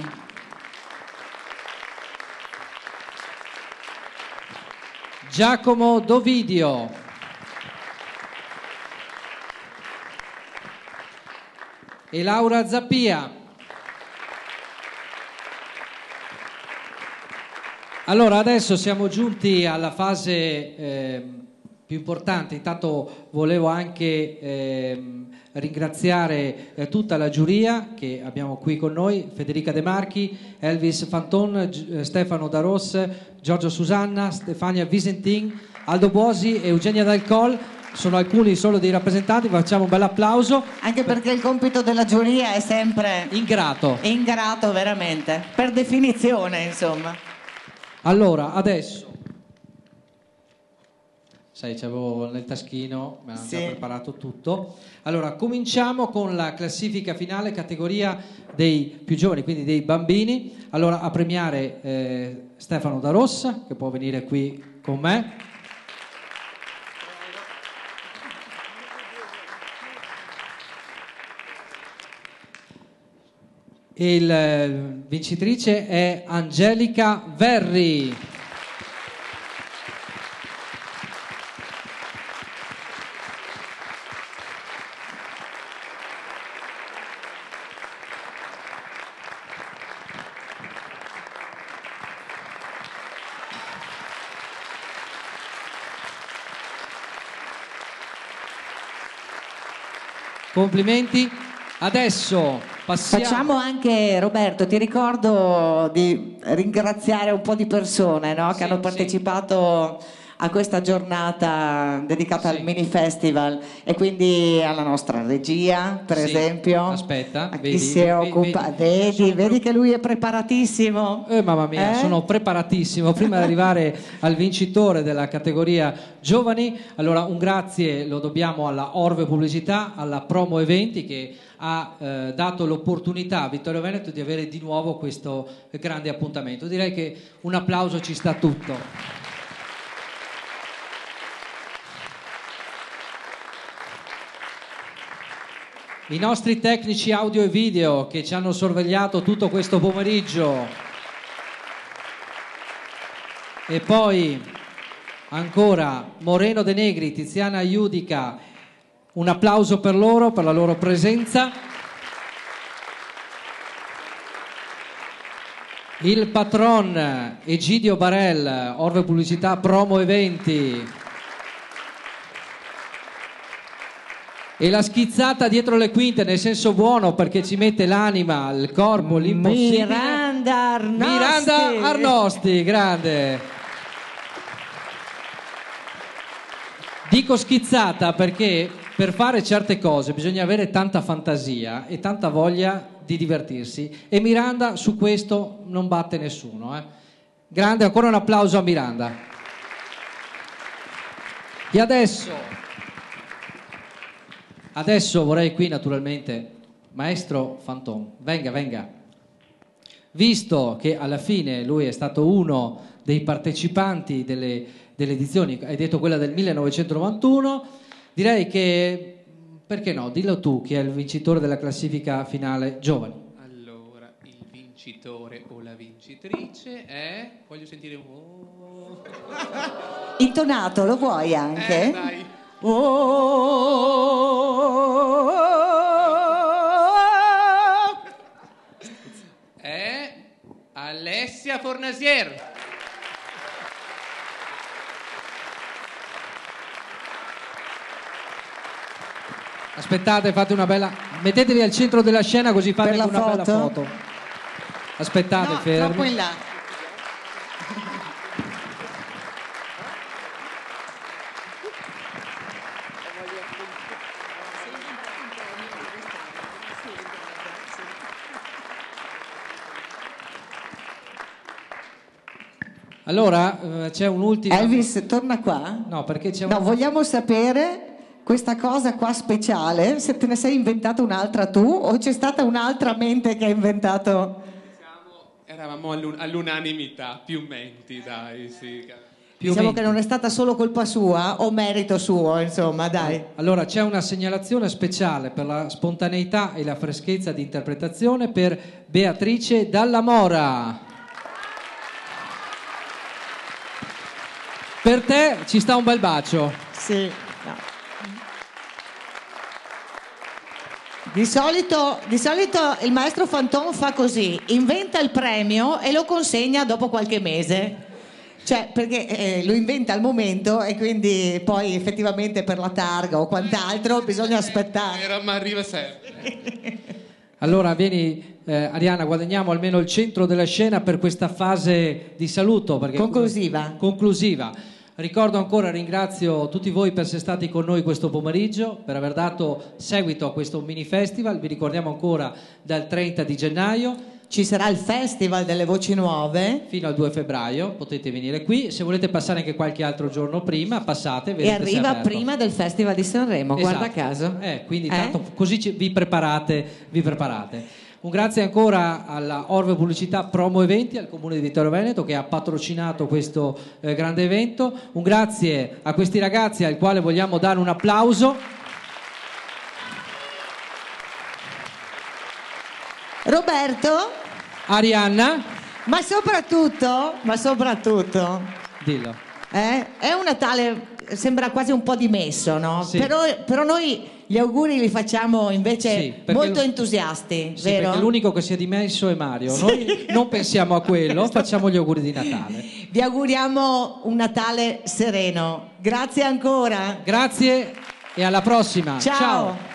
Giacomo Dovidio. E Laura Zappia. Allora, adesso siamo giunti alla fase più importante. Intanto volevo anche ringraziare tutta la giuria che abbiamo qui con noi: Federica De Marchi, Elvis Fanton, Stefano Daros, Giorgio Susanna, Stefania Visentin, Aldo Buosi e Eugenia Dalcol. Sono alcuni solo dei rappresentanti, facciamo un bel applauso. Anche perché il compito della giuria è sempre ingrato. Ingrato, veramente, per definizione, insomma. Allora, adesso, sai, c'avevo nel taschino, mi hanno già preparato tutto. Allora, cominciamo con la classifica finale, categoria dei più giovani, quindi dei bambini. Allora, a premiare Stefano Da Rossa, che può venire qui con me. Il vincitrice è Angelica Verri. Complimenti. Adesso facciamo anche, Roberto, ti ricordo di ringraziare un po' di persone, no? Che hanno partecipato a questa giornata dedicata al mini festival, e quindi alla nostra regia, per esempio. Aspetta, a chi si occupa, vedi che lui è preparatissimo. Mamma mia, sono preparatissimo. Prima di arrivare al vincitore della categoria giovani, allora un grazie lo dobbiamo alla Orve Pubblicità, alla Promo Eventi, che ha dato l'opportunità a Vittorio Veneto di avere di nuovo questo grande appuntamento. Direi che un applauso ci sta tutto. I nostri tecnici audio e video che ci hanno sorvegliato tutto questo pomeriggio. E poi ancora Moreno De Negri, Tiziana Iudica, un applauso per loro, per la loro presenza. Il patron Egidio Barel, Orve Pubblicità, Promo Eventi. E la schizzata dietro le quinte, nel senso buono, perché ci mette l'anima, il corpo, l'impossibile. Miranda Arnosti. Miranda Arnosti, grande. Dico schizzata perché per fare certe cose bisogna avere tanta fantasia e tanta voglia di divertirsi, e Miranda su questo non batte nessuno. Grande, ancora un applauso a Miranda. E adesso vorrei qui naturalmente, maestro Fanton, venga. Visto che alla fine lui è stato uno dei partecipanti delle edizioni, hai detto quella del 1991, direi che, perché no, dillo tu chi è il vincitore della classifica finale giovani. Allora, il vincitore o la vincitrice è... Voglio sentire un... Intonato, lo vuoi anche? Dai. È Alessia Fornasier. Aspettate, fate una bella... Mettetevi al centro della scena così fate Per la una bella foto? foto. Aspettate, No, fermi. troppo in là. Allora, c'è un'ultima... Elvis, torna qua. No, perché c'è No, vogliamo sapere questa cosa qua speciale, se te ne sei inventata un'altra tu o c'è stata un'altra mente che ha inventato... Eravamo all'unanimità, più menti, dai, sì. Diciamo che non è stata solo colpa sua o merito suo, insomma, dai. Allora, c'è una segnalazione speciale per la spontaneità e la freschezza di interpretazione per Beatrice Dalla Mora. Per te ci sta un bel bacio. Sì. Di solito il maestro Fanton fa così, inventa il premio e lo consegna dopo qualche mese. Cioè, perché lo inventa al momento e quindi poi effettivamente per la targa o quant'altro bisogna aspettare. Ma arriva sempre. Allora, vieni, Arianna, guadagniamo almeno il centro della scena per questa fase di saluto. Perché conclusiva. Ricordo ancora, ringrazio tutti voi per essere stati con noi questo pomeriggio, per aver dato seguito a questo mini festival. Vi ricordiamo ancora dal 30 di gennaio. Ci sarà il Festival delle Voci Nuove. Fino al 2 febbraio potete venire qui. Se volete passare anche qualche altro giorno prima, passate. E arriva prima del Festival di Sanremo, Esatto. guarda caso. Quindi tanto così vi preparate. Un grazie ancora alla Orve Pubblicità Promo Eventi, al Comune di Vittorio Veneto che ha patrocinato questo grande evento. Un grazie a questi ragazzi al quale vogliamo dare un applauso. Roberto, Arianna, ma soprattutto dillo. È un Natale, sembra quasi un po' dimesso, no? Sì. Però noi gli auguri li facciamo invece Sì, perché molto entusiasti, Sì, vero? perché l'unico che si è dimesso è Mario. Noi non pensiamo a quello, facciamo gli auguri di Natale. Vi auguriamo un Natale sereno. Grazie ancora. Grazie e alla prossima. Ciao.